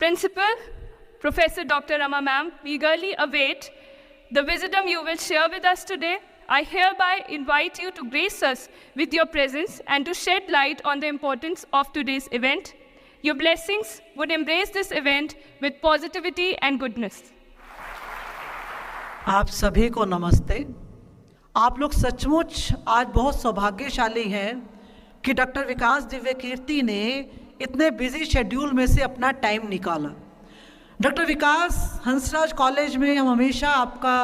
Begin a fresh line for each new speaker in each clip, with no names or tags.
Principal, Professor Dr. Rama ma'am, we eagerly await the wisdom you will share with us today. I hereby invite you to grace us with your presence and to shed light on the importance of today's event. Your blessings would embrace this event with positivity and goodness.
आप सभी को नमस्ते। आप लोग सचमुच आज बहुत सौभाग्यशाली हैं कि डॉक्टर विकास दिव्य कीर्ति ने इतने बिजी शेड्यूल में से अपना टाइम निकाला। डॉक्टर विकास हंसराज कॉलेज में हम हमेशा आपका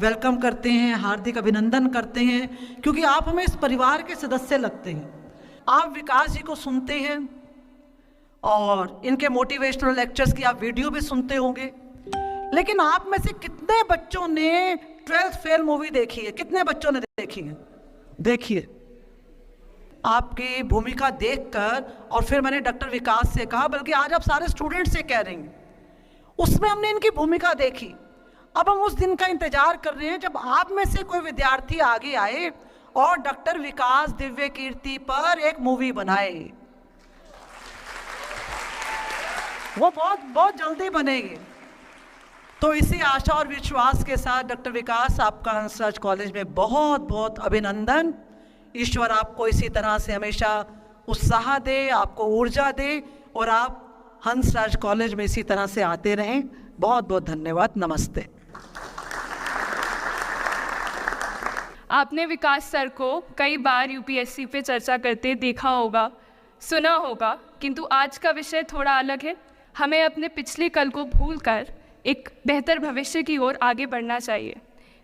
वेलकम करते हैं, हार्दिक अभिनंदन करते हैं, क्योंकि आप हमें इस परिवार के सदस्य लगते हैं। आप विकास जी को सुनते हैं और इनके मोटिवेशनल लेक्चर्स की आप वीडियो भी सुनते होंगे, लेकिन आप में से कितने बच्चों ने 12th फेल मूवी देखी है? कितने बच्चों ने देखी है? देखिए, आपकी भूमिका देखकर और फिर मैंने डॉक्टर विकास से कहा, बल्कि आज आप सारे स्टूडेंट से कह रहे हैं, उसमें हमने इनकी भूमिका देखी। अब हम उस दिन का इंतजार कर रहे हैं जब आप में से कोई विद्यार्थी आगे आए और डॉक्टर विकास दिव्य कीर्ति पर एक मूवी बनाए। वो बहुत जल्दी बनेगी। तो इसी आशा और विश्वास के साथ डॉक्टर विकास, आपका हंसराज कॉलेज में बहुत बहुत अभिनंदन। ईश्वर आपको इसी तरह से हमेशा उत्साह दे, आपको ऊर्जा दे और आप हंसराज कॉलेज में इसी तरह से आते रहें। बहुत बहुत धन्यवाद। नमस्ते।
आपने विकास सर को कई बार यूपीएससी पे चर्चा करते देखा होगा, सुना होगा, किंतु आज का विषय थोड़ा अलग है। हमें अपने पिछले कल को भूलकर एक बेहतर भविष्य की ओर आगे बढ़ना चाहिए।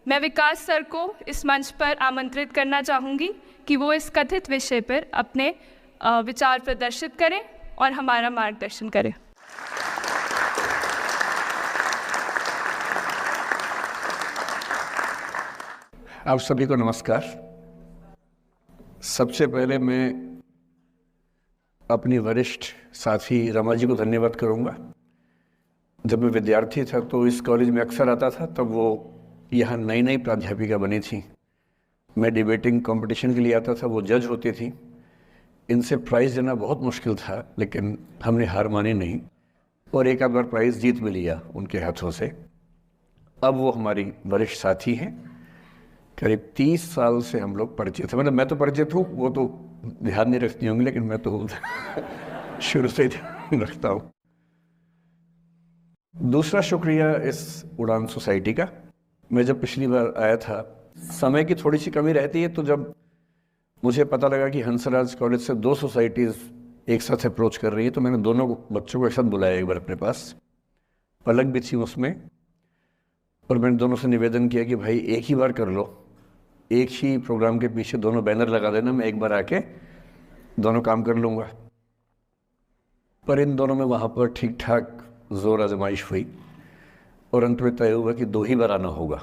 मैं विकास सर को इस मंच पर आमंत्रित करना चाहूँगी कि वो इस कथित विषय पर अपने विचार प्रदर्शित करें और हमारा मार्गदर्शन करें।
आप सभी को नमस्कार। सबसे पहले मैं अपनी वरिष्ठ साथी रमा जी को धन्यवाद करूंगा। जब मैं विद्यार्थी था तो इस कॉलेज में अक्सर आता था, तब वो यहाँ नई नई प्राध्यापिका बनी थी। मैं डिबेटिंग कंपटीशन के लिए आता था, वो जज होती थी। इनसे प्राइज़ देना बहुत मुश्किल था, लेकिन हमने हार मानी नहीं और एक आध बार प्राइज़ जीत भी लिया उनके हाथों से। अब वो हमारी वरिष्ठ साथी हैं। करीब 30 साल से हम लोग परिचित हैं। मतलब मैं तो परिचित हूँ, वो तो ध्यान नहीं रखती होंगी, लेकिन मैं तो शुरू से ध्यान रखता हूँ। दूसरा शुक्रिया इस उड़ान सोसाइटी का। मैं जब पिछली बार आया था, समय की थोड़ी सी कमी रहती है, तो जब मुझे पता लगा कि हंसराज कॉलेज से 2 सोसाइटीज़ एक साथ अप्रोच कर रही है, तो मैंने दोनों बच्चों को एक साथ बुलाया एक बार अपने पास। पलक भी थी उसमें, और मैंने दोनों से निवेदन किया कि भाई एक ही बार कर लो, एक ही प्रोग्राम के पीछे दोनों बैनर लगा देना, मैं एक बार आके दोनों काम कर लूँगा। पर इन दोनों में वहाँ पर ठीक ठाक जोर आजमाइश हुई और अंत में तय हुआ कि 2 ही बार आना होगा।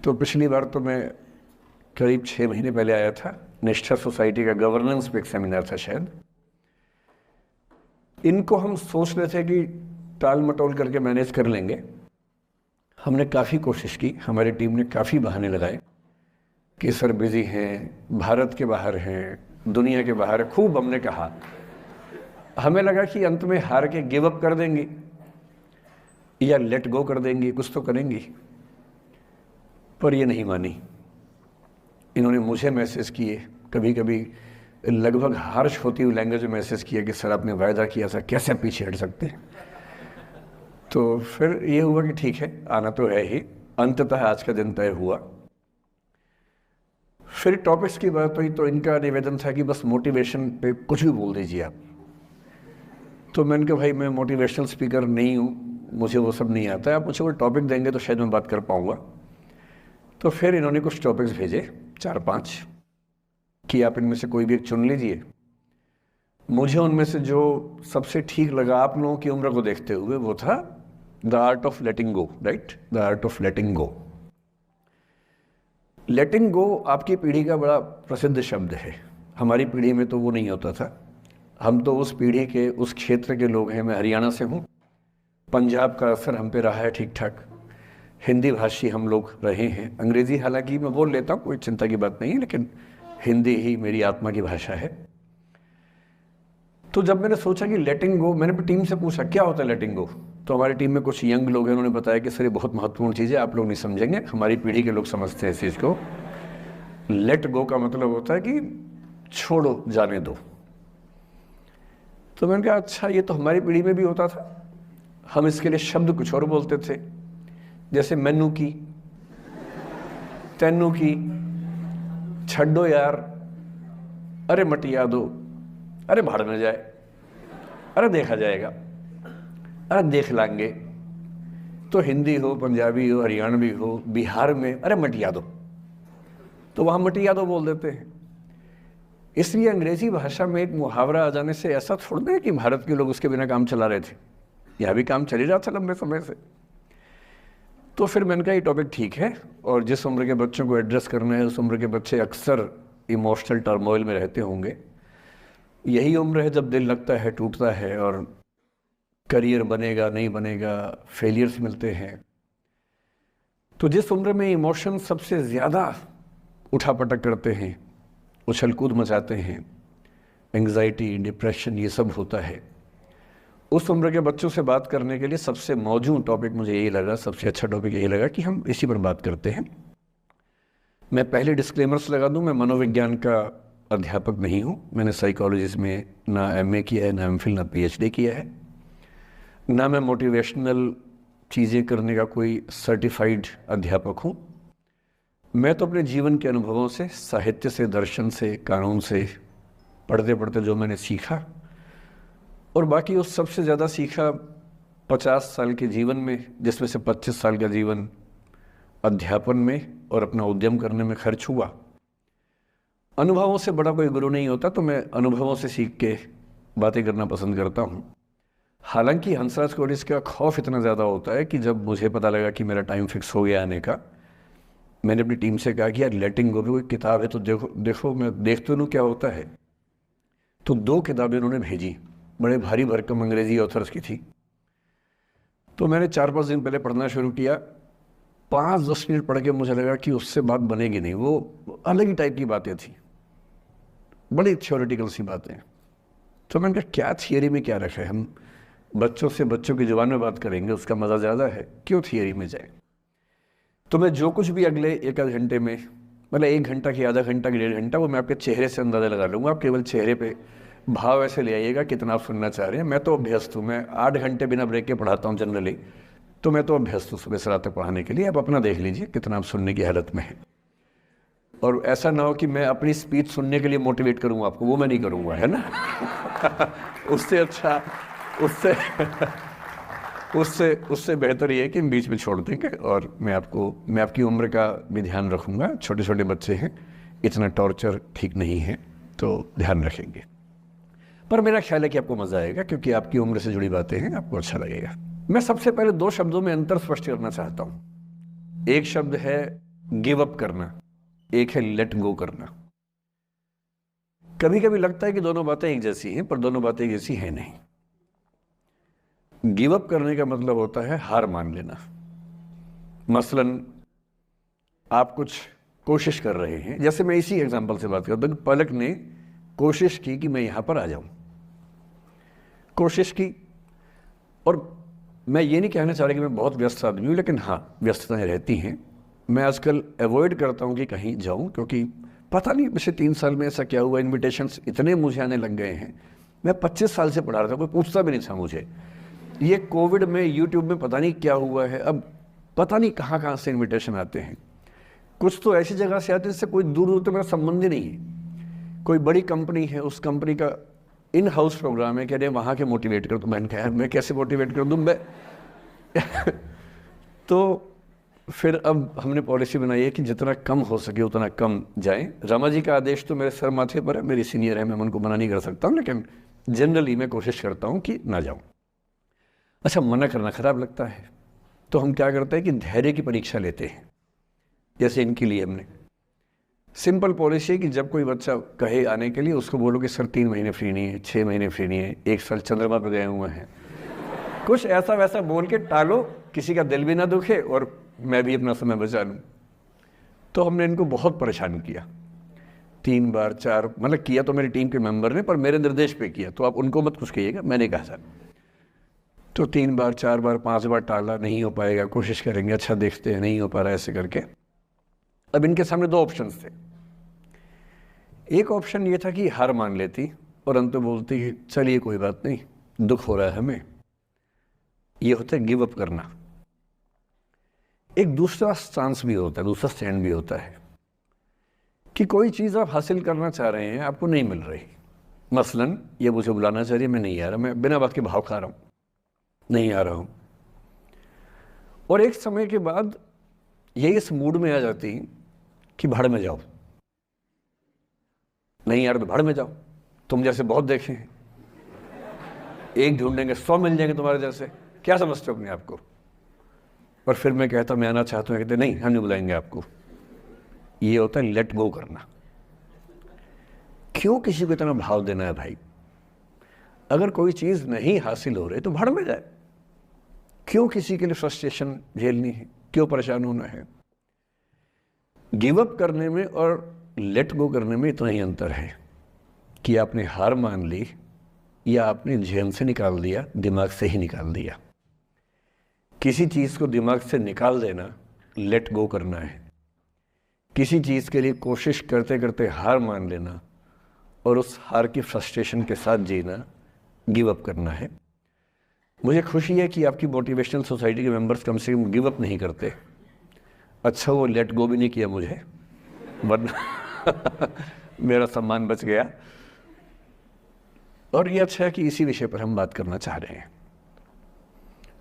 तो पिछली बार तो मैं करीब 6 महीने पहले आया था। निष्ठा सोसाइटी का गवर्नेंस पे एक सेमिनार था शायद। इनको हम सोच रहे थे कि टाल मटोल करके मैनेज कर लेंगे। हमने काफ़ी कोशिश की, हमारी टीम ने काफ़ी बहाने लगाए कि सर बिज़ी हैं, भारत के बाहर हैं, दुनिया के बाहर है। खूब हमने कहा। हमें लगा कि अंत में हार के गिव अप कर देंगी या लेट गो कर देंगी, कुछ तो करेंगी। पर ये नहीं मानी। इन्होंने मुझे मैसेज किए, कभी कभी लगभग हार्श होती हुई लैंग्वेज में मैसेज किया कि सर आपने वायदा किया था, कैसे पीछे हट सकते हैं। तो फिर ये हुआ कि ठीक है, आना तो है ही। अंततः आज का दिन तय हुआ। फिर टॉपिक्स की बात हुई तो इनका निवेदन था कि बस मोटिवेशन पे कुछ भी बोल दीजिए आप। तो मैंने कहा भाई मैं मोटिवेशनल स्पीकर नहीं हूँ, मुझे वो सब नहीं आता है, आप मुझे वो टॉपिक देंगे तो शायद मैं बात कर पाऊँगा। तो फिर इन्होंने कुछ टॉपिक्स भेजे 4-5 कि आप इनमें से कोई भी एक चुन लीजिए। मुझे उनमें से जो सबसे ठीक लगा आप लोगों की उम्र को देखते हुए, वो था the art of letting go. Right, the art of letting go. Letting go आपकी पीढ़ी का बड़ा प्रसिद्ध शब्द है। हमारी पीढ़ी में तो वो नहीं होता था। हम तो उस पीढ़ी के, उस क्षेत्र के लोग हैं। मैं हरियाणा से हूँ। पंजाब का असर हम पे रहा है ठीक ठाक। हिंदी भाषी हम लोग रहे हैं। अंग्रेज़ी हालांकि मैं बोल लेता हूँ, कोई चिंता की बात नहीं है, लेकिन हिंदी ही मेरी आत्मा की भाषा है। तो जब मैंने सोचा कि लेटिंग गो, मैंने अपनी टीम से पूछा क्या होता है लेटिंग गो। तो हमारी टीम में कुछ यंग लोग हैं, उन्होंने बताया कि सर ये बहुत महत्वपूर्ण चीज़ है, आप लोग नहीं समझेंगे, हमारी पीढ़ी के लोग समझते हैं इस चीज़ को। लेट गो का मतलब होता है कि छोड़ो, जाने दो। तो मैंने कहा अच्छा, ये तो हमारी पीढ़ी में भी होता था, हम इसके लिए शब्द कुछ और बोलते थे, जैसे मैनू की, तैनू की, छड्डो यार, अरे मटिया दो, अरे भाड़ में जाए, अरे देखा जाएगा, अरे देख लाएंगे। तो हिंदी हो, पंजाबी हो, हरियाणवी हो, बिहार में अरे मटिया दो, तो वहाँ मटिया दो बोल देते हैं। इसलिए अंग्रेजी भाषा में एक मुहावरा आ जाने से ऐसा थोड़ा है कि भारत के लोग उसके बिना काम चला रहे थे, यहाँ भी काम चल ही रहा था लंबे समय से। तो फिर मैंने कहा ये टॉपिक ठीक है, और जिस उम्र के बच्चों को एड्रेस करना है उस उम्र के बच्चे अक्सर इमोशनल टर्मोइल में रहते होंगे। यही उम्र है जब दिल लगता है, टूटता है, और करियर बनेगा नहीं बनेगा, फेलियर्स मिलते हैं। तो जिस उम्र में इमोशन सबसे ज़्यादा उठापटक करते हैं, उछल कूद मचाते हैं, एंग्जाइटी, डिप्रेशन, ये सब होता है, उस उम्र के बच्चों से बात करने के लिए सबसे मौजूद टॉपिक मुझे यही लगा, सबसे अच्छा टॉपिक यही लगा कि हम इसी पर बात करते हैं। मैं पहले डिस्क्लेमर्स लगा दूं, मैं मनोविज्ञान का अध्यापक नहीं हूं, मैंने साइकोलॉजी में ना एमए किया है, ना एमफिल, ना पीएचडी किया है, ना मैं मोटिवेशनल चीज़ें करने का कोई सर्टिफाइड अध्यापक हूं। मैं तो अपने जीवन के अनुभवों से, साहित्य से, दर्शन से, कानून से, पढ़ते पढ़ते जो मैंने सीखा, और बाकी उस सबसे ज़्यादा सीखा 50 साल के जीवन में, जिसमें से 25 साल का जीवन अध्यापन में और अपना उद्यम करने में खर्च हुआ। अनुभवों से बड़ा कोई गुरु नहीं होता, तो मैं अनुभवों से सीख के बातें करना पसंद करता हूँ। हालांकि हंसराज कॉलेज का खौफ इतना ज़्यादा होता है कि जब मुझे पता लगा कि मेरा टाइम फिक्स हो गया आने का, मैंने अपनी टीम से कहा कि यार लेटिंग गो भी कोई किताब है तो देखो मैं देख तो लूँ क्या होता है। तो 2 किताबें उन्होंने भेजी, बड़े भारी भरकम अंग्रेजी ऑथर्स की थी। तो मैंने 4-5 दिन पहले पढ़ना शुरू किया। 5-10 मिनट पढ़ के मुझे लगा कि उससे बात बनेगी नहीं, वो अलग ही टाइप की बातें थी, बड़ी थ्योरेटिकल सी बातें। तो मैंने कहा क्या थियरी में क्या रखा है, हम बच्चों से बच्चों की जुबान में बात करेंगे, उसका मज़ा ज़्यादा है, क्यों थियरी में जाए। तो मैं जो कुछ भी अगले 1 आध घंटे में, मतलब 1 घंटा की, आधा घंटा की, 1.5 घंटा, वो मैं आपके चेहरे से अंदाज़ा लगा लूँगा। आप केवल चेहरे पे भाव ऐसे ले आइएगा कितना आप सुनना चाह रहे हैं। मैं तो अभ्यस्त हूँ, मैं 8 घंटे बिना ब्रेक के पढ़ाता हूँ जनरली, तो मैं तो अभ्यस्त हूँ सुबह से रात तक पढ़ाने के लिए। आप अपना देख लीजिए कितना आप सुनने की हालत में है। और ऐसा ना हो कि मैं अपनी स्पीच सुनने के लिए मोटिवेट करूँगा आपको, वो मैं नहीं करूँगा, है ना। उससे अच्छा, उससे बेहतर ये है कि हम बीच में छोड़ देंगे, और मैं आपकी उम्र का भी ध्यान रखूँगा। छोटे छोटे बच्चे हैं, इतना टॉर्चर ठीक नहीं है, तो ध्यान रखेंगे। पर मेरा ख्याल है कि आपको मज़ा आएगा, क्योंकि आपकी उम्र से जुड़ी बातें हैं, आपको अच्छा लगेगा। मैं सबसे पहले 2 शब्दों में अंतर स्पष्ट करना चाहता हूँ। एक शब्द है गिव अप करना, एक है लेट गो करना। कभी कभी लगता है कि दोनों बातें एक जैसी हैं, पर दोनों बातें एक जैसी हैं नहीं। गिव अप करने का मतलब होता है हार मान लेना। मसलन आप कुछ कोशिश कर रहे हैं, जैसे मैं इसी एग्जांपल से बात करता हूँ। पलक ने कोशिश की कि मैं यहाँ पर आ जाऊँ, कोशिश की, और मैं ये नहीं कहना चाह रहा कि मैं बहुत व्यस्त आदमी हूँ, लेकिन हाँ व्यस्तताएं रहती हैं। मैं आजकल अवॉइड करता हूँ कि कहीं जाऊँ, क्योंकि पता नहीं पिछले 3 साल में ऐसा क्या हुआ, इन्विटेशंस इतने मुझे आने लग गए हैं। मैं 25 साल से पढ़ा रहा था, कोई पूछता भी नहीं था मुझे। ये कोविड में यूट्यूब में पता नहीं क्या हुआ है, अब पता नहीं कहाँ से इन्विटेशन आते हैं। कुछ तो ऐसी जगह से आते हैं जिससे कोई दूर दूर तो मेरा संबंध ही नहीं है। कोई बड़ी कंपनी है, उस कंपनी का इन हाउस प्रोग्राम है, कह रहे वहाँ के मोटिवेट कर। तो मैंने कहा मैं कैसे मोटिवेट कर दूँ मैं तो फिर अब हमने पॉलिसी बनाई है कि जितना कम हो सके उतना कम जाएं। रमा जी का आदेश तो मेरे सर माथे पर है, मेरी सीनियर है, मैं उनको मना नहीं कर सकता हूँ, लेकिन जनरली मैं कोशिश करता हूँ कि ना जाऊँ। अच्छा, मना करना खराब लगता है, तो हम क्या करते हैं कि धैर्य की परीक्षा लेते हैं। जैसे इनके लिए हमने सिंपल पॉलिसी है कि जब कोई बच्चा कहे आने के लिए, उसको बोलो कि सर 3 महीने फ्री नहीं है, 6 महीने फ्री नहीं है, 1 साल चंद्रमा पर गए हुए हैं। कुछ ऐसा वैसा बोल के टालो, किसी का दिल भी ना दुखे और मैं भी अपना समय बचा लूँ। तो हमने इनको बहुत परेशान किया। 3 बार 4, मतलब किया तो मेरी टीम के मेंबर ने, पर मेरे निर्देश पे किया, तो आप उनको मत कुछ कहिएगा, मैंने कहा था। तो 3 बार 4 बार 5 बार टाला, नहीं हो पाएगा, कोशिश करेंगे, अच्छा देखते हैं, नहीं हो पा रहा है, ऐसे करके। अब इनके सामने 2 ऑप्शंस थे। एक ऑप्शन ये था कि हार मान लेती और अंत में बोलती कि चलिए कोई बात नहीं, दुख हो रहा है हमें, ये होता है गिव अप करना। एक दूसरा चांस भी होता है, दूसरा स्टैंड भी होता है कि कोई चीज़ आप हासिल करना चाह रहे हैं, आपको नहीं मिल रही। मसलन ये मुझे बुलाना चाहिए, मैं नहीं आ रहा, मैं बिना बात के भाव खा रहा हूँ, नहीं आ रहा हूँ। और एक समय के बाद ये इस मूड में आ जाती कि भाड़ में जाओ, नहीं यार तो भाड़ में जाओ, तुम जैसे बहुत देखे हैं, एक ढूंढेंगे 100 मिल जाएंगे तुम्हारे जैसे, क्या समझते हो अपने आप को। और फिर मैं कहता मैं आना चाहता हूँ, कहते नहीं हम नहीं बुलाएंगे आपको। ये होता है लेट गो करना। क्यों किसी को इतना भाव देना है भाई? अगर कोई चीज़ नहीं हासिल हो रही तो भाड़ में जाए, क्यों किसी के लिए फ्रस्ट्रेशन झेलनी है, क्यों परेशान होना है? गिव अप करने में और लेट गो करने में इतना ही अंतर है कि आपने हार मान ली या आपने जेहन से निकाल दिया, दिमाग से ही निकाल दिया। किसी चीज़ को दिमाग से निकाल देना लेट गो करना है, किसी चीज़ के लिए कोशिश करते करते हार मान लेना और उस हार की फ्रस्ट्रेशन के साथ जीना गिव अप करना है। मुझे खुशी है कि आपकी मोटिवेशनल सोसाइटी के मेंबर्स कम से कम गिव अप नहीं करते। अच्छा वो लेट गो भी नहीं किया मुझे, वरना मेरा सम्मान बच गया। और ये अच्छा है कि इसी विषय पर हम बात करना चाह रहे हैं।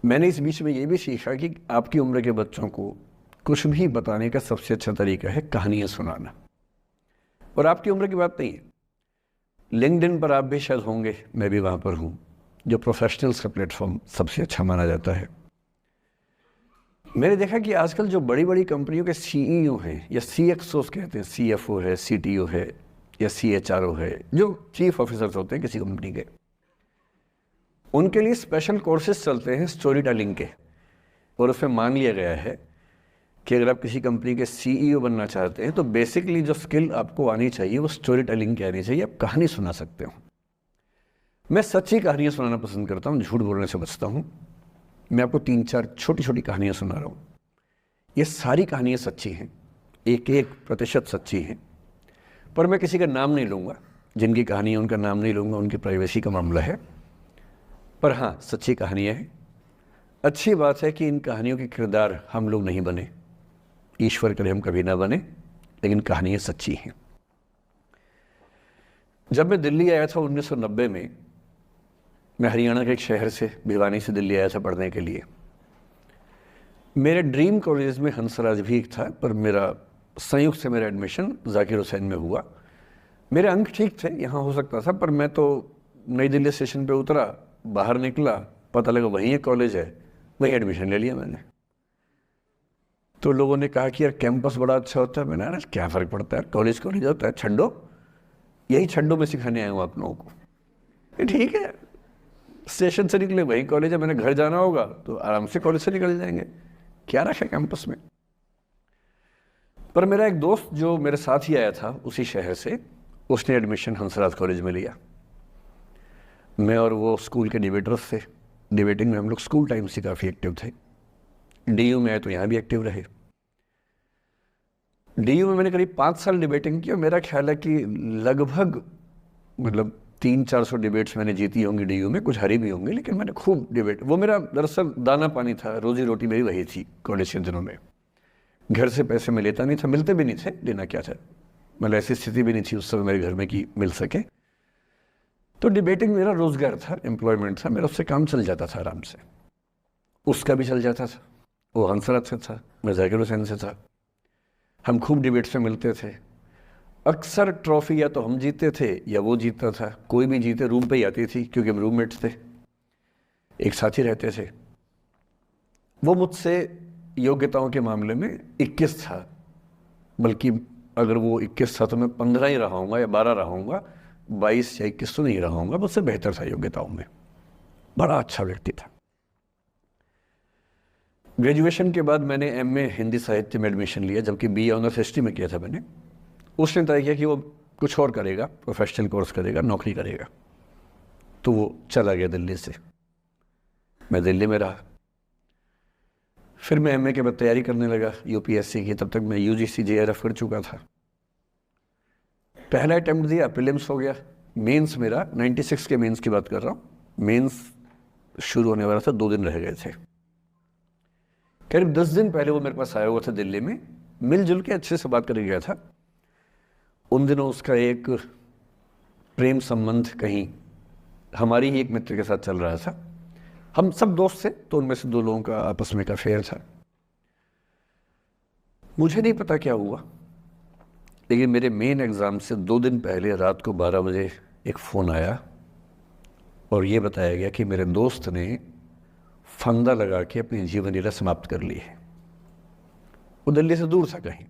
मैंने इस बीच में ये भी सीखा कि आपकी उम्र के बच्चों को कुछ भी बताने का सबसे अच्छा तरीका है कहानियाँ सुनाना। और आपकी उम्र की बात नहीं है, लिंक्डइन पर आप भी शायद होंगे, मैं भी वहाँ पर हूँ, जो प्रोफेशनल्स का प्लेटफॉर्म सबसे अच्छा माना जाता है। मैंने देखा कि आजकल जो बड़ी बड़ी कंपनियों के सीईओ हैं या सीएक्सओ कहते हैं, सीएफओ है, सीटीओ है या सीएचआरओ है, जो चीफ ऑफिसर्स होते हैं किसी कंपनी के, उनके लिए स्पेशल कोर्सेज चलते हैं स्टोरी टेलिंग के। और उसमें मान लिया गया है कि अगर आप किसी कंपनी के सीईओ बनना चाहते हैं तो बेसिकली जो स्किल आपको आनी चाहिए वो स्टोरी टेलिंग की आनी चाहिए। आप कहानी सुना सकते हो। मैं सच्ची कहानियाँ सुनाना पसंद करता हूँ, झूठ बोलने से बचता हूँ। मैं आपको 3-4 छोटी छोटी कहानियाँ सुना रहा हूँ। ये सारी कहानियाँ सच्ची हैं, 1-1% सच्ची हैं, पर मैं किसी का नाम नहीं लूँगा। जिनकी कहानी है उनका नाम नहीं लूँगा, उनकी प्राइवेसी का मामला है। पर हाँ, सच्ची कहानियाँ हैं। अच्छी बात है कि इन कहानियों के किरदार हम लोग नहीं बने, ईश्वर करे हम कभी ना बने, लेकिन कहानियाँ सच्ची हैं। जब मैं दिल्ली आया था 1990 में, मैं हरियाणा के एक शहर से, भिवानी से दिल्ली आया था पढ़ने के लिए। मेरे ड्रीम कॉलेज में हंसराज भी एक था, पर मेरा संयुक्त से मेरा एडमिशन जाकिर हुसैन में हुआ। मेरे अंक ठीक थे, यहाँ हो सकता था, पर मैं तो नई दिल्ली स्टेशन पे उतरा, बाहर निकला, पता लगा वहीं एक कॉलेज है, वहीं एडमिशन ले लिया मैंने। तो लोगों ने कहा कि यार कैंपस बड़ा अच्छा होता है। मैंने यार क्या फ़र्क पड़ता है, कॉलेज कॉलेज होता है, छड्डो, यही छड्डो में सिखाने आया हूँ आप लोगों को। ठीक है, स्टेशन से निकले वहीं कॉलेज है, मैंने घर जाना होगा तो आराम से कॉलेज से निकल जाएंगे, क्या रखा है कैंपस में। पर मेरा एक दोस्त जो मेरे साथ ही आया था उसी शहर से, उसने एडमिशन हंसराज कॉलेज में लिया। मैं और वो स्कूल के डिबेटर्स थे। डिबेटिंग में हम लोग स्कूल टाइम से काफ़ी एक्टिव थे। डीयू में आए तो यहाँ भी एक्टिव रहे। डीयू में मैंने करीब 5 साल डिबेटिंग की और मेरा ख्याल है कि लगभग 300-400 डिबेट्स मैंने जीती होंगी डीयू में, कुछ हारी भी होंगी, लेकिन मैंने खूब डिबेट, वो मेरा दरअसल दाना पानी था, रोजी रोटी मेरी वही थी कॉलेज के दिनों में। घर से पैसे मैं लेता नहीं था, मिलते भी नहीं थे, लेना क्या था, मतलब ऐसी स्थिति भी नहीं थी उस समय मेरे घर में कि मिल सके। तो डिबेटिंग मेरा रोज़गार था, एम्प्लॉयमेंट था, मेरा उससे काम चल जाता था आराम से। उसका भी चल जाता था, वो हंसराज से था, मैं जाकिर हुसैन से था। हम खूब डिबेट्स में मिलते थे। अक्सर ट्रॉफी या तो हम जीतते थे या वो जीतता था, कोई भी जीते रूम पे ही आती थी क्योंकि हम रूममेट्स थे, एक साथ ही रहते थे। वो मुझसे योग्यताओं के मामले में 21 था, बल्कि अगर वो 21 था तो मैं 15 ही रहा हूँगा या 12 रहा हूँगा, 22 या 21 तो नहीं रहा हूँगा। मुझसे बेहतर था योग्यताओं में, बड़ा अच्छा व्यक्ति था। ग्रेजुएशन के बाद मैंने एमए हिंदी साहित्य में एडमिशन लिया, जबकि बीए ऑनर्स हिस्ट्री में किया था मैंने। उसने तय किया कि वो कुछ और करेगा, प्रोफेशनल कोर्स करेगा, नौकरी करेगा। तो वो चला गया दिल्ली से, मैं दिल्ली में रहा। फिर मैं एमए के बाद तैयारी करने लगा यूपीएससी की। तब तक मैं यूजीसी जेआरएफ कर चुका था। पहला अटेम्प्ट दिया, प्रीलिम्स हो गया। मेंस मेरा 96 के मेंस की बात कर रहा हूँ, मेंस शुरू होने वाला था, 2 दिन रह गए थे। करीब 10 दिन पहले वो मेरे पास आया हुआ था दिल्ली में, मिलजुल के अच्छे से बात करके गया था। उन दिनों उसका एक प्रेम संबंध कहीं हमारी ही एक मित्र के साथ चल रहा था। हम सब दोस्त थे, तो उनमें से 2 लोगों का आपस में एक अफेयर था। मुझे नहीं पता क्या हुआ, लेकिन मेरे मेन एग्ज़ाम से 2 दिन पहले रात को 12 बजे एक फ़ोन आया और ये बताया गया कि मेरे दोस्त ने फंदा लगा के अपनी जीवन लीला समाप्त कर ली है। वो दिल्ली से दूर था कहीं,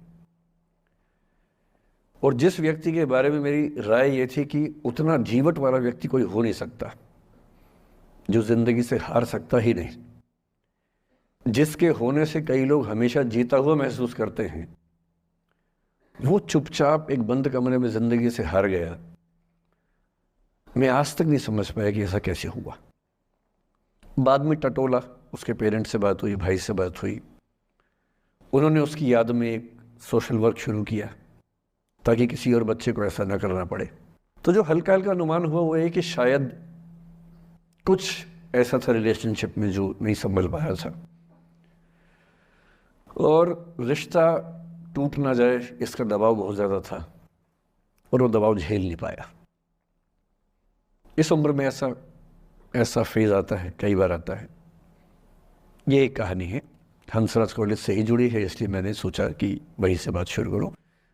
और जिस व्यक्ति के बारे में मेरी राय ये थी कि उतना जीवट वाला व्यक्ति कोई हो नहीं सकता, जो ज़िंदगी से हार सकता ही नहीं, जिसके होने से कई लोग हमेशा जीता हुआ महसूस करते हैं, वो चुपचाप एक बंद कमरे में ज़िंदगी से हार गया। मैं आज तक नहीं समझ पाया कि ऐसा कैसे हुआ। बाद में टटोला, उसके पेरेंट्स से बात हुई, भाई से बात हुई। उन्होंने उसकी याद में एक सोशल वर्क शुरू किया ताकि किसी और बच्चे को ऐसा ना करना पड़े। तो जो हल्का हल्का अनुमान हुआ वो है कि शायद कुछ ऐसा था रिलेशनशिप में जो नहीं संभल पाया था, और रिश्ता टूट ना जाए इसका दबाव बहुत ज़्यादा था, और वो दबाव झेल नहीं पाया। इस उम्र में ऐसा फेज़ आता है, कई बार आता है। ये एक कहानी है, हंसराज कॉलेज से ही जुड़ी है, इसलिए मैंने सोचा कि वहीं से बात शुरू करूँ।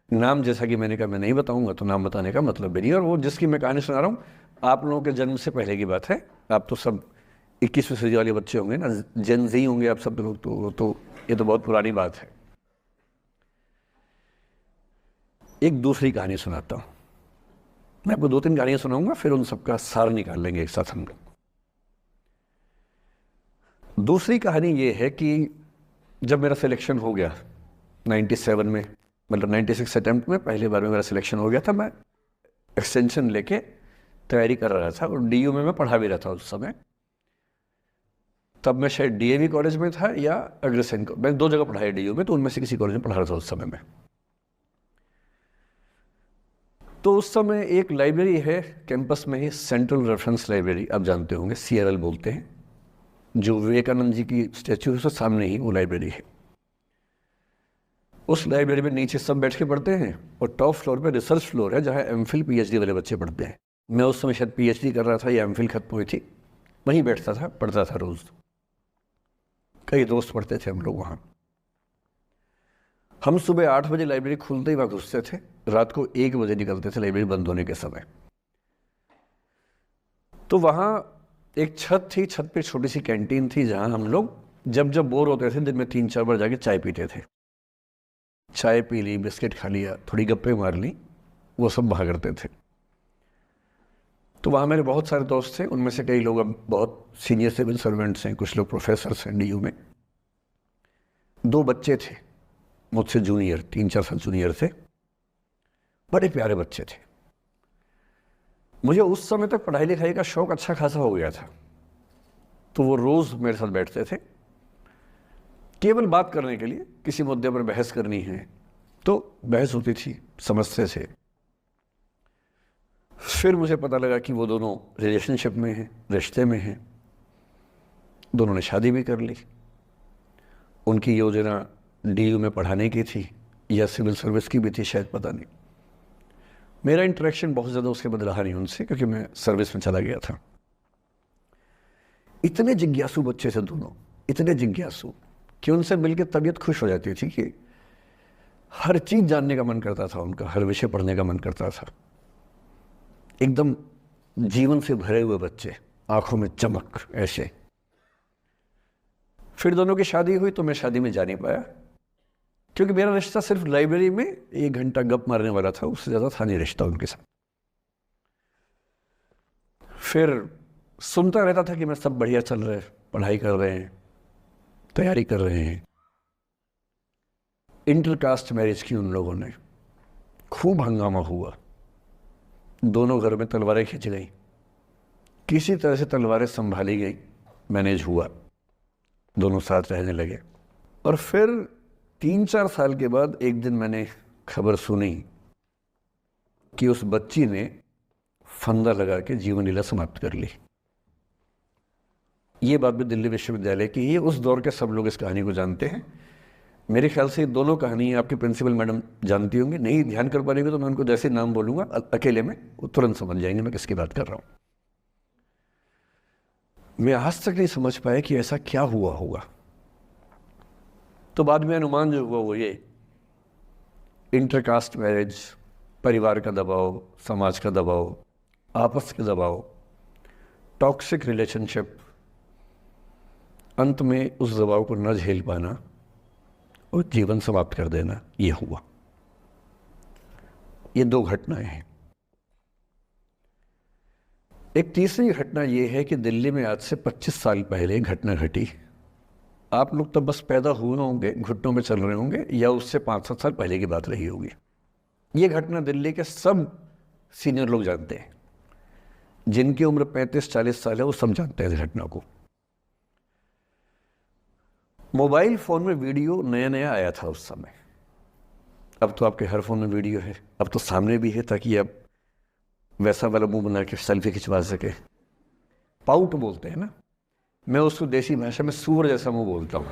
नाम जैसा कि मैंने कहा मैं नहीं बताऊंगा, तो नाम बताने का मतलब भी नहीं। और वो जिसकी मैं कहानी सुना रहा हूँ, आप लोगों के जन्म से पहले की बात है। आप तो सब 21वीं सदी वाले बच्चे होंगे ना, जेन ज़ी होंगे आप सब लोग, तो ये तो बहुत पुरानी बात है। एक दूसरी कहानी सुनाता हूँ। मैं आपको 2-3 कहानियाँ सुनाऊंगा, फिर उन सबका सार निकाल लेंगे एक साथ हम लोग। दूसरी कहानी ये है कि जब मेरा सिलेक्शन हो गया 97 में, मतलब 96 अटेम्प्ट में पहली बार में मेरा सिलेक्शन हो गया था, मैं एक्सटेंशन लेके तैयारी कर रहा था, और डीयू में मैं पढ़ा भी रहा था उस समय। तब मैं शायद डीएवी कॉलेज में था या अग्रसेन को, मैं 2 जगह पढ़ाया डीयू में, तो उनमें से किसी कॉलेज में पढ़ा रहा था उस समय में। तो उस समय एक लाइब्रेरी है कैंपस में ही, सेंट्रल रेफरेंस लाइब्रेरी, आप जानते होंगे, CRL बोलते हैं, जो विवेकानंद जी की स्टैचू है उसके सामने ही वो लाइब्रेरी है। उस लाइब्रेरी में नीचे सब बैठ के पढ़ते हैं, और टॉप फ्लोर पे रिसर्च फ्लोर है जहाँ MPhil PhD वाले बच्चे पढ़ते हैं। मैं उस समय शायद PhD कर रहा था या MPhil खत्म हुई थी, वहीं बैठता था, पढ़ता था रोज़। कई दोस्त पढ़ते थे हम लोग वहाँ। हम सुबह 8 बजे लाइब्रेरी खुलते ही वहाँ घुसते थे, रात को 1 बजे निकलते थे लाइब्रेरी बंद होने के समय। तो वहाँ एक छत थी, छत पे छोटी सी कैंटीन थी जहाँ हम लोग जब जब बोर होते थे दिन में 3-4 बार जाके चाय पीते थे। चाय पी ली, बिस्किट खा लिया, थोड़ी गप्पे मार ली, वो सब वहाँ करते थे। तो वहाँ मेरे बहुत सारे दोस्त थे, उनमें से कई लोग अब बहुत सीनियर सिविल सर्वेंट्स हैं, कुछ लोग प्रोफेसर्स हैं डीयू में। 2 बच्चे थे मुझसे जूनियर, 3-4 साल जूनियर थे, बड़े प्यारे बच्चे थे। मुझे उस समय तक पढ़ाई लिखाई का शौक अच्छा खासा हो गया था, तो वो रोज़ मेरे साथ बैठते थे केवल बात करने के लिए। किसी मुद्दे पर बहस करनी है तो बहस होती थी, समझते थे। फिर मुझे पता लगा कि वो दोनों रिलेशनशिप में हैं, रिश्ते में हैं, दोनों ने शादी भी कर ली। उनकी योजना डीयू में पढ़ाने की थी या सिविल सर्विस की भी थी, शायद पता नहीं। मेरा इंटरेक्शन बहुत ज़्यादा उसके बाद रहा नहीं उनसे, क्योंकि मैं सर्विस में चला गया था। इतने जिज्ञासु बच्चे थे दोनों, इतने जिज्ञासु कि उनसे मिलकर तबीयत खुश हो जाती थी, कि हर चीज़ जानने का मन करता था उनका, हर विषय पढ़ने का मन करता था। एकदम जीवन से भरे हुए बच्चे, आंखों में चमक ऐसे। फिर दोनों की शादी हुई तो मैं शादी में जा नहीं पाया, क्योंकि मेरा रिश्ता सिर्फ लाइब्रेरी में 1 घंटा गप मारने वाला था, उससे ज़्यादा था नहीं रिश्ता उनके साथ। फिर सुनता रहता था कि मैं सब बढ़िया चल रहा है, पढ़ाई कर रहे हैं, तैयारी कर रहे हैं। इंटरकास्ट मैरिज की उन लोगों ने, खूब हंगामा हुआ, दोनों घर में तलवारें खींच गई, किसी तरह से तलवारें संभाली गई, मैनेज हुआ, दोनों साथ रहने लगे। और फिर 3-4 साल के बाद एक दिन मैंने खबर सुनी कि उस बच्ची ने फंदा लगा के जीवन लीला समाप्त कर ली। ये बात भी दिल्ली विश्वविद्यालय की है। उस दौर के सब लोग इस कहानी को जानते हैं। मेरे ख्याल से ये दोनों कहानी आपकी प्रिंसिपल मैडम जानती होंगी, नहीं ध्यान कर पाएंगे तो मैं उनको जैसे नाम बोलूँगा अकेले में वो तुरंत समझ जाएंगे मैं किसकी बात कर रहा हूँ। मैं आज तक नहीं समझ पाया कि ऐसा क्या हुआ होगा। तो बाद में अनुमान जो हुआ वो ये, इंटरकास्ट मैरिज, परिवार का दबाव, समाज का दबाव, आपस के दबाव, टॉक्सिक रिलेशनशिप, अंत में उस दबाव को न झेल पाना और जीवन समाप्त कर देना, ये हुआ। ये 2 घटनाएं हैं। एक तीसरी घटना ये है कि दिल्ली में आज से 25 साल पहले घटना घटी। आप लोग तब बस पैदा हुए होंगे, घुटनों में चल रहे होंगे, या उससे 5-7 साल पहले की बात रही होगी। ये घटना दिल्ली के सब सीनियर लोग जानते हैं, जिनकी उम्र 35-40 साल है वो सब जानते हैं इस घटना को। मोबाइल फ़ोन में वीडियो नया नया आया था उस समय। अब तो आपके हर फ़ोन में वीडियो है, अब तो सामने भी है ताकि आप वैसा वाला मुंह बना के सेल्फी खिंचवा सके। पाउट बोलते हैं ना, मैं उसको देसी भाषा में सूअर जैसा मुंह बोलता हूँ,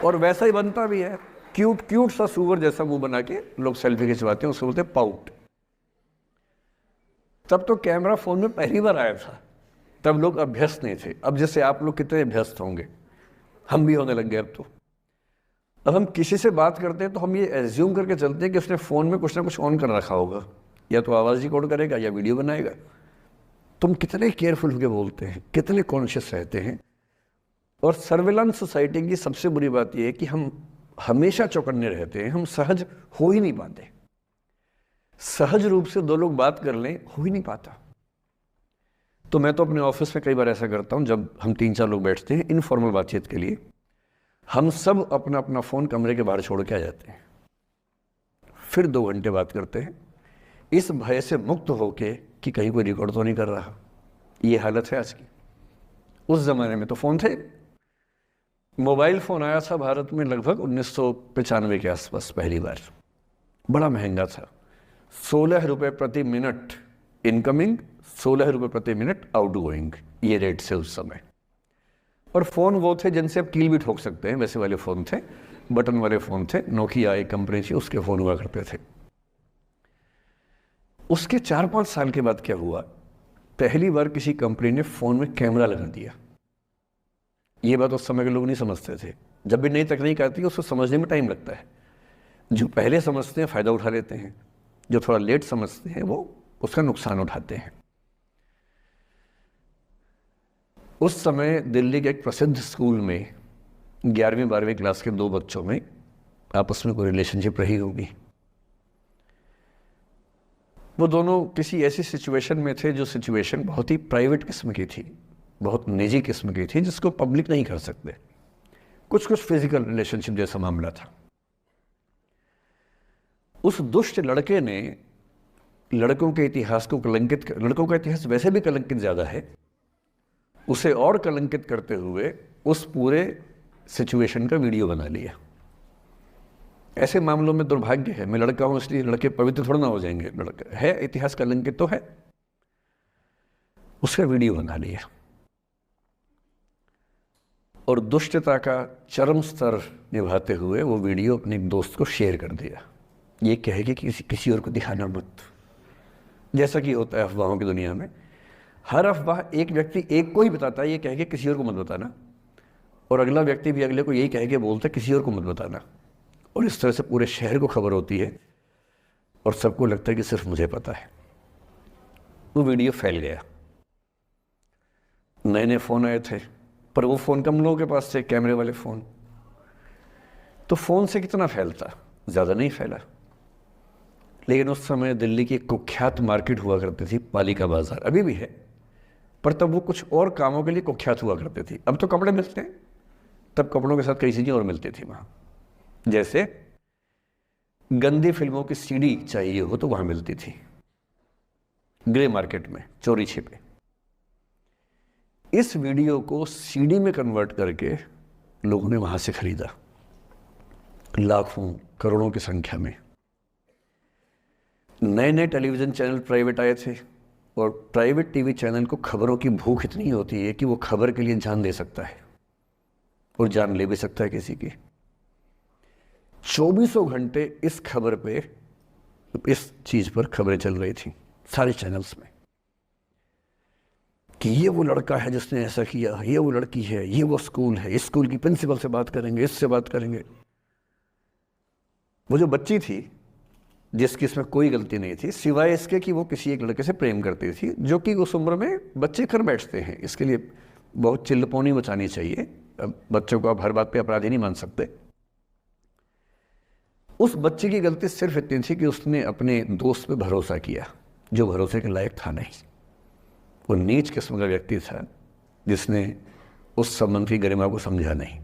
और वैसा ही बनता भी है, क्यूट क्यूट सा सूअर जैसा मुंह बना के लोग सेल्फी खिंचवाते हैं, उसको बोलते हैं पाउट। तब तो कैमरा फ़ोन में पहली बार आया था, तब लोग अभ्यस्त नहीं थे। अब जैसे आप लोग कितने अभ्यस्त होंगे, हम भी होने लग गए। अब हम किसी से बात करते हैं तो हम ये एज्यूम करके चलते हैं कि उसने फ़ोन में कुछ ना कुछ ऑन कर रखा होगा, या तो आवाज़ रिकॉर्ड करेगा या वीडियो बनाएगा। तुम कितने केयरफुल होकर बोलते हैं, कितने कॉन्शियस रहते हैं। और सर्विलांस सोसाइटी की सबसे बुरी बात यह है कि हम हमेशा चौकन्ने रहते हैं, हम सहज हो ही नहीं पाते। सहज रूप से 2 लोग बात कर लें, हो ही नहीं पाता। तो मैं तो अपने ऑफिस में कई बार ऐसा करता हूँ, जब हम 3-4 लोग बैठते हैं इनफॉर्मल बातचीत के लिए, हम सब अपना अपना फ़ोन कमरे के बाहर छोड़ के आ जाते हैं, फिर 2 घंटे बात करते हैं, इस भय से मुक्त होके कि कहीं कोई रिकॉर्ड तो नहीं कर रहा। ये हालत है आज की। उस ज़माने में तो फ़ोन थे। मोबाइल फ़ोन आया था भारत में लगभग 1995 के आसपास पहली बार। बड़ा महंगा था, 16 रुपये प्रति मिनट इनकमिंग, 16 रुपये प्रति मिनट आउटगोइंग, ये रेट से उस समय। और फ़ोन वो थे जिनसे आप कील भी ठोक सकते हैं, वैसे वाले फ़ोन थे, बटन वाले फ़ोन थे। नोकिया एक कंपनी थी, उसके फ़ोन हुआ करते थे। उसके 4-5 साल के बाद क्या हुआ, पहली बार किसी कंपनी ने फ़ोन में कैमरा लगा दिया। ये बात उस समय के लोग नहीं समझते थे। जब भी नई तकनीक आती है उसको समझने में टाइम लगता है। जो पहले समझते हैं फ़ायदा उठा लेते हैं, जो थोड़ा लेट समझते हैं वो उसका नुकसान उठाते हैं। उस समय दिल्ली के एक प्रसिद्ध स्कूल में 11वीं-12वीं क्लास के 2 बच्चों में आपस में कोई रिलेशनशिप रही होगी। वो दोनों किसी ऐसी सिचुएशन में थे जो सिचुएशन बहुत ही प्राइवेट किस्म की थी, बहुत निजी किस्म की थी, जिसको पब्लिक नहीं कर सकते। कुछ फिजिकल रिलेशनशिप जैसा मामला था। उस दुष्ट लड़के ने लड़कों के इतिहास को कलंकित, लड़कों का इतिहास वैसे भी कलंकित ज़्यादा है, उसे और कलंकित करते हुए उस पूरे सिचुएशन का वीडियो बना लिया। ऐसे मामलों में दुर्भाग्य है, मैं लड़का हूं इसलिए लड़के पवित्र थोड़ा ना हो जाएंगे। लड़का है, इतिहास कलंकित तो है, उसका वीडियो बना लिया और दुष्टता का चरम स्तर निभाते हुए वो वीडियो अपने एक दोस्त को शेयर कर दिया। ये कहे कि किसी और को दिखाना मत, जैसा कि होता है अफवाहों की दुनिया में। हर अफवाह एक व्यक्ति एक को ही बताता है, ये कह के किसी और को मत बताना, और अगला व्यक्ति भी अगले को यही कह के बोलता है किसी और को मत बताना। और इस तरह से पूरे शहर को खबर होती है और सबको लगता है कि सिर्फ मुझे पता है। वो वीडियो फैल गया। नए नए फ़ोन आए थे, पर वो फ़ोन कम लोगों के पास थे, कैमरे वाले फ़ोन। तो फ़ोन से कितना फैलता, ज़्यादा नहीं फैला। लेकिन उस समय दिल्ली की एक कुख्यात मार्केट हुआ करती थी, पालिका बाज़ार, अभी भी है, पर तब वो कुछ और कामों के लिए कुख्यात हुआ करती थी। अब तो कपड़े मिलते हैं, तब कपड़ों के साथ कई चीज़ें और मिलती थी वहाँ। जैसे गंदी फिल्मों की सीडी चाहिए हो तो वहाँ मिलती थी, ग्रे मार्केट में चोरी छिपे। इस वीडियो को सीडी में कन्वर्ट करके लोगों ने वहां से खरीदा, लाखों करोड़ों की संख्या में। नए नए टेलीविज़न चैनल प्राइवेट आए थे और प्राइवेट टीवी चैनल को खबरों की भूख इतनी होती है कि वो खबर के लिए जान दे सकता है और जान ले भी सकता है किसी की। 24 घंटे इस खबर पे, इस चीज़ पर खबरें चल रही थी सारे चैनल्स में कि ये वो लड़का है जिसने ऐसा किया, ये वो लड़की है, ये वो स्कूल है, इस स्कूल की प्रिंसिपल से बात करेंगे, इससे बात करेंगे। वो जो बच्ची थी जिसकी इसमें कोई गलती नहीं थी सिवाय इसके कि वो किसी एक लड़के से प्रेम करती थी, जो कि उस उम्र में बच्चे कर बैठते हैं, इसके लिए बहुत चिल्लपौनी मचानी चाहिए। अब बच्चों को आप हर बात पे अपराधी नहीं मान सकते। उस बच्चे की गलती सिर्फ इतनी थी कि उसने अपने दोस्त पे भरोसा किया जो भरोसे के लायक था नहीं। वो नीच किस्म का व्यक्ति था जिसने उस संबंध की गरिमा को समझा नहीं।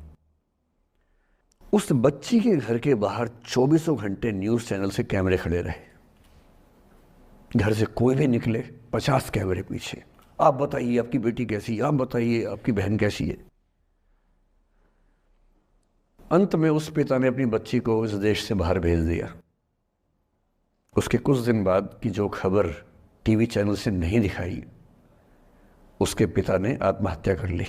उस बच्ची के घर के बाहर 24 घंटे न्यूज़ चैनल से कैमरे खड़े रहे। घर से कोई भी निकले 50 कैमरे पीछे, आप बताइए आपकी बेटी कैसी है, आप बताइए आपकी बहन कैसी है। अंत में उस पिता ने अपनी बच्ची को इस देश से बाहर भेज दिया। उसके कुछ दिन बाद की जो खबर टीवी चैनल से नहीं दिखाई, उसके पिता ने आत्महत्या कर ली।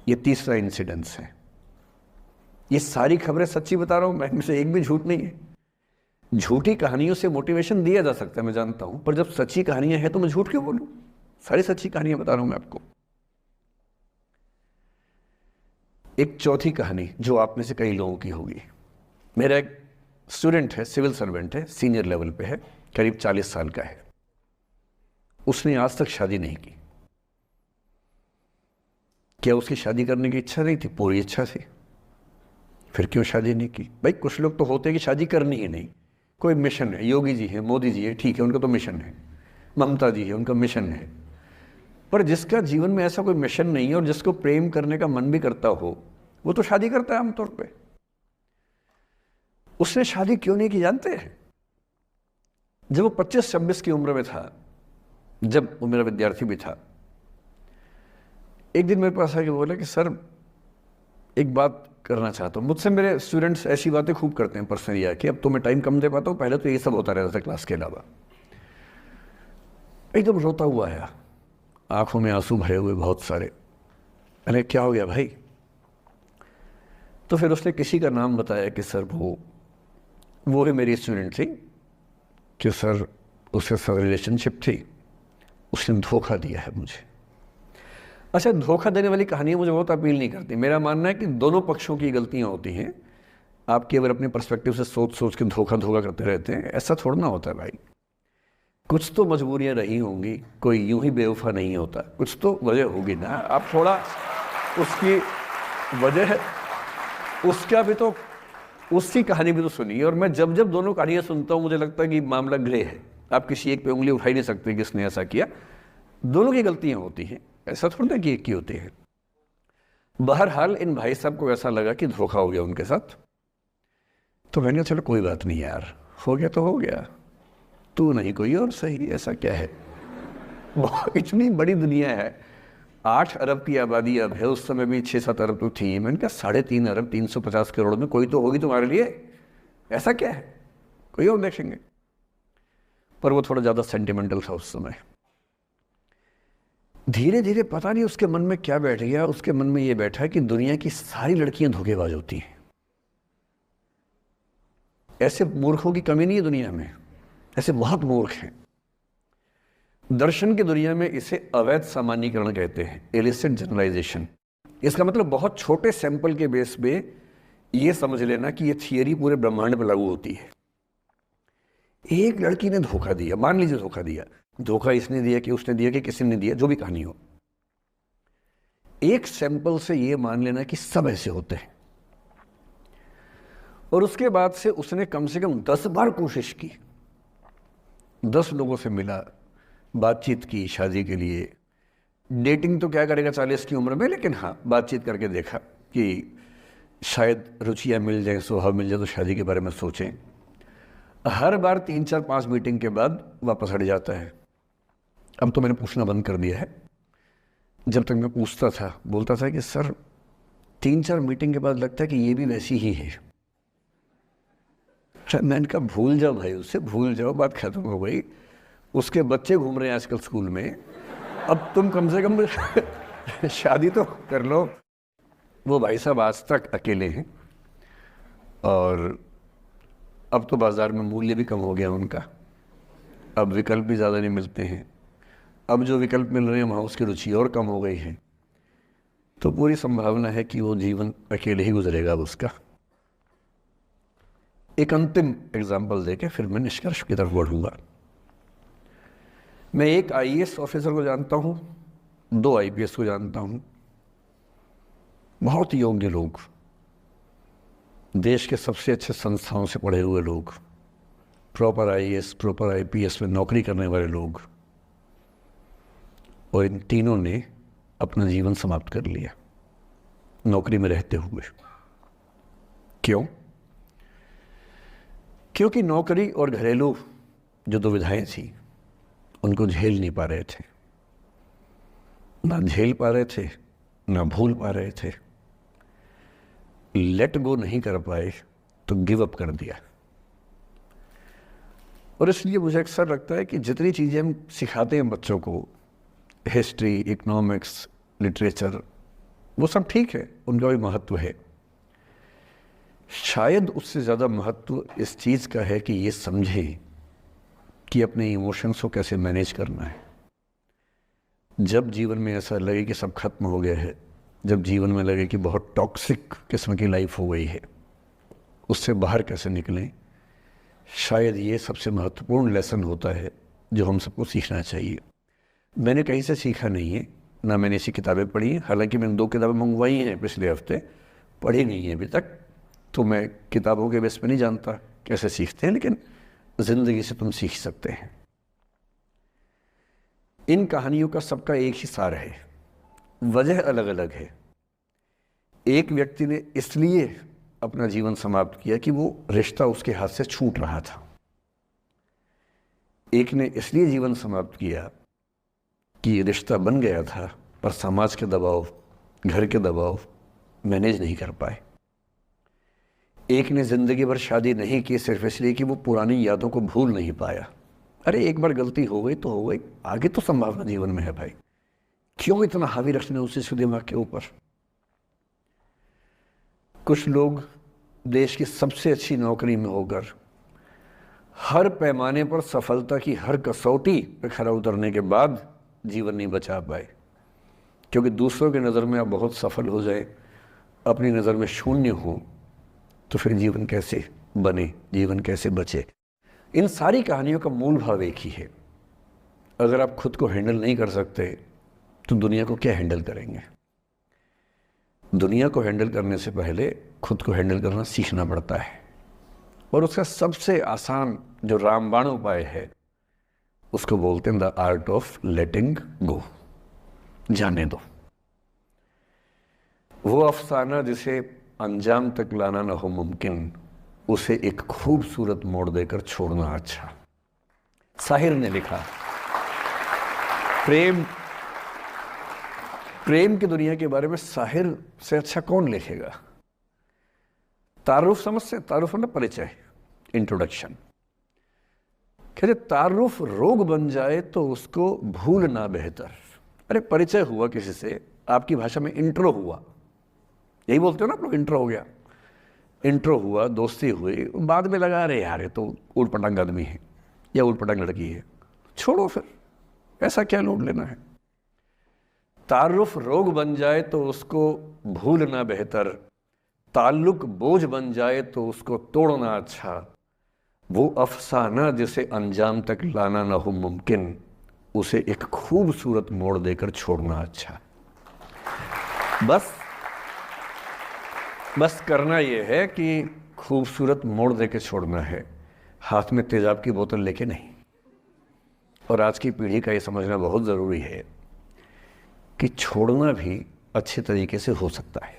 ये तीसरा इंसिडेंस है। ये सारी खबरें सच्ची बता रहा हूं मैं, इनमें से एक भी झूठ नहीं है। झूठी कहानियों से मोटिवेशन दिया जा सकता है, मैं जानता हूं, पर जब सच्ची कहानियां हैं तो मैं झूठ क्यों बोलूं? सारी सच्ची कहानियां बता रहा हूं मैं आपको। एक चौथी कहानी जो आप में से कई लोगों की होगी। मेरा एक स्टूडेंट है, सिविल सर्वेंट है, सीनियर लेवल पे है, करीब 40 साल का है। उसने आज तक शादी नहीं की। क्या उसकी शादी करने की इच्छा नहीं थी? पूरी इच्छा थी। फिर क्यों शादी नहीं की? भाई कुछ लोग तो होते हैं कि शादी करनी ही नहीं, कोई मिशन है। योगी जी है, मोदी जी है, ठीक है, उनका तो मिशन है। ममता जी है, उनका मिशन है। पर जिसका जीवन में ऐसा कोई मिशन नहीं है और जिसको प्रेम करने का मन भी करता हो, वो तो शादी करता है आमतौर पे। उसने शादी क्यों नहीं की जानते हैं? जब वो 25-26 की उम्र में था, जब वो मेरा विद्यार्थी भी था, एक दिन मेरे पास आके बोला कि सर एक बात करना चाहता हूँ। मुझसे मेरे स्टूडेंट्स ऐसी बातें खूब करते हैं पर्सनली आके, अब तो मैं टाइम कम दे पाता हूँ, पहले तो ये सब होता रहता था क्लास के अलावा। एकदम रोता हुआ आया, आंखों में आंसू भरे हुए बहुत सारे। अरे क्या हो गया भाई? तो फिर उसने किसी का नाम बताया कि सर वो ही मेरी स्टूडेंट थी कि सर उसके साथ रिलेशनशिप थी, उसने धोखा दिया है मुझे। अच्छा, धोखा देने वाली कहानियाँ मुझे बहुत अपील नहीं करती। मेरा मानना है कि दोनों पक्षों की गलतियाँ होती हैं। आप केवल अपने पर्सपेक्टिव से सोच सोच के धोखा करते रहते हैं, ऐसा थोड़ा ना होता है भाई। कुछ तो मजबूरियाँ रही होंगी, कोई यूं ही बेवफा नहीं होता, कुछ तो वजह होगी ना। आप थोड़ा उसकी वजह, उसका भी तो, उसकी कहानी भी तो सुनिए। और मैं जब जब दोनों कहानियाँ सुनता हूँ मुझे लगता है कि मामला ग्रे है। आप किसी एक पे उंगली उठा ही नहीं सकते कि इसने ऐसा किया। दोनों की गलतियाँ होती हैं, ऐसा थोड़ा कि एक की होती है। बहरहाल इन भाई साहब को ऐसा लगा कि धोखा हो गया उनके साथ, तो मैंने कहा चलो कोई बात नहीं यार, हो गया तो हो गया, तू नहीं कोई और सही, ऐसा क्या है। इतनी बड़ी दुनिया है, 8 अरब की आबादी अब है, उस समय भी 6-7 अरब तो थी। मैंने कहा 3.5 अरब 350 करोड़ में कोई तो होगी तुम्हारे लिए, ऐसा क्या है, कोई और देखेंगे। पर वो थोड़ा ज़्यादा सेंटिमेंटल था उस समय। धीरे धीरे पता नहीं उसके मन में क्या बैठ गया, उसके मन में ये बैठा कि दुनिया की सारी लड़कियां धोखेबाज होती हैं। ऐसे मूर्खों की कमी नहीं है दुनिया में, ऐसे बहुत मूर्ख हैं। दर्शन की दुनिया में इसे अवैध सामान्यीकरण कहते हैं, इलिसिट जनरलाइजेशन। इसका मतलब बहुत छोटे सैंपल के बेस पे ये समझ लेना कि ये थियरी पूरे ब्रह्मांड पर लागू होती है। एक लड़की ने धोखा दिया, मान लीजिए धोखा दिया, धोखा इसने दिया कि उसने दिया कि किसी ने दिया, जो भी कहानी हो, एक सैंपल से ये मान लेना कि सब ऐसे होते हैं। और उसके बाद से उसने कम से कम 10 बार कोशिश की, 10 लोगों से मिला, बातचीत की शादी के लिए। डेटिंग तो क्या करेगा 40 की उम्र में, लेकिन हाँ बातचीत करके देखा कि शायद रुचियाँ मिल जाएं, स्वभाव मिल जाए तो शादी के बारे में सोचें। हर बार 3-4-5 मीटिंग के बाद वापस हट जाता है। अब तो मैंने पूछना बंद कर दिया है। जब तक मैं पूछता था, बोलता था कि सर 3-4 मीटिंग के बाद लगता है कि ये भी वैसी ही है। मैंने कहा भूल जाओ भाई, उससे भूल जाओ, बात खत्म हो गई। उसके बच्चे घूम रहे हैं आजकल स्कूल में, अब तुम कम से कम शादी तो कर लो। वो भाई साहब आज तक अकेले हैं और अब तो बाज़ार में मूल्य भी कम हो गया उनका, अब विकल्प भी ज़्यादा नहीं मिलते हैं। अब जो विकल्प मिल रहे हैं वहाँ उसकी रुचि और कम हो गई है, तो पूरी संभावना है कि वो जीवन अकेले ही गुजरेगा अब उसका। एक अंतिम एग्जाम्पल देके फिर मैं निष्कर्ष की तरफ बढ़ूँगा। मैं एक IAS ऑफिसर को जानता हूँ, 2 IPS को जानता हूँ, बहुत योग्य लोग, देश के सबसे अच्छे संस्थाओं से पढ़े हुए लोग, प्रॉपर IAS प्रॉपर IPS में नौकरी करने वाले लोग, और इन तीनों ने अपना जीवन समाप्त कर लिया नौकरी में रहते हुए। क्यों? क्योंकि नौकरी और घरेलू जो दुविधाएं थी उनको झेल नहीं पा रहे थे, ना झेल पा रहे थे, ना भूल पा रहे थे, लेट गो नहीं कर पाए तो गिव अप कर दिया। और इसलिए मुझे अक्सर लगता है कि जितनी चीज़ें हम सिखाते हैं बच्चों को, हिस्ट्री, इकोनॉमिक्स, लिटरेचर, वो सब ठीक है, उनका भी महत्व है। शायद उससे ज़्यादा महत्व इस चीज़ का है कि ये समझें कि अपने इमोशंस को कैसे मैनेज करना है। जब जीवन में ऐसा लगे कि सब खत्म हो गया है, जब जीवन में लगे कि बहुत टॉक्सिक किस्म की लाइफ हो गई है, उससे बाहर कैसे निकलें, शायद ये सबसे महत्वपूर्ण लेसन होता है जो हम सबको सीखना चाहिए। मैंने कहीं से सीखा नहीं है, ना मैंने ऐसी किताबें पढ़ी हैं, हालांकि मैंने 2 किताबें मंगवाई हैं पिछले हफ्ते, पढ़ी नहीं है अभी तक, तो मैं किताबों के बेस पे नहीं जानता कैसे सीखते हैं, लेकिन ज़िंदगी से तुम सीख सकते हैं। इन कहानियों का सबका एक ही सार है, वजह अलग अलग है। एक व्यक्ति ने इसलिए अपना जीवन समाप्त किया कि वो रिश्ता उसके हाथ से छूट रहा था। एक ने इसलिए जीवन समाप्त किया कि ये रिश्ता बन गया था पर समाज के दबाव, घर के दबाव मैनेज नहीं कर पाए। एक ने ज़िंदगी भर शादी नहीं की सिर्फ इसलिए कि वो पुरानी यादों को भूल नहीं पाया। अरे एक बार गलती हो गई तो हो गई, आगे तो संभावना जीवन में है भाई, क्यों इतना हावी रखना है उसी दिमाग के ऊपर। कुछ लोग देश की सबसे अच्छी नौकरी में होकर हर पैमाने पर सफलता की हर कसौटी पे खरा उतरने के बाद जीवन नहीं बचा पाए, क्योंकि दूसरों की नज़र में आप बहुत सफल हो जाए, अपनी नज़र में शून्य हो, तो फिर जीवन कैसे बने, जीवन कैसे बचे। इन सारी कहानियों का मूल भाव एक ही है, अगर आप खुद को हैंडल नहीं कर सकते तो दुनिया को क्या हैंडल करेंगे। दुनिया को हैंडल करने से पहले खुद को हैंडल करना सीखना पड़ता है, और उसका सबसे आसान जो रामबाण उपाय है उसको बोलते हैं द आर्ट ऑफ लेटिंग गो, जाने दो। वो अफसाना जिसे अंजाम तक लाना ना हो मुमकिन, उसे एक खूबसूरत मोड़ देकर छोड़ना अच्छा। साहिर ने लिखा, प्रेम की दुनिया के बारे में साहिर से अच्छा कौन लिखेगा। तारुफ समझते, तारुफ मतलब परिचय, इंट्रोडक्शन। कहते तारुफ रोग बन जाए तो उसको भूलना बेहतर। अरे परिचय हुआ किसी से, आपकी भाषा में इंट्रो हुआ, यही बोलते हो ना आप लोग, इंट्रो हो गया, इंट्रो हुआ, दोस्ती हुई, बाद में लगा रहे यार ये तो ऊट पटांग आदमी है या ऊट पटांग लड़की है, छोड़ो फिर, ऐसा क्या लूट लेना है। तारुफ रोग बन जाए तो उसको भूलना बेहतर, ताल्लुक बोझ बन जाए तो उसको तोड़ना अच्छा। वो अफसाना जिसे अंजाम तक लाना ना हो मुमकिन, उसे एक खूबसूरत मोड़ देकर छोड़ना अच्छा। बस करना यह है कि खूबसूरत मोड़ देकर छोड़ना है, हाथ में तेजाब की बोतल लेके नहीं। और आज की पीढ़ी का ये समझना बहुत ज़रूरी है कि छोड़ना भी अच्छे तरीके से हो सकता है।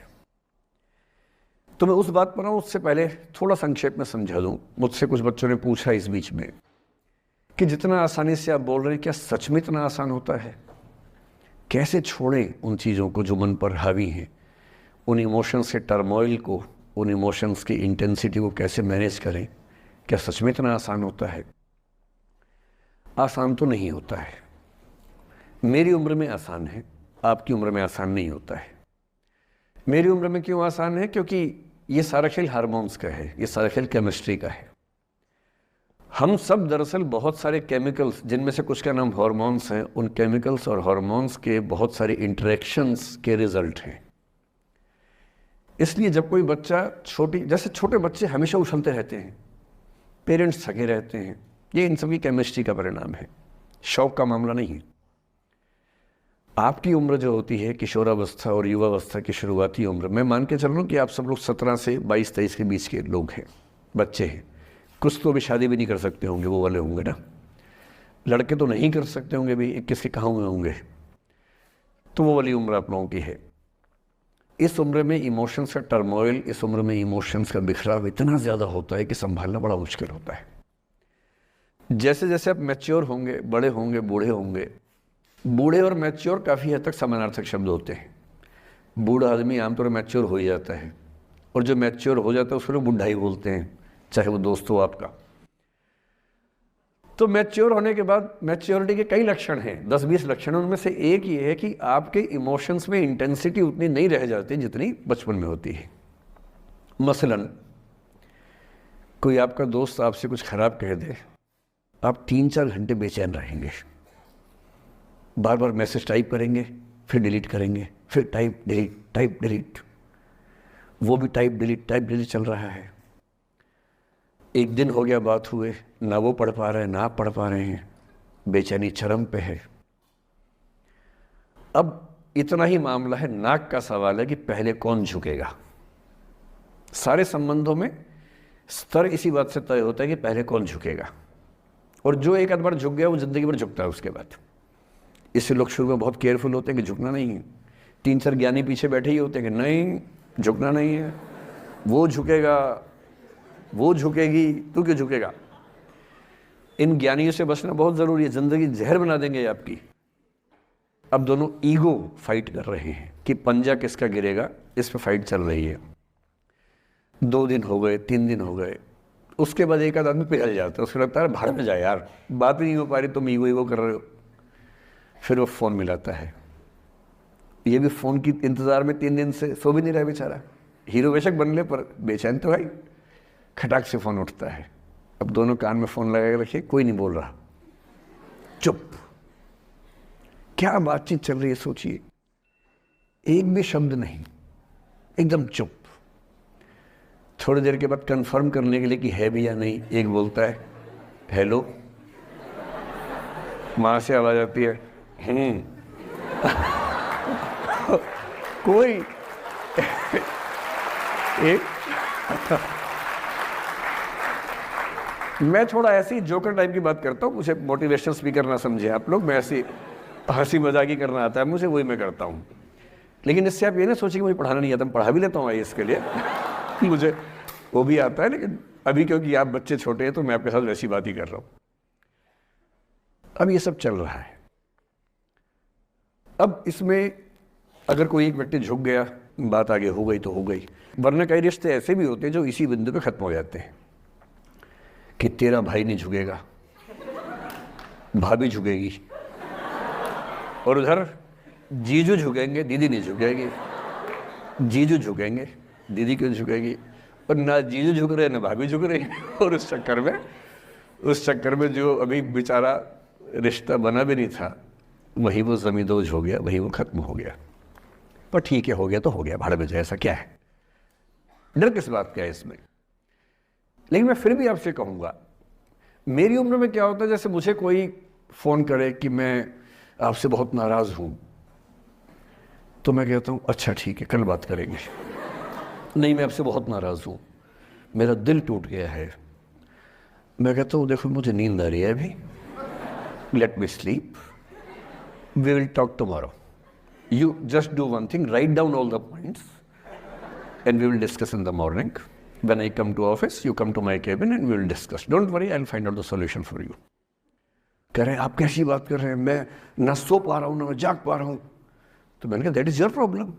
तो मैं उस बात पर आऊँ उससे पहले थोड़ा संक्षेप में समझा दूँ। मुझसे कुछ बच्चों ने पूछा इस बीच में कि जितना आसानी से आप बोल रहे हैं क्या सच में इतना आसान होता है? कैसे छोड़ें उन चीज़ों को जो मन पर हावी हैं, उन इमोशंस के टर्मोइल को, उन इमोशंस की इंटेंसिटी को कैसे मैनेज करें? क्या सच में इतना आसान होता है? आसान तो नहीं होता है। मेरी उम्र में आसान है, आपकी उम्र में आसान नहीं होता है। मेरी उम्र में क्यों आसान है? क्योंकि ये सारा खेल हार्मोन्स का है, ये सारा खेल केमिस्ट्री का है। हम सब दरअसल बहुत सारे केमिकल्स, जिनमें से कुछ का नाम हार्मोन्स हैं, उन केमिकल्स और हार्मोन्स के बहुत सारे इंटरेक्शंस के रिजल्ट हैं। इसलिए जब कोई बच्चा जैसे छोटे बच्चे हमेशा उछलते रहते हैं, पेरेंट्स थके रहते हैं, ये इन सबकी केमिस्ट्री का परिणाम है, शौक का मामला नहीं है। आपकी उम्र जो होती है किशोरावस्था और युवावस्था की शुरुआती उम्र, मैं मान के चल रहा हूँ कि आप सब लोग 17 से 22-23 के बीच के लोग हैं, बच्चे हैं। कुछ तो अभी शादी भी नहीं कर सकते होंगे, वो वाले होंगे ना। लड़के तो नहीं कर सकते होंगे भी, 21 के कहाँ हुए होंगे। तो वो वाली उम्र आप लोगों की है। इस उम्र में इमोशंस का टर्मोइल, इस उम्र में इमोशंस का बिखराव इतना ज़्यादा होता है कि संभालना बड़ा मुश्किल होता है। जैसे जैसे आप मैच्योर होंगे, बड़े होंगे, बूढ़े होंगे, बूढ़े और मैच्योर काफ़ी हद तक समानार्थक शब्द होते हैं। बूढ़ा आदमी आमतौर पर मैच्योर हो ही जाता है, और जो मैच्योर हो जाता है उसको लोग बुढ़ा ही बोलते हैं, चाहे वो दोस्त हो आपका। तो मैच्योर होने के बाद मैच्योरिटी के कई लक्षण हैं, 10-20 लक्षण। उनमें से एक ये है कि आपके इमोशंस में इंटेंसिटी उतनी नहीं रह जाती जितनी बचपन में होती है। मसलन कोई आपका दोस्त आपसे कुछ खराब कह दे, आप 3-4 घंटे बेचैन रहेंगे, बार बार मैसेज टाइप करेंगे, फिर डिलीट करेंगे, फिर टाइप डिलीट, वो भी टाइप डिलीट चल रहा है। एक दिन हो गया बात हुए, ना वो पढ़ पा रहे हैं ना आप पढ़ पा रहे हैं, बेचैनी चरम पे है। अब इतना ही मामला है, नाक का सवाल है कि पहले कौन झुकेगा। सारे संबंधों में स्तर इसी बात से तय होता है कि पहले कौन झुकेगा, और जो एक आध बार झुक गया वो जिंदगी भर झुकता है उसके बाद। इससे लोग शुरू में बहुत केयरफुल होते हैं कि झुकना नहीं है। 3-4 ज्ञानी पीछे बैठे ही होते हैं कि नहीं झुकना नहीं है, वो झुकेगा, वो झुकेगी, तू क्यों झुकेगा। इन ज्ञानियों से बचना बहुत ज़रूरी है, ज़िंदगी जहर बना देंगे आपकी। अब दोनों ईगो फाइट कर रहे हैं कि पंजा किसका गिरेगा, इस पर फाइट चल रही है। 2 दिन हो गए, 3 दिन हो गए, उसके बाद एक आध आदमी पिघल जाता है, उसको लगता है भाड़ में जाए यार, बात ही नहीं हो पा रही, तुम ईगो कर रहे हो। फिर वो फ़ोन मिलाता है, ये भी फ़ोन की इंतज़ार में 3 दिन से सो भी नहीं रहा बेचारा। हीरो बेशक बन ले पर बेचैन तो भाई। खटाक से फ़ोन उठता है, अब दोनों कान में फ़ोन लगा के रखिए, कोई नहीं बोल रहा, चुप। क्या बातचीत चल रही है सोचिए, एक भी शब्द नहीं, एकदम चुप। थोड़ी देर के बाद कंफर्म करने के लिए कि है भी या नहीं, एक बोलता है हेलो, वहाँ से आवाज़ आती है कोई एक मैं थोड़ा ऐसी जोकर टाइप की बात करता हूँ, मुझे मोटिवेशनल स्पीकर ना समझे आप लोग, मैं ऐसी हंसी मजाक ही करना आता है मुझे, वही मैं करता हूँ। लेकिन इससे आप ये ना सोचिए कि मुझे पढ़ाना नहीं आता, मैं पढ़ा भी लेता हूँ इसके लिए मुझे वो भी आता है, लेकिन अभी क्योंकि आप बच्चे छोटे हैं तो मैं आपके साथ वैसी बात ही कर रहा हूँ। अब ये सब चल रहा है। अब इसमें अगर कोई एक व्यक्ति झुक गया, बात आगे हो गई तो हो गई, वरना कई रिश्ते ऐसे भी होते हैं जो इसी बिंदु पे खत्म हो जाते हैं कि तेरा भाई नहीं झुकेगा, भाभी झुकेगी, और उधर जीजू झुकेंगे, दीदी नहीं झुकेगी, जीजू झुकेंगे, दीदी क्यों झुकेगी, और ना जीजू झुक रहे ना भाभी झुक रही और उस चक्कर में जो अभी बेचारा रिश्ता बना भी नहीं था, वही वो ज़मींदोज़ हो गया, वही वो ख़त्म हो गया। पर ठीक है, हो गया तो हो गया, भाड़ में जाए, ऐसा क्या है, डर किस बात का है इसमें। लेकिन मैं फिर भी आपसे कहूँगा, मेरी उम्र में क्या होता है, जैसे मुझे कोई फ़ोन करे कि मैं आपसे बहुत नाराज़ हूँ, तो मैं कहता हूँ अच्छा ठीक है, कल बात करेंगे। नहीं, मैं आपसे बहुत नाराज़ हूँ, मेरा दिल टूट गया है। मैं कहता हूँ देखो मुझे नींद आ रही है अभी, let me sleep, we will talk tomorrow. You just do one thing, write down all the points and we will discuss in the morning. When I come to office, you come to my cabin and we will discuss. Don't worry, I'll find out the solution for you. कह रहे हैं आप कैसी बात कर रहे हैं, मैं ना सो पा रहा हूँ ना मैं जाग पा रहा हूँ। तो मैंने कहा दैट इज योर प्रॉब्लम।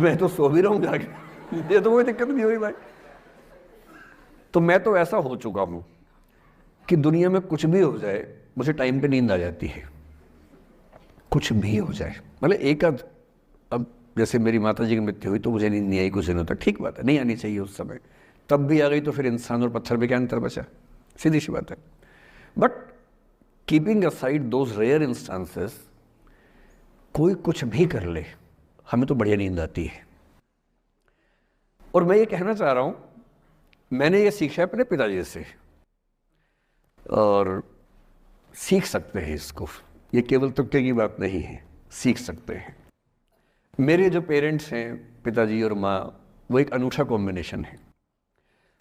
मैं तो सो भी रहा हूँ जाके, ये तो कोई दिक्कत नहीं हुई भाई। तो मैं तो ऐसा हो चुका हूँ कि दुनिया में कुछ भी हो जाए मुझे टाइम पे नींद आ जाती है, कुछ भी हो जाए। मतलब एक आध, अब जैसे मेरी माता जी की मृत्यु हुई तो मुझे नींद नहीं आई कुछ दिनों तक, ठीक बात है, नहीं आनी चाहिए उस समय, तब भी आ गई तो फिर इंसान और पत्थर पे क्या अंतर बचा, सीधी सी बात है। But keeping aside those rare instances, कोई कुछ भी कर ले हमें तो बढ़िया नींद आती है। और मैं ये कहना चाह रहा हूँ, मैंने ये सीखा है अपने पिताजी से और सीख सकते हैं इसको, ये केवल तुक्के की बात नहीं है, सीख सकते हैं। मेरे जो पेरेंट्स हैं, पिताजी और माँ, वो एक अनूठा कॉम्बिनेशन है।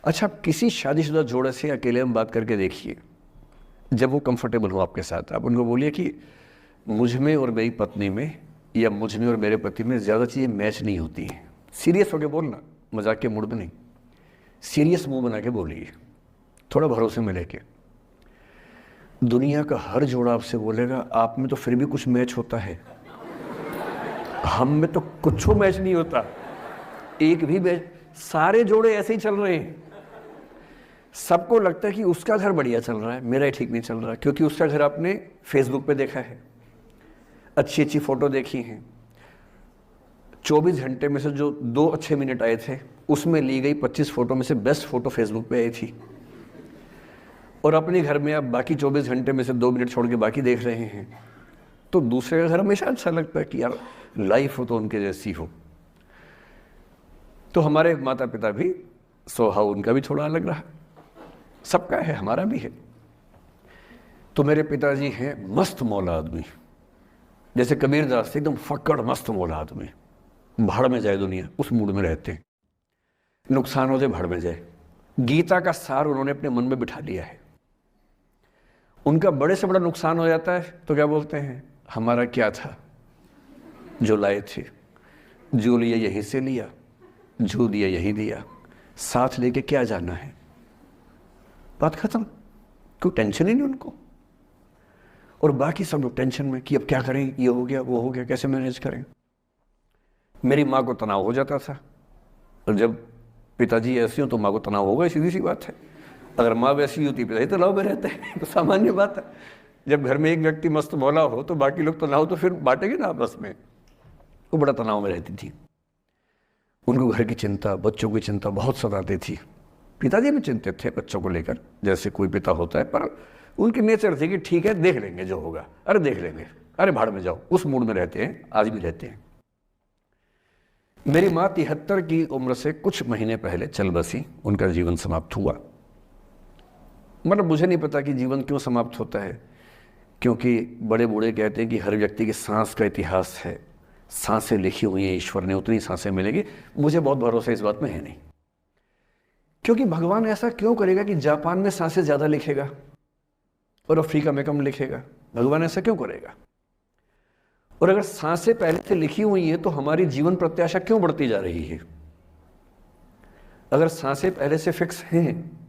अच्छा, किसी शादीशुदा जोड़े से अकेले में बात करके देखिए, जब वो कंफर्टेबल हो आपके साथ, आप उनको बोलिए कि मुझ में और मेरी पत्नी में या मुझ में और मेरे पति में ज़्यादा चीज़ें मैच नहीं होती हैं। सीरियस होकर बोलना, मजाक के मूड में नहीं, सीरियस मुंह बना के बोलिए, थोड़ा भरोसे में लेके। दुनिया का हर जोड़ा आपसे बोलेगा आप में तो फिर भी कुछ मैच होता है, हम में तो कुछ मैच नहीं होता, एक भी मैच। सारे जोड़े ऐसे ही चल रहे हैं, सबको लगता है कि उसका घर बढ़िया चल रहा है, मेरा ही ठीक नहीं चल रहा, क्योंकि उसका घर आपने फेसबुक पे देखा है, अच्छी अच्छी फोटो देखी हैं। 24 घंटे में से जो 2 अच्छे मिनट आए थे उसमें ली गई 25 फोटो में से बेस्ट फोटो फेसबुक पे आई थी, और अपने घर में आप बाकी 24 घंटे में से 2 मिनट छोड़ के बाकी देख रहे हैं। तो दूसरे का घर हमेशा अच्छा लगता है कि यार लाइफ हो तो उनके जैसी हो। तो हमारे माता पिता भी स्वभाव उनका भी थोड़ा अलग रहा, सबका है, हमारा भी है। तो मेरे पिताजी हैं मस्त मौला आदमी, जैसे कबीरदास एकदम फक्कड़ मस्त मौला आदमी, भाड़ में जाए दुनिया उस मूड में रहते हैं, नुकसान हो जाए भाड़ में जाए। गीता का सार उन्होंने अपने मन में बिठा लिया है। उनका बड़े से बड़ा नुकसान हो जाता है तो क्या बोलते हैं, हमारा क्या था जो लाए थे, जो लिया यहीं से लिया, जो दिया यहीं दिया, साथ लेके क्या जाना है, बात खत्म, कोई टेंशन ही नहीं उनको। और बाकी सब लोग टेंशन में कि अब क्या करें, ये हो गया वो हो गया, कैसे मैनेज करें। मेरी माँ को तनाव हो जाता था, और जब पिताजी ऐसे हो तो माँ को तनाव होगा, सीधी सी बात है। अगर माँ वैसी होती पिताजी तनाव में रहते हैं, तो सामान्य बात है। जब घर में एक व्यक्ति मस्त मौला हो तो बाकी लोग तनाव तो फिर बांटेंगे ना आपस में। वो बड़ा तनाव में रहती थी, उनको घर की चिंता, बच्चों की चिंता बहुत सताती थी। पिताजी भी चिंतित थे बच्चों को लेकर, जैसे कोई पिता होता है, पर उनकी नेचर थी कि ठीक है देख लेंगे जो होगा, अरे देख लेंगे, अरे भाड़ में जाओ, उस मूड में रहते हैं, आज भी रहते हैं। मेरी माँ 73 की उम्र से कुछ महीने पहले चल बसी, उनका जीवन समाप्त हुआ। मतलब मुझे नहीं पता कि जीवन क्यों समाप्त होता है, क्योंकि बड़े बूढ़े कहते हैं कि हर व्यक्ति की सांस का इतिहास है, सांसें लिखी हुई हैं ईश्वर ने, उतनी सांसें मिलेंगी। मुझे बहुत भरोसा इस बात में है नहीं, क्योंकि भगवान ऐसा क्यों करेगा कि जापान में सांसें ज़्यादा लिखेगा और अफ्रीका में कम लिखेगा, भगवान ऐसा क्यों करेगा। और अगर सांसें पहले से लिखी हुई हैं तो हमारी जीवन प्रत्याशा क्यों बढ़ती जा रही है। अगर सांसें पहले से फिक्स हैं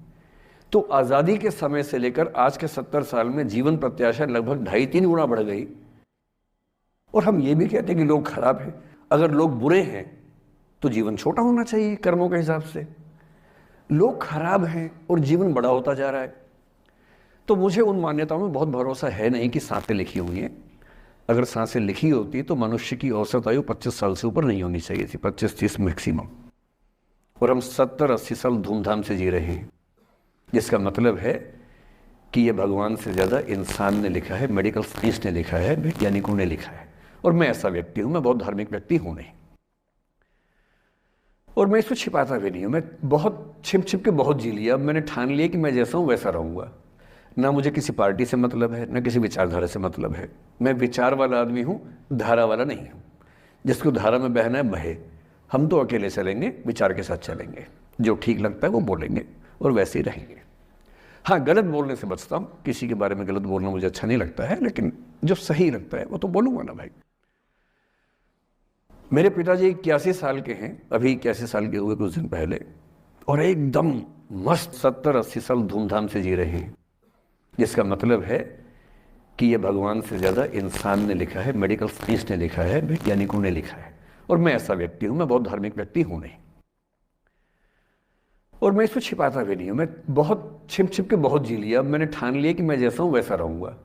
तो आज़ादी के समय से लेकर आज के 70 साल में जीवन प्रत्याशा लगभग 2.5-3 गुना बढ़ गई। और हम ये भी कहते हैं कि लोग खराब हैं। अगर लोग बुरे हैं तो जीवन छोटा होना चाहिए कर्मों के हिसाब से। लोग खराब हैं और जीवन बड़ा होता जा रहा है। तो मुझे उन मान्यताओं में बहुत भरोसा है नहीं कि सांसें लिखी हुई हैं। अगर सांसें लिखी होती तो मनुष्य की औसत आयु 25 साल से ऊपर नहीं होनी चाहिए थी, 25-30 मैक्सिमम। और हम 70-80 साल धूमधाम से जी रहे हैं, जिसका मतलब है कि ये भगवान से ज़्यादा इंसान ने लिखा है, मेडिकल साइंस ने लिखा है, वैज्ञानिकों ने लिखा है। और मैं ऐसा व्यक्ति हूँ, मैं बहुत धार्मिक व्यक्ति हूँ नहीं, और मैं इसको छिपाता भी नहीं हूँ। मैं बहुत छिप छिप के बहुत जी लिया। अब मैंने ठान लिया कि मैं जैसा हूँ वैसा रहूँगा। ना मुझे किसी पार्टी से मतलब है, ना किसी विचारधारा से मतलब है। मैं विचार वाला आदमी हूँ, धारा वाला नहीं हूँ। जिसको धारा में बहना है बहे, हम तो अकेले चलेंगे, विचार के साथ चलेंगे। जो ठीक लगता है वो बोलेंगे और वैसे ही रहेंगे। हाँ, गलत बोलने से बचता हूँ, किसी के बारे में गलत बोलना मुझे अच्छा नहीं लगता है, लेकिन जो सही लगता है वो तो बोलूँगा ना भाई। मेरे पिताजी 81 साल के हैं, अभी 81 साल के हुए कुछ दिन पहले, और एकदम मस्त 70-80 साल धूमधाम से जी रहे हैं, जिसका मतलब है कि ये भगवान से ज़्यादा इंसान ने लिखा है, मेडिकल साइंस ने लिखा है, वैज्ञानिकों ने लिखा है। और मैं ऐसा व्यक्ति हूँ, मैं बहुत धार्मिक व्यक्ति हूँ नहीं, और मैं इसको छिपाता भी नहीं हूँ। मैं बहुत छिप छिप के बहुत जी लिया। अब मैंने ठान लिया कि मैं जैसा हूँ वैसा रहूँगा।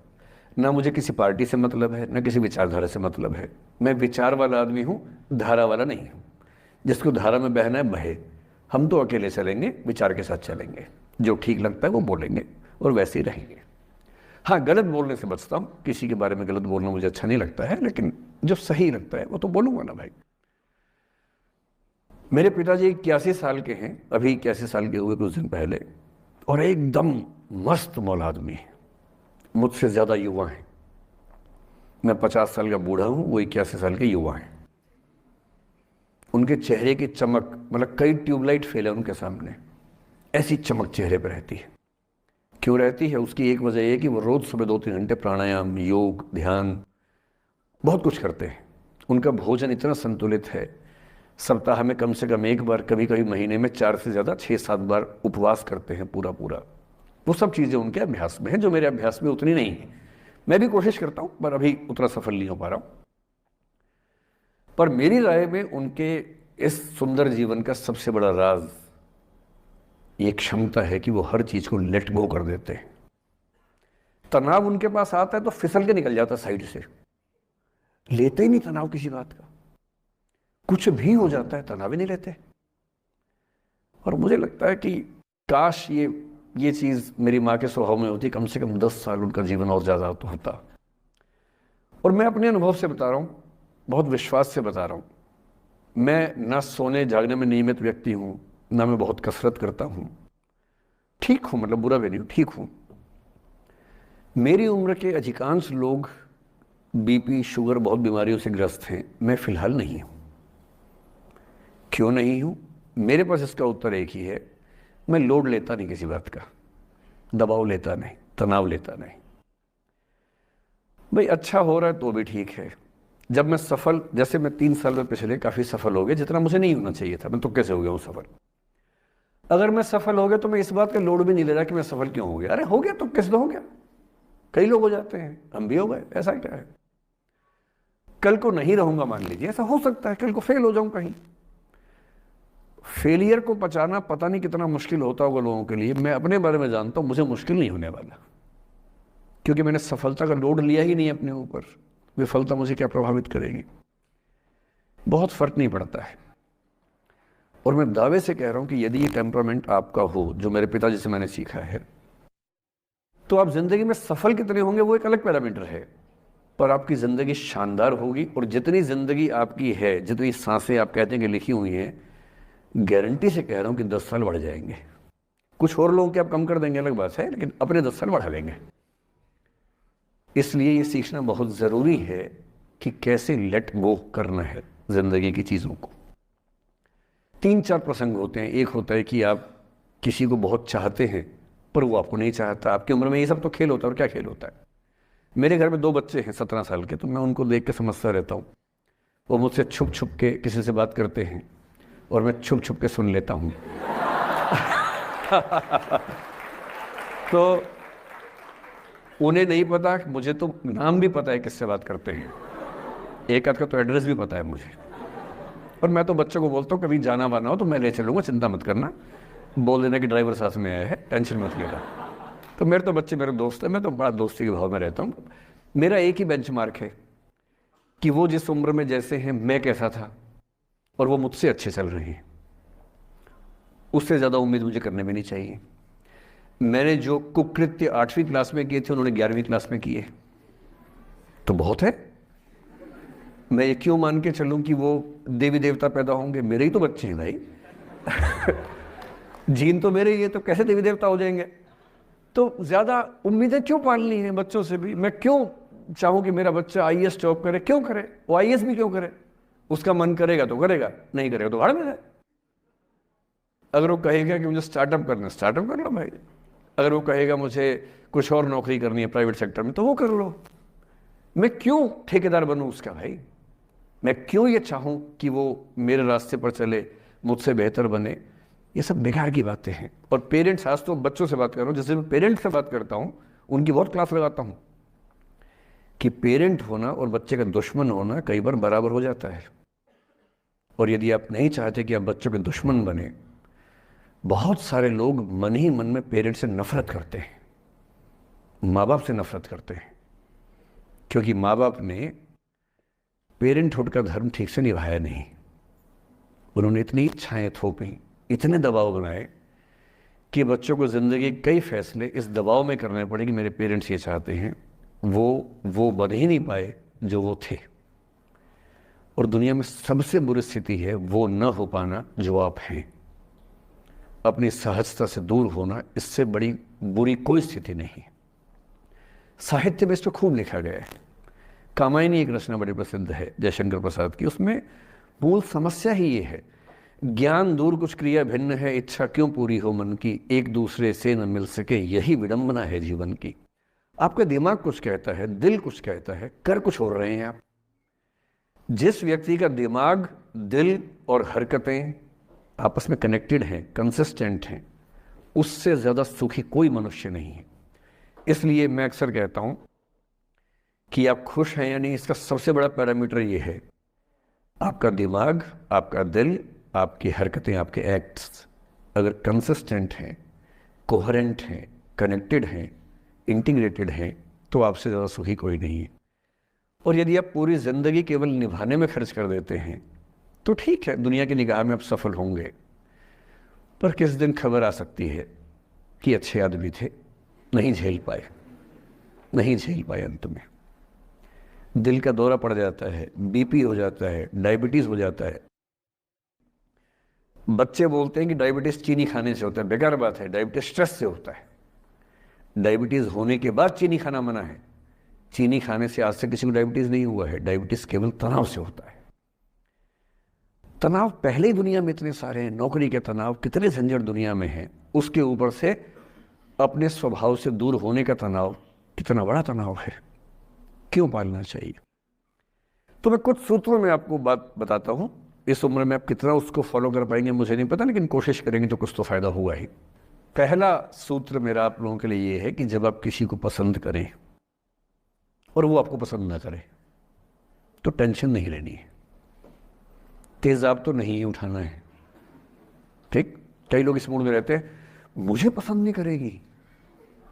ना मुझे किसी पार्टी से मतलब है, ना किसी विचारधारा से मतलब है। मैं विचार वाला आदमी हूँ, धारा वाला नहीं हूँ। जिसको धारा में बहना है बहे, हम तो अकेले चलेंगे, विचार के साथ चलेंगे। जो ठीक लगता है वो बोलेंगे और वैसे ही रहेंगे। हाँ, गलत बोलने से बचता हूँ, किसी के बारे में गलत बोलना मुझे अच्छा नहीं लगता है, लेकिन जो सही लगता है वो तो बोलूँगा ना भाई। मेरे पिताजी 81 साल के हैं, अभी 81 साल के हुए कुछ दिन पहले, और एकदम मस्त मौला आदमी है, मुझसे ज़्यादा युवा हैं। मैं 50 साल का बूढ़ा हूँ, वो 81 साल के युवा हैं। उनके चेहरे की चमक, मतलब कई ट्यूबलाइट फेल है उनके सामने, ऐसी चमक चेहरे पर रहती है। क्यों रहती है? उसकी एक वजह यह कि वो रोज़ सुबह 2-3 घंटे प्राणायाम, योग, ध्यान, बहुत कुछ करते हैं। उनका भोजन इतना संतुलित है, सप्ताह में कम से कम एक बार, कभी कभी महीने में 4 से ज़्यादा 6-7 बार उपवास करते हैं पूरा। वो सब चीज़ें उनके अभ्यास में हैं, जो मेरे अभ्यास में उतनी नहीं है। मैं भी कोशिश करता हूँ, पर अभी उतना सफल नहीं हो पा रहा हूँ। पर मेरी राय में उनके इस सुंदर जीवन का सबसे बड़ा राज ये क्षमता है कि वो हर चीज़ को लेट गो कर देते हैं। तनाव उनके पास आता है तो फिसल के निकल जाता साइड से, लेते ही नहीं तनाव किसी बात का। कुछ भी हो जाता है, तनाव ही नहीं लेते। और मुझे लगता है कि काश ये चीज़ मेरी माँ के स्वभाव में होती, कम से कम 10 साल उनका जीवन और ज़्यादा तो होता। और मैं अपने अनुभव से बता रहा हूँ, बहुत विश्वास से बता रहा हूँ। मैं ना सोने जागने में नियमित व्यक्ति हूँ, ना मैं बहुत कसरत करता हूँ। ठीक हूँ, मतलब बुरा भी नहीं हूँ, ठीक हूँ। मेरी उम्र के अधिकांश लोग बीपी, शुगर, बहुत बीमारियों से ग्रस्त हैं। मैं फिलहाल नहीं हूँ। क्यों नहीं हूँ? मेरे पास इसका उत्तर एक ही है, मैं लोड लेता नहीं किसी बात का, दबाव लेता नहीं, तनाव लेता नहीं। भाई अच्छा हो रहा है तो भी ठीक है। जब मैं सफल, जैसे मैं 3 साल में पिछले काफ़ी सफल हो गया, जितना मुझे नहीं होना चाहिए था, मैं तो कैसे हो गया हूँ सफल। अगर मैं सफल हो गया तो मैं इस बात का लोड भी नहीं ले रहा कि मैं सफल क्यों हो गया। अरे हो गया तो किस हो गया, कई लोग हो जाते हैं, हम भी हो गए, ऐसा क्या है। कल को नहीं रहूंगा, मान लीजिए, ऐसा हो सकता है, कल को फेल हो जाऊं कहीं। फेलियर को पचाना पता नहीं कितना मुश्किल होता होगा लोगों के लिए। मैं अपने बारे में जानता हूं, मुझे मुश्किल नहीं होने वाला, क्योंकि मैंने सफलता का लोड लिया ही नहीं अपने ऊपर। विफलता मुझे क्या प्रभावित करेगी, बहुत फर्क नहीं पड़ता है। और मैं दावे से कह रहा हूं कि यदि ये टेम्परामेंट आपका हो, जो मेरे पिताजी से मैंने सीखा है, तो आप जिंदगी में सफल कितने होंगे वो एक अलग पैरामीटर है, पर आपकी जिंदगी शानदार होगी। और जितनी जिंदगी आपकी है, जितनी सांसें आप कहते हैं कि लिखी हुई हैं, गारंटी से कह रहा हूं कि 10 साल बढ़ जाएंगे। कुछ और लोगों के आप कम कर देंगे अलग बात है, लेकिन अपने 10 साल बढ़ा लेंगे। इसलिए ये सीखना बहुत ज़रूरी है कि कैसे लेट गो करना है जिंदगी की चीज़ों को। 3-4 प्रसंग होते हैं। एक होता है कि आप किसी को बहुत चाहते हैं पर वो आपको नहीं चाहता। आपकी उम्र में ये सब तो खेल होता है, और क्या खेल होता है। मेरे घर में 2 बच्चे हैं 17 साल के, तो मैं उनको देख के समझता रहता हूँ। वो मुझसे छुप छुप के किसी से बात करते हैं और मैं छुप छुप के सुन लेता हूँ। तो उन्हें नहीं पता, मुझे तो नाम भी पता है किससे बात करते हैं, एक आध का तो एड्रेस भी पता है मुझे। और मैं तो बच्चों को बोलता हूँ कभी जाना वाना हो तो मैं ले चलूँगा, चिंता मत करना, बोल देना कि ड्राइवर साथ में आया है, टेंशन मत लेना। तो मेरे तो बच्चे मेरे दोस्त हैं, मैं तो बड़ा दोस्ती के भाव में रहता हूँ। मेरा एक ही बेंचमार्क है कि वो जिस उम्र में जैसे हैं मैं कैसा था, और वो मुझसे अच्छे चल रहे हैं। उससे ज़्यादा उम्मीद मुझे करने में नहीं चाहिए। मैंने जो कुकृत्य 8वीं क्लास में किए थे उन्होंने 11वीं क्लास में किए, तो बहुत है। मैं ये क्यों मान के चलूं कि वो देवी देवता पैदा होंगे? मेरे ही तो बच्चे हैं भाई। जीन तो मेरे ही है, तो कैसे देवी देवता हो जाएंगे? तो ज़्यादा उम्मीदें क्यों पालनी है बच्चों से भी? मैं क्यों चाहूँ कि मेरा बच्चा IAS जॉब करे? क्यों करे? वो IAS भी क्यों करे? उसका मन करेगा तो करेगा, नहीं करेगा तो भाड़ में जाए। अगर वो कहेगा कि मुझे स्टार्टअप करना है, स्टार्टअप कर लो भाई। अगर वो कहेगा मुझे कुछ और नौकरी करनी है प्राइवेट सेक्टर में, तो वो कर लो। मैं क्यों ठेकेदार बनूं उसका भाई? मैं क्यों ये चाहूँ कि वो मेरे रास्ते पर चले, मुझसे बेहतर बने? ये सब बेकार की बातें हैं। और पेरेंट्स, आज तो बच्चों से बात कर रहा हूँ, जैसे मैं पेरेंट्स से बात करता हूँ उनकी बहुत क्लास लगाता हूँ कि पेरेंट होना और बच्चे का दुश्मन होना कई बार बराबर हो जाता है। और यदि आप नहीं चाहते कि आप बच्चों के दुश्मन बने, बहुत सारे लोग मन ही मन में पेरेंट से नफरत करते हैं, माँ बाप से नफरत करते हैं, क्योंकि माँ बाप ने पेरेंटहुड का धर्म ठीक से निभाया नहीं। उन्होंने इतनी इच्छाएं थोपी, इतने दबाव बनाए कि बच्चों को ज़िंदगी के कई फैसले इस दबाव में करने पड़े कि मेरे पेरेंट्स ये चाहते हैं, वो बन ही नहीं पाए जो वो थे। और दुनिया में सबसे बुरी स्थिति है वो न हो पाना जो आप हैं। अपनी सहजता से दूर होना, इससे बड़ी बुरी कोई स्थिति नहीं। साहित्य में इस पर खूब लिखा गया है। कामायनी एक रचना बड़ी प्रसिद्ध है जयशंकर प्रसाद की, उसमें मूल समस्या ही ये है, ज्ञान दूर कुछ क्रिया भिन्न है, इच्छा क्यों पूरी हो मन की, एक दूसरे से न मिल सके यही विडंबना है जीवन की। आपका दिमाग कुछ कहता है, दिल कुछ कहता है, कर कुछ हो रहे हैं आप। जिस व्यक्ति का दिमाग, दिल और हरकतें आपस में कनेक्टेड हैं, कंसिस्टेंट हैं, उससे ज़्यादा सुखी कोई मनुष्य नहीं है। इसलिए मैं अक्सर कहता हूँ कि आप खुश हैं या नहीं, इसका सबसे बड़ा पैरामीटर ये है, आपका दिमाग, आपका दिल, आपकी हरकतें, आपके एक्ट्स अगर कंसिस्टेंट हैं, कोहेरेंट हैं, कनेक्टेड हैं, इंटीग्रेटेड हैं, तो आपसे ज़्यादा सुखी कोई नहीं है। और यदि आप पूरी ज़िंदगी केवल निभाने में खर्च कर देते हैं तो ठीक है, दुनिया की निगाह में आप सफल होंगे, पर किस दिन खबर आ सकती है कि अच्छे आदमी थे, नहीं झेल पाए, नहीं झेल पाए, अंत में दिल का दौरा पड़ जाता है, बीपी हो जाता है, डायबिटीज़ हो जाता है। बच्चे बोलते हैं कि डायबिटीज़ चीनी खाने से होता है, बेकार बात है, डायबिटीज़ स्ट्रेस से होता है। डायबिटीज़ होने के बाद चीनी खाना मना है। चीनी खाने से आज तक किसी को डायबिटीज़ नहीं हुआ है। डायबिटीज़ केवल तनाव से होता है। तनाव पहले ही दुनिया में इतने सारे हैं, नौकरी के तनाव, कितने झंझट दुनिया में हैं, उसके ऊपर से अपने स्वभाव से दूर होने का तनाव, कितना बड़ा तनाव है, क्यों पालना चाहिए? तो मैं कुछ सूत्रों में आपको बात बताता हूँ। इस उम्र में आप कितना उसको फॉलो कर पाएंगे मुझे नहीं पता, लेकिन कोशिश करेंगे तो कुछ तो फ़ायदा हुआ ही। पहला सूत्र मेरा आप लोगों के लिए ये है कि जब आप किसी को पसंद करें और वो आपको पसंद ना करे तो टेंशन नहीं लेनी है, तेज़ाब तो नहीं उठाना है। ठीक, कई लोग इस मूड में रहते हैं, मुझे पसंद नहीं करेगी,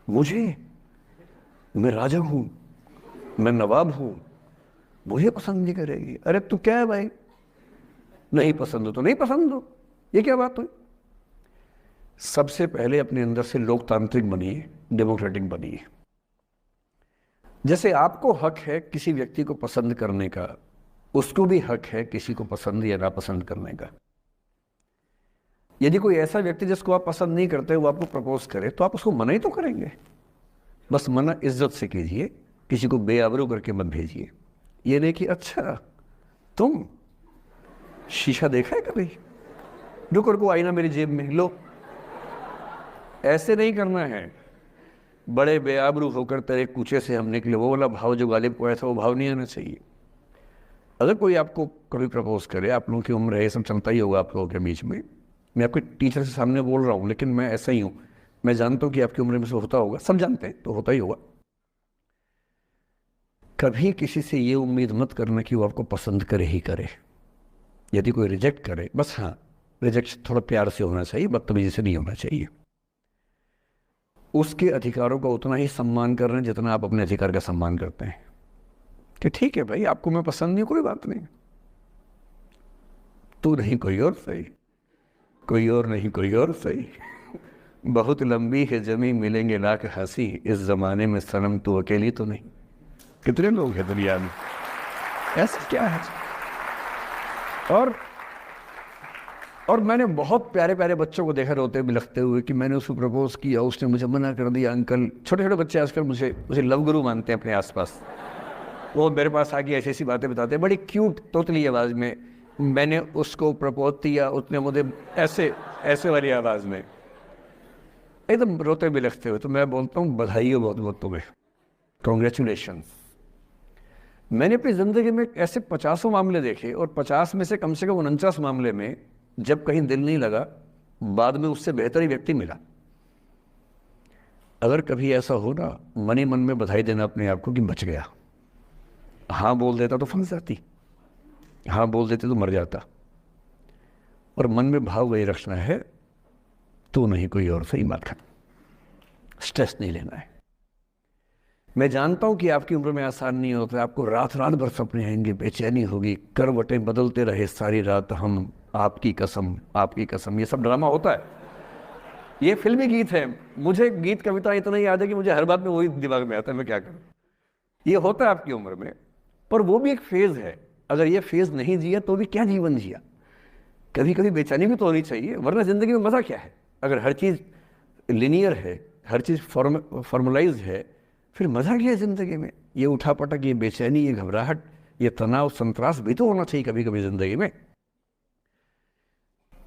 मुझे, मैं राजा हूँ, मैं नवाब हूँ, मुझे पसंद नहीं करेगी। अरे तू क्या है भाई, नहीं पसंद हो तो नहीं पसंद हो, ये क्या बात हुई? सबसे पहले अपने अंदर से लोकतांत्रिक बनिए, डेमोक्रेटिक बनिए। जैसे आपको हक है किसी व्यक्ति को पसंद करने का, उसको भी हक है किसी को पसंद या नापसंद करने का। यदि कोई ऐसा व्यक्ति जिसको आप पसंद नहीं करते वो आपको प्रपोज करे तो आप उसको मना ही तो करेंगे। बस मना इज्जत से कीजिए, किसी को बेआबरू करके मत भेजिए। ये नहीं कि अच्छा तुम शीशा देखा है कभी, रुको रुको आईना मेरी जेब में लो, ऐसे नहीं करना है। बड़े बेआबरू होकर तेरे कूचे से हम निकले, वो वाला भाव जो गालिब को आया था वो भाव नहीं आना चाहिए। अगर कोई आपको कभी प्रपोज करे, आप लोगों की उम्र है, ये सब चलता ही होगा आप लोगों के बीच में, मैं आपके टीचर से सामने बोल रहा हूँ, लेकिन मैं ऐसा ही हूँ, मैं जानता हूँ कि आपकी उम्र में से होता होगा, सब जानते हैं तो होता ही होगा। कभी किसी से ये उम्मीद मत करना कि वो आपको पसंद करे ही करे। यदि कोई रिजेक्ट करे, बस हाँ, रिजेक्ट थोड़ा प्यार से होना चाहिए, बदतमीजी से नहीं होना चाहिए। उसके अधिकारों का उतना ही सम्मान कर रहे हैं जितना आप अपने अधिकार का सम्मान करते हैं कि ठीक है भाई, आपको मैं पसंद नहीं, कोई बात नहीं, तू नहीं कोई और सही, कोई और नहीं कोई और सही, बहुत लंबी है जमी मिलेंगे लाख हंसी, इस जमाने में सनम तू अकेली तो नहीं। कितने लोग हैं दुनिया में, ऐसा क्या है? और मैंने बहुत प्यारे प्यारे बच्चों को देखा रोते बिलखते हुए कि मैंने उसको प्रपोज किया, उसने मुझे मना कर दिया। अंकल, छोटे छोटे बच्चे आजकल मुझे लव गुरु मानते हैं अपने आसपास। वो मेरे पास आके ऐसी ऐसी बातें बताते हैं, बड़ी क्यूट तोतली आवाज़ में, मैंने उसको प्रपोज किया, उसने मुझे ऐसे वाली आवाज़ में, एकदम रोते बिलखते हुए। तो मैं बोलता हूँ बधाई हो बहुत बहुत तुम्हें, कॉन्ग्रेचुलेशन। मैंने अपनी ज़िंदगी में ऐसे 50 मामले देखे और 50 में से कम 49 मामले में जब कहीं दिल नहीं लगा, बाद में उससे बेहतर ही व्यक्ति मिला। अगर कभी ऐसा हो ना, मन ही मन में बधाई देना अपने आप को कि बच गया। हाँ बोल देता तो फंस जाती, हाँ बोल देते तो मर जाता। और मन में भाव वही रखना है, तो नहीं कोई और, सही बात है। स्ट्रेस नहीं लेना है। मैं जानता हूं कि आपकी उम्र में आसान नहीं होता, आपको रात रात भर सपने आएंगे, बेचैनी होगी, करवटें बदलते रहे सारी रात हम, आपकी कसम आपकी कसम, ये सब ड्रामा होता है। ये फिल्मी गीत है। मुझे गीत कविता इतना ही याद है कि मुझे हर बात में वही दिमाग में आता है, मैं क्या करूं। ये होता है आपकी उम्र में, पर वो भी एक फेज है। अगर ये फेज नहीं जिया तो भी क्या जीवन जिया। कभी कभी बेचैनी भी तो होनी चाहिए, वरना जिंदगी में मजा क्या है। अगर हर चीज लिनियर है, हर चीज फॉर्मलाइज है, फिर मजा क्या है जिंदगी में। ये उठापटक, ये बेचैनी, ये घबराहट, ये तनाव, संतरास भी तो होना चाहिए कभी कभी जिंदगी में।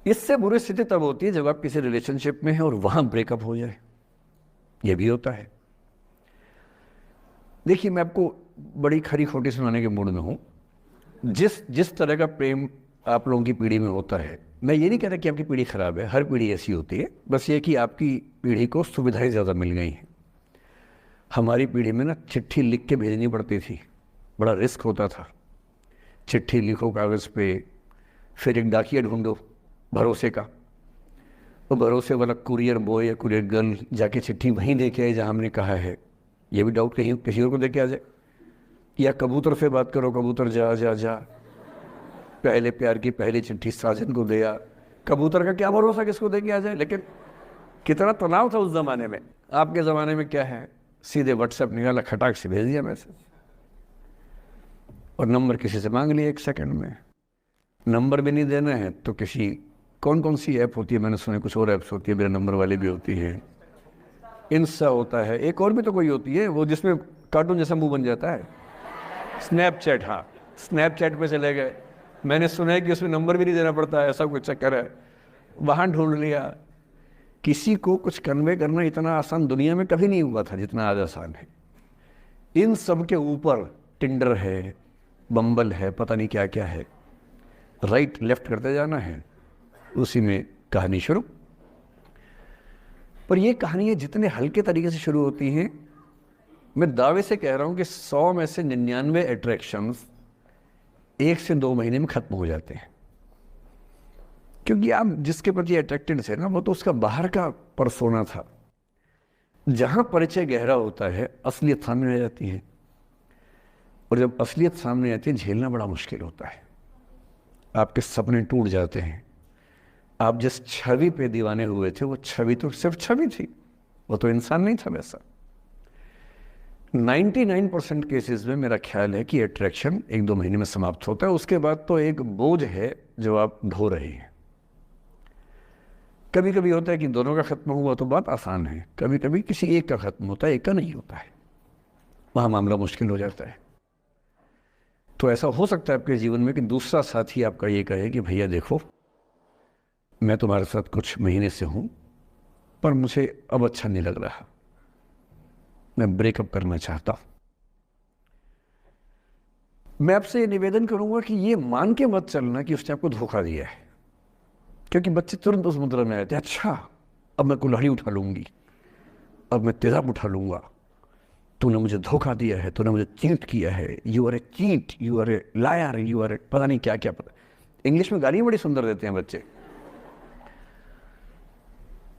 इससे बुरी स्थिति तब होती है जब आप किसी रिलेशनशिप में हैं और वहां ब्रेकअप हो जाए। ये भी होता है। देखिए, मैं आपको बड़ी खरी खोटी सुनाने के मूड में हूं। जिस तरह का प्रेम आप लोगों की पीढ़ी में होता है, मैं ये नहीं कहता कि आपकी पीढ़ी खराब है, हर पीढ़ी ऐसी होती है। बस ये कि आपकी पीढ़ी को सुविधाएं ज़्यादा मिल गई हैं। हमारी पीढ़ी में ना चिट्ठी लिख के भेजनी पड़ती थी, बड़ा रिस्क होता था। चिट्ठी लिखो कागज़ पे, फिर एक डाकिया ढूंढो भरोसे का, तो भरोसे वाला कुरियर बॉय या कुरियर गर्ल जाके चिट्ठी वहीं दे के आए जहाँ हमने कहा है। ये भी डाउट कहीं किसी और को दे के आ जाए। या कबूतर से बात करो, कबूतर जा जा जा, पहले प्यार की पहली चिट्ठी साजन को दिया। कबूतर का क्या भरोसा किसको दे के आ जाए। लेकिन कितना तनाव था उस ज़माने में। आपके ज़माने में क्या है, सीधे व्हाट्सएप निकाला, खटाक से भेज दिया मैसेज, और नंबर किसी से मांग लिया 1 सेकंड में। नंबर भी नहीं देना है तो किसी, कौन कौन सी ऐप होती है, मैंने सुना कुछ और ऐप्स होती है, मेरा नंबर वाली भी होती है, इंस्टा होता है, एक और भी तो कोई होती है वो जिसमें कार्टून जैसा मुंह बन जाता है, स्नैपचैट। हाँ, स्नैपचैट पे चले गए। मैंने सुना है कि उसमें नंबर भी नहीं देना पड़ता है, ऐसा कुछ चक्कर है। वहाँ ढूंढ लिया। किसी को कुछ कन्वे करना इतना आसान दुनिया में कभी नहीं हुआ था जितना आज आसान है। इन सब के ऊपर टिंडर है, बम्बल है, पता नहीं क्या क्या है। राइट लेफ्ट करते जाना है, उसी में कहानी शुरू। पर ये कहानियाँ जितने हल्के तरीके से शुरू होती हैं, मैं दावे से कह रहा हूँ कि 100 में से 99 अट्रैक्शंस 1 से 2 महीने में खत्म हो जाते हैं। क्योंकि आप जिसके प्रति अट्रैक्टेड थे ना, वो तो उसका बाहर का परसोना था। जहाँ परिचय गहरा होता है, असलियत सामने आ जाती है। और जब असलियत सामने आती है, झेलना बड़ा मुश्किल होता है। आपके सपने टूट जाते हैं। आप जिस छवि पे दीवाने हुए थे, वो छवि तो सिर्फ छवि थी, वो तो इंसान नहीं था वैसा। 99% केसेस में मेरा ख्याल है कि अट्रैक्शन 1-2 महीने में समाप्त होता है। उसके बाद तो एक बोझ है जो आप ढो रहे हैं। कभी कभी होता है कि दोनों का खत्म हुआ तो बात आसान है, कभी कभी किसी एक का खत्म होता है, एक का नहीं होता है, वहां मामला मुश्किल हो जाता है। तो ऐसा हो सकता है आपके जीवन में कि दूसरा साथी आपका ये कहे कि भैया देखो, मैं तुम्हारे साथ कुछ महीने से हूं, पर मुझे अब अच्छा नहीं लग रहा, मैं ब्रेकअप करना चाहता हूं। मैं आपसे ये निवेदन करूंगा कि ये मान के मत चलना कि उसने आपको धोखा दिया है, क्योंकि बच्चे तुरंत उस मुद्रा में आते हैं, अच्छा अब मैं कुल्हाड़ी उठा लूंगी, अब मैं तेजाब उठा लूंगा, तूने मुझे धोखा दिया है, तूने मुझे चीट किया है, you are a cheat, you are a liar, you are a पता नहीं क्या क्या। पता, इंग्लिश में गालियां बड़ी सुंदर देते हैं बच्चे।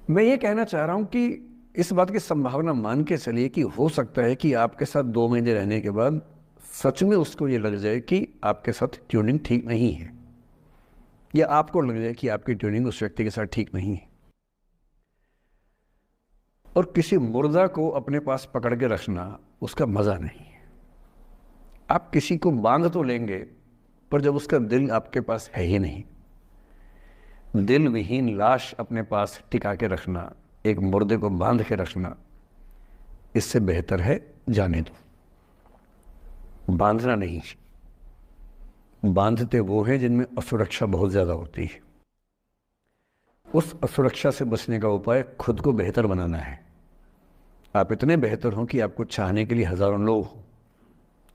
मैं ये कहना चाह रहा हूं कि इस बात की संभावना मान के चलिए कि हो सकता है कि आपके साथ 2 महीने रहने के बाद सच में उसको ये लग जाए कि आपके साथ ट्यूनिंग ठीक नहीं है, या आपको लग जाए कि आपकी ट्यूनिंग उस व्यक्ति के साथ ठीक नहीं है। और किसी मुर्दा को अपने पास पकड़ के रखना उसका मजा नहीं है। आप किसी को बांध तो लेंगे, पर जब उसका दिल आपके पास है ही नहीं, दिल विहीन लाश अपने पास टिका के रखना, एक मुर्दे को बांध के रखना, इससे बेहतर है जाने दो। बांधना नहीं, बांधते वो हैं जिनमें असुरक्षा बहुत ज्यादा होती है। उस असुरक्षा से बचने का उपाय खुद को बेहतर बनाना है। आप इतने बेहतर हो कि आपको चाहने के लिए हजारों लोग हो।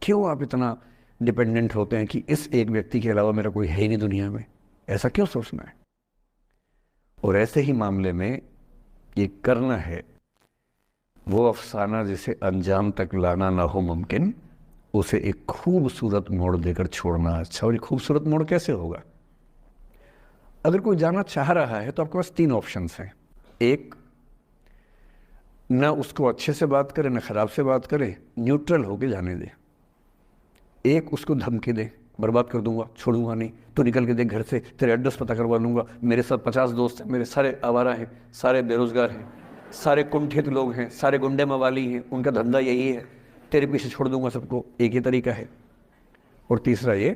क्यों आप इतना डिपेंडेंट होते हैं कि इस एक व्यक्ति के अलावा मेरा कोई है ही नहीं दुनिया में, ऐसा क्यों सोचना है। और ऐसे ही मामले में ये करना है वो अफसाना जिसे अंजाम तक लाना ना हो मुमकिन, उसे एक खूबसूरत मोड़ देकर छोड़ना अच्छा। और ये खूबसूरत मोड़ कैसे होगा? अगर कोई जाना चाह रहा है तो आपके पास 3 ऑप्शंस हैं। एक, ना उसको अच्छे से बात करे ना खराब से बात करे, न्यूट्रल होके जाने दे। एक, उसको धमकी दे, बर्बाद कर दूंगा, छोड़ूंगा नहीं, तो निकल के देख घर से, तेरे एड्रेस पता करवा लूंगा, मेरे साथ 50 दोस्त हैं, मेरे सारे आवारा हैं, सारे बेरोजगार हैं, सारे कुंठित लोग हैं, सारे गुंडे मवाली हैं, उनका धंधा यही है, तेरे पीछे छोड़ दूंगा सबको। एक ही तरीका है। और तीसरा ये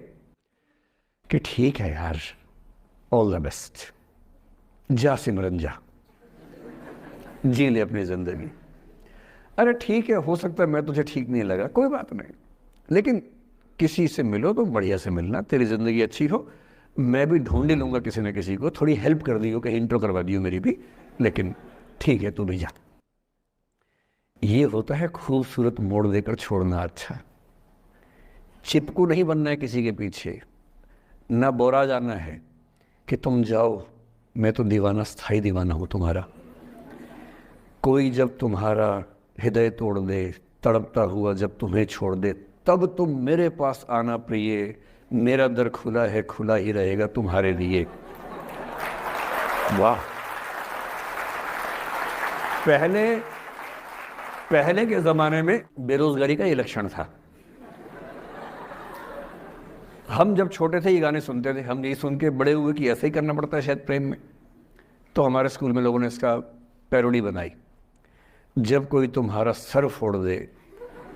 कि ठीक है यार, ऑल द बेस्ट, जा सिमरन जा, जी ले अपनी जिंदगी। अरे ठीक है, हो सकता है मैं तुझे ठीक नहीं लगा, कोई बात नहीं, लेकिन किसी से मिलो तो बढ़िया से मिलना, तेरी ज़िंदगी अच्छी हो। मैं भी ढूंढ ही लूँगा किसी न किसी को, थोड़ी हेल्प कर दियो, कहीं इंट्रो करवा दियो मेरी भी, लेकिन ठीक है तू भी जा। ये होता है खूबसूरत मोड़ देकर छोड़ना अच्छा। चिपकू नहीं बनना है किसी के पीछे, ना बोरा जाना है कि तुम जाओ, मैं तो दीवाना, स्थायी दीवाना हूँ तुम्हारा। कोई जब तुम्हारा हृदय तोड़ दे, तड़पता हुआ जब तुम्हें छोड़ दे, तब तुम मेरे पास आना प्रिय, मेरा दर खुला है, खुला ही रहेगा तुम्हारे लिए। वाह। पहले के ज़माने में बेरोजगारी का ये लक्षण था। हम जब छोटे थे ये गाने सुनते थे, हम यही सुन के बड़े हुए कि ऐसे ही करना पड़ता है शायद प्रेम में। तो हमारे स्कूल में लोगों ने इसका पैरोडी बनाई, जब कोई तुम्हारा सर फोड़ दे,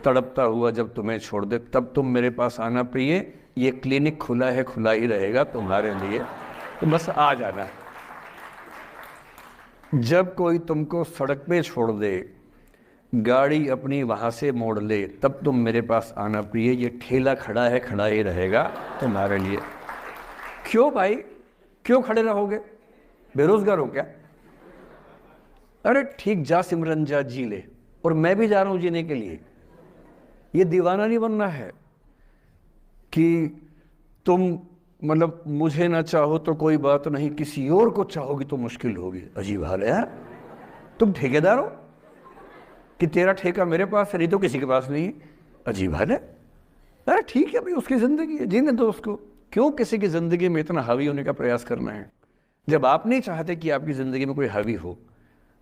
तड़पता हुआ जब तुम्हें छोड़ दे, तब तुम मेरे पास आना प्रिय, ये क्लिनिक खुला है, खुला ही रहेगा तुम्हारे लिए, तो बस आ जाना। जब कोई तुमको सड़क पे छोड़ दे, गाड़ी अपनी वहाँ से मोड़ ले, तब तुम मेरे पास आना प्रिय, ये ठेला खड़ा है, खड़ा ही रहेगा तुम्हारे लिए। क्यों भाई, क्यों खड़े रहोगे? बेरोजगार हो क्या? अरे ठीक, जा सिमरन जा, जी ले, और मैं भी जा रहा हूँ जीने के लिए। ये दीवाना नहीं बनना है कि तुम मतलब मुझे ना चाहो तो कोई बात नहीं, किसी और को चाहोगी तो मुश्किल होगी। अजीब हाल है यार। तुम ठेकेदार हो कि तेरा ठेका मेरे पास है, नहीं तो किसी के पास नहीं है। अजीब हाल है। अरे ठीक है भाई, उसकी ज़िंदगी है, जीने दो उसको। क्यों किसी की ज़िंदगी में इतना हावी होने का प्रयास करना है? जब आप नहीं चाहते कि आपकी ज़िंदगी में कोई हावी हो,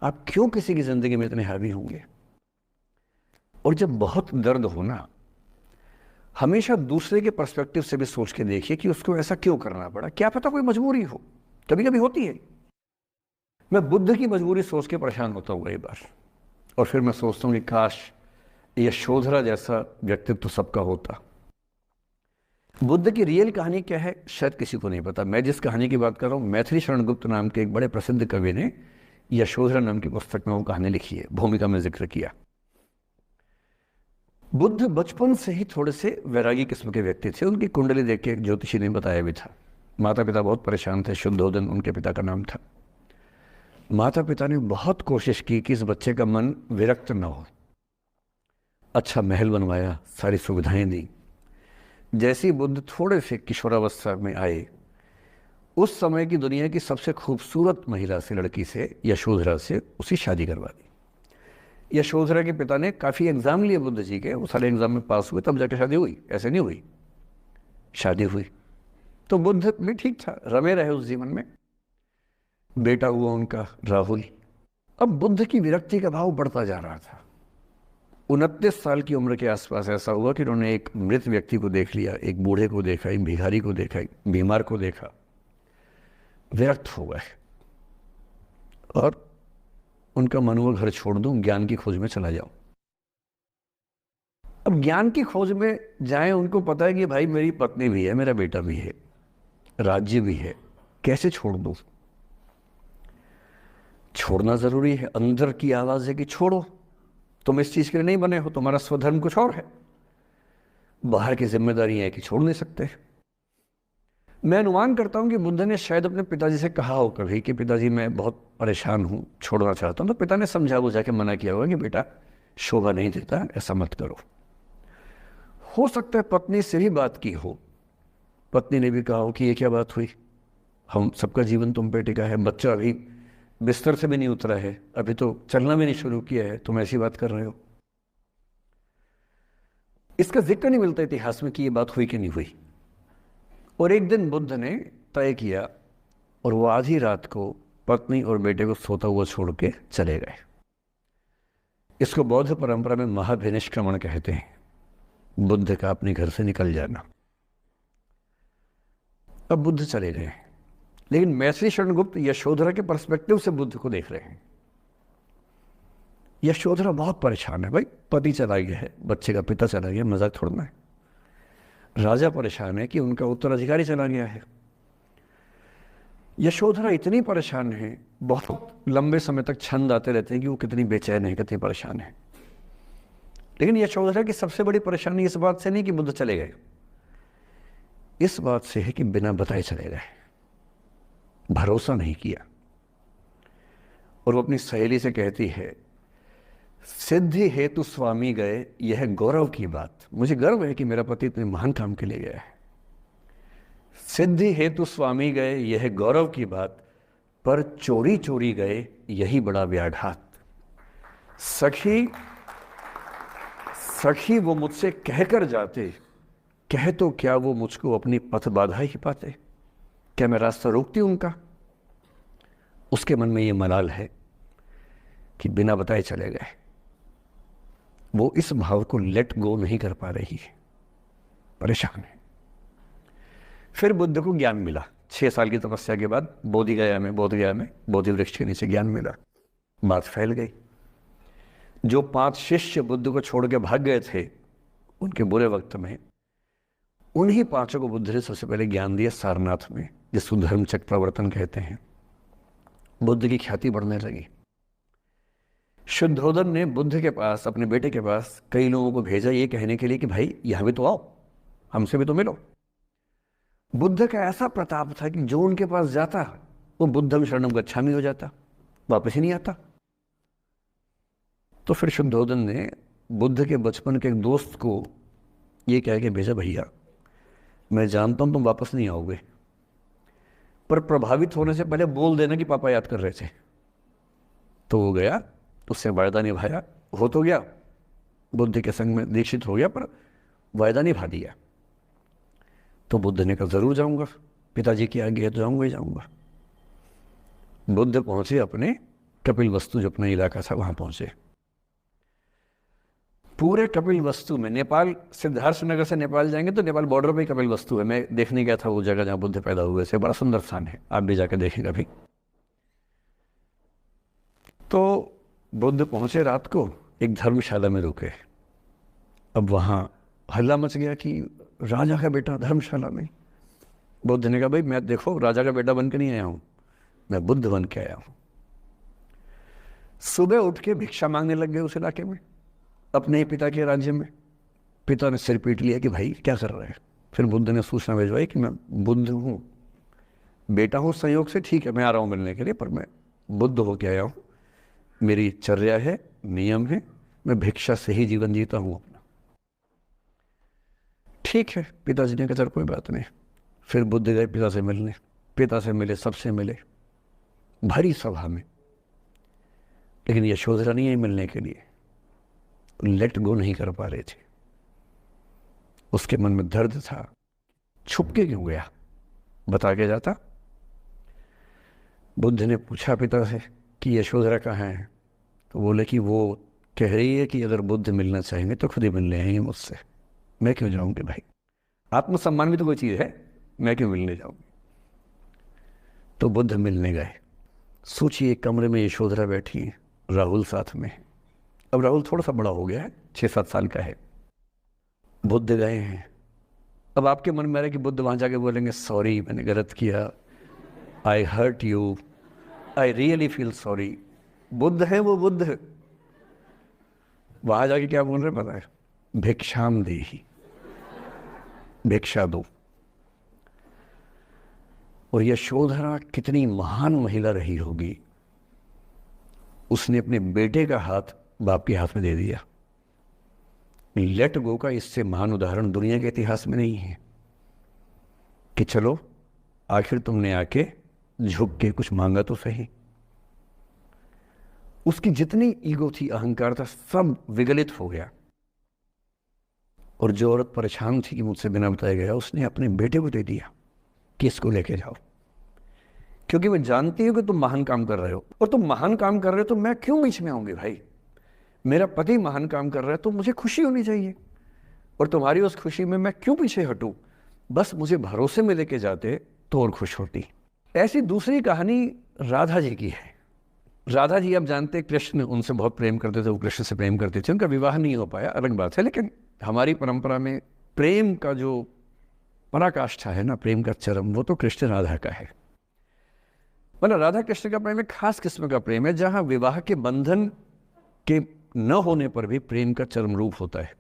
आप क्यों किसी की ज़िंदगी में इतने हावी होंगे? और जब बहुत दर्द हो ना, हमेशा दूसरे के पर्सपेक्टिव से भी सोच के देखिए कि उसको ऐसा क्यों करना पड़ा। क्या पता कोई मजबूरी हो, कभी कभी होती है। मैं बुद्ध की मजबूरी सोच के परेशान होता हूँ कई बार, और फिर मैं सोचता हूँ कि काश यशोधरा जैसा व्यक्तित्व सबका होता। बुद्ध की रियल कहानी क्या है शायद किसी को नहीं पता। मैं जिस कहानी की बात कर रहा हूँ, मैथिली शरण गुप्त नाम के एक बड़े प्रसिद्ध कवि ने यशोधरा नाम की पुस्तक में वो कहानी लिखी है, भूमिका में जिक्र किया। बुद्ध बचपन से ही थोड़े से वैरागी किस्म के व्यक्ति थे। उनकी कुंडली देख के एक ज्योतिषी ने बताया भी था। माता पिता बहुत परेशान थे, शुद्धोदन उनके पिता का नाम था। माता पिता ने बहुत कोशिश की कि इस बच्चे का मन विरक्त न हो। अच्छा महल बनवाया, सारी सुविधाएं दी। जैसे ही बुद्ध थोड़े से किशोरावस्था में आए, उस समय की दुनिया की सबसे खूबसूरत महिला से, लड़की से, यशोधरा से उसकी शादी करवा दी। यशोधरा के पिता ने काफ़ी एग्ज़ाम लिए बुद्ध जी के, वो सारे एग्ज़ाम में पास हुए, तब जाकर शादी हुई। ऐसे नहीं हुई, शादी हुई। तो बुद्ध भी ठीक था, रमे रहे उस जीवन में। बेटा हुआ उनका राहुल। अब बुद्ध की विरक्ति का भाव बढ़ता जा रहा था। 29 साल की उम्र के आसपास ऐसा हुआ कि उन्होंने एक मृत व्यक्ति को देख लिया, एक बूढ़े को देखा, एक भिखारी को देखा, एक बीमार को देखा। विरक्त हो गए और उनका मन हुआ घर छोड़ दूं, ज्ञान की खोज में चला जाऊं। अब ज्ञान की खोज में जाएं, उनको पता है कि भाई मेरी पत्नी भी है, मेरा बेटा भी है, राज्य भी है, कैसे छोड़ दूं? छोड़ना जरूरी है। अंदर की आवाज है कि छोड़ो, तुम इस चीज के लिए नहीं बने हो, तुम्हारा स्वधर्म कुछ और है। बाहर की जिम्मेदारी है कि छोड़ नहीं सकते। मैं अनुमान करता हूं कि बुद्ध ने शायद अपने पिताजी से कहा हो कभी कि पिताजी मैं बहुत परेशान हूं, छोड़ना चाहता हूं। तो पिता ने समझा बुझा के मना किया होगा कि बेटा शोभा नहीं देता, ऐसा मत करो। हो सकता है पत्नी से भी बात की हो, पत्नी ने भी कहा हो कि ये क्या बात हुई, हम सबका जीवन तुम पे टिका है, बच्चा अभी बिस्तर से भी नहीं उतरा है, अभी तो चलना भी नहीं शुरू किया है, तुम ऐसी बात कर रहे हो। इसका जिक्र नहीं मिलता इतिहास में कि ये बात हुई कि नहीं हुई। और एक दिन बुद्ध ने तय किया और वो आधी रात को पत्नी और बेटे को सोता हुआ छोड़ के चले गए। इसको बौद्ध परंपरा में महाभिनिष्क्रमण कहते हैं, बुद्ध का अपने घर से निकल जाना। अब बुद्ध चले गए, लेकिन मैत्री शरणगुप्त यशोधरा के पर्सपेक्टिव से बुद्ध को देख रहे हैं। यशोधरा बहुत परेशान है, भाई पति चला गया है, बच्चे का पिता चला गया, मजाक थोड़ना है। राजा परेशान है कि उनका उत्तराधिकारी चला गया है। यशोधरा इतनी परेशान है, बहुत लंबे समय तक छंद आते रहते हैं कि वो कितनी बेचैन है, कितनी परेशान है। लेकिन यशोधरा की सबसे बड़ी परेशानी इस बात से नहीं कि बुद्ध चले गए, इस बात से है कि बिना बताए चले गए, भरोसा नहीं किया। और वो अपनी सहेली से कहती है, सिद्धि हेतु स्वामी गए, यह गौरव की बात, मुझे गर्व है कि मेरा पति इतने महान काम के लिए गया है। सिद्धि हेतु स्वामी गए, यह गौरव की बात, पर चोरी चोरी गए, यही बड़ा व्याघात। सखी सखी वो मुझसे कहकर जाते, कह तो क्या वो मुझको अपनी पथ बाधा ही पाते, क्या मैं रास्ता रोकती उनका। उसके मन में ये मलाल है कि बिना बताए चले गए। वो इस भाव को लेट गो नहीं कर पा रही है, परेशान है। फिर बुद्ध को ज्ञान मिला, 6 साल की तपस्या के बाद बोधगया में बोधि वृक्ष के नीचे ज्ञान मिला। बात फैल गई। जो 5 शिष्य बुद्ध को छोड़ के भाग गए थे उनके बुरे वक्त में, उन्हीं 5 को बुद्ध ने सबसे पहले ज्ञान दिया सारनाथ में, जिसको धर्मचक्र प्रवर्तन कहते हैं। बुद्ध की ख्याति बढ़ने लगी। शुद्धोदन ने बुद्ध के पास, अपने बेटे के पास कई लोगों को भेजा ये कहने के लिए कि भाई यहाँ भी तो आओ, हमसे भी तो मिलो। बुद्ध का ऐसा प्रताप था कि जो उनके पास जाता वो बुद्धम शरणम गच्छामि हो जाता, वापस ही नहीं आता। तो फिर शुद्धोदन ने बुद्ध के बचपन के एक दोस्त को ये कह के भेजा, भैया मैं जानता हूं तुम वापस नहीं आओगे, पर प्रभावित होने से पहले बोल देना कि पापा याद कर रहे थे। तो वो गया, उससे वायदा निभाया, हो तो गया, बुद्ध के संग में दीक्षित हो गया, पर वायदा निभा दिया। तो बुद्ध ने कहा जरूर जाऊंगा, पिताजी की आज्ञा है तो जाऊंगा ही जाऊंगा। बुद्ध पहुंचे अपने कपिलवस्तु, जो अपना इलाका था वहां पहुंचे। पूरे कपिलवस्तु में, नेपाल सिद्धार्थनगर से नेपाल जाएंगे तो नेपाल बॉर्डर पे ही कपिलवस्तु है। मैं देखने गया था वो जगह जहाँ बुद्ध पैदा हुए थे, बड़ा सुंदर स्थान है, आप भी जाकर देखेंगे अभी। तो बुद्ध पहुंचे रात को, एक धर्मशाला में रुके। अब वहां हल्ला मच गया कि राजा का बेटा धर्मशाला में। बुद्ध ने कहा भाई मैं देखो राजा का बेटा बन के नहीं आया हूं, मैं बुद्ध बन के आया हूं। सुबह उठ के भिक्षा मांगने लग गए उस इलाके में, अपने ही पिता के राज्य में। पिता ने सिर पीट लिया कि भाई क्या कर रहे हैं। फिर बुद्ध ने सूचना भिजवाई कि मैं बुद्ध हूँ, बेटा हूँ संयोग से, ठीक है मैं आ रहा हूँ मिलने के लिए, पर मैं बुद्ध होके आया हूँ, मेरी चर्या है, नियम है, मैं भिक्षा से ही जीवन जीता हूँ अपना। ठीक है, पिताजी ने कहा चल कोई बात नहीं। फिर बुद्ध गए पिता से मिलने, पिता से मिले, सबसे मिले, भरी सभा में। लेकिन यशोधरा नहीं आई मिलने के लिए, लेट गो नहीं कर पा रहे थे। उसके मन में दर्द था, छुप के क्यों गया, बता के जाता। बुद्ध ने पूछा पिता से कि यशोधरा कहाँ है, तो बोले कि वो कह रही है कि अगर बुद्ध मिलना चाहेंगे तो खुद ही मिलने आएंगे मुझसे, मैं क्यों जाऊंगी भाई, आत्मसम्मान भी तो कोई चीज़ है, मैं क्यों मिलने जाऊंगी। तो बुद्ध मिलने गए। सोचिए कमरे में यशोधरा बैठी है, राहुल साथ में। अब राहुल थोड़ा सा बड़ा हो गया है, 6-7 साल का है। बुद्ध गए हैं। अब आपके मन में आ रहा है कि बुद्ध वहां जाके बोलेंगे सॉरी मैंने गलत किया, I hurt you, I really feel sorry. Buddha है वो बुद्ध, वहां जाके क्या बोल रहे पता है, भिक्षाम देहि, भिक्षा दो। और यशोधरा कितनी महान महिला रही होगी, उसने अपने बेटे का हाथ बाप के हाथ में दे दिया। लेट गो का इससे महान उदाहरण दुनिया के इतिहास में नहीं है कि चलो आखिर तुमने आके झुक के कुछ मांगा तो सही। उसकी जितनी ईगो थी, अहंकार था, सब विगलित हो गया। और जो औरत परेशान थी कि मुझसे बिना बताए गया, उसने अपने बेटे को दे दिया कि इसको लेके जाओ, क्योंकि मैं जानती हूँ कि तुम महान काम कर रहे हो, और तुम महान काम कर रहे हो तो मैं क्यों बीच में आऊंगी भाई। मेरा पति महान काम कर रहा है तो मुझे खुशी होनी चाहिए, और तुम्हारी उस खुशी में मैं क्यों पीछे हटूं। बस मुझे भरोसे में लेके जाते तो और खुश होती। ऐसी दूसरी कहानी राधा जी की है। राधा जी, आप जानते, कृष्ण उनसे बहुत प्रेम करते थे, वो कृष्ण से प्रेम करते थे। उनका विवाह नहीं हो पाया, अलग बात है, लेकिन हमारी परंपरा में प्रेम का जो पराकाष्ठा है ना, प्रेम का चरम, वो तो कृष्ण राधा का है। मतलब राधा कृष्ण का प्रेम एक खास किस्म का प्रेम है, जहां विवाह के बंधन के न होने पर भी प्रेम का चरम रूप होता है।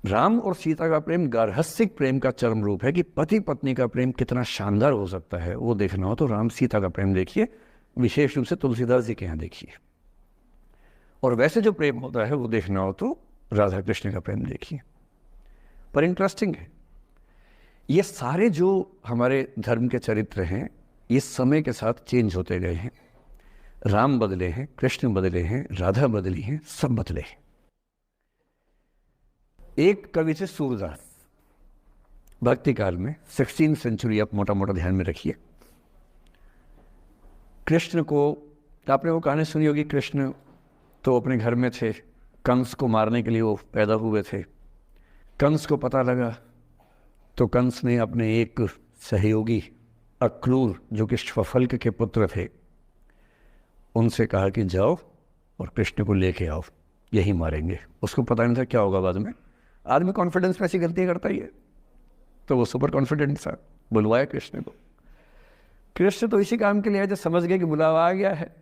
राम और सीता का प्रेम गार्हस्थ्यिक प्रेम का चरम रूप है कि पति पत्नी का प्रेम कितना शानदार हो सकता है। वो देखना हो तो राम सीता का प्रेम देखिए, विशेष रूप से तुलसीदास जी के यहाँ देखिए। और वैसे जो प्रेम होता है वो देखना हो तो राधा कृष्ण का प्रेम देखिए। पर इंटरेस्टिंग है, ये सारे जो हमारे धर्म के चरित्र हैं, ये समय के साथ चेंज होते गए हैं। राम बदले हैं, कृष्ण बदले हैं, राधा बदली हैं, सब बदले हैं। एक कवि थे सूरदास, भक्ति काल में 16वीं सेंचुरी, आप मोटा मोटा ध्यान में रखिए। कृष्ण को, आपने वो कहानी सुनी होगी, कृष्ण तो अपने घर में थे, कंस को मारने के लिए वो पैदा हुए थे। कंस को पता लगा तो कंस ने अपने एक सहयोगी अक्रूर, जो कि श्वफल्क के पुत्र थे, उनसे कहा कि जाओ और कृष्ण को लेके आओ, यही मारेंगे। उसको पता नहीं था क्या होगा बाद में। आदमी कॉन्फिडेंस में ऐसी गलतियां करता ही है, तो वो सुपर कॉन्फिडेंट था, बुलवाया कृष्ण को। कृष्ण तो इसी काम के लिए आए जो समझ गए कि बुलावा आ गया है,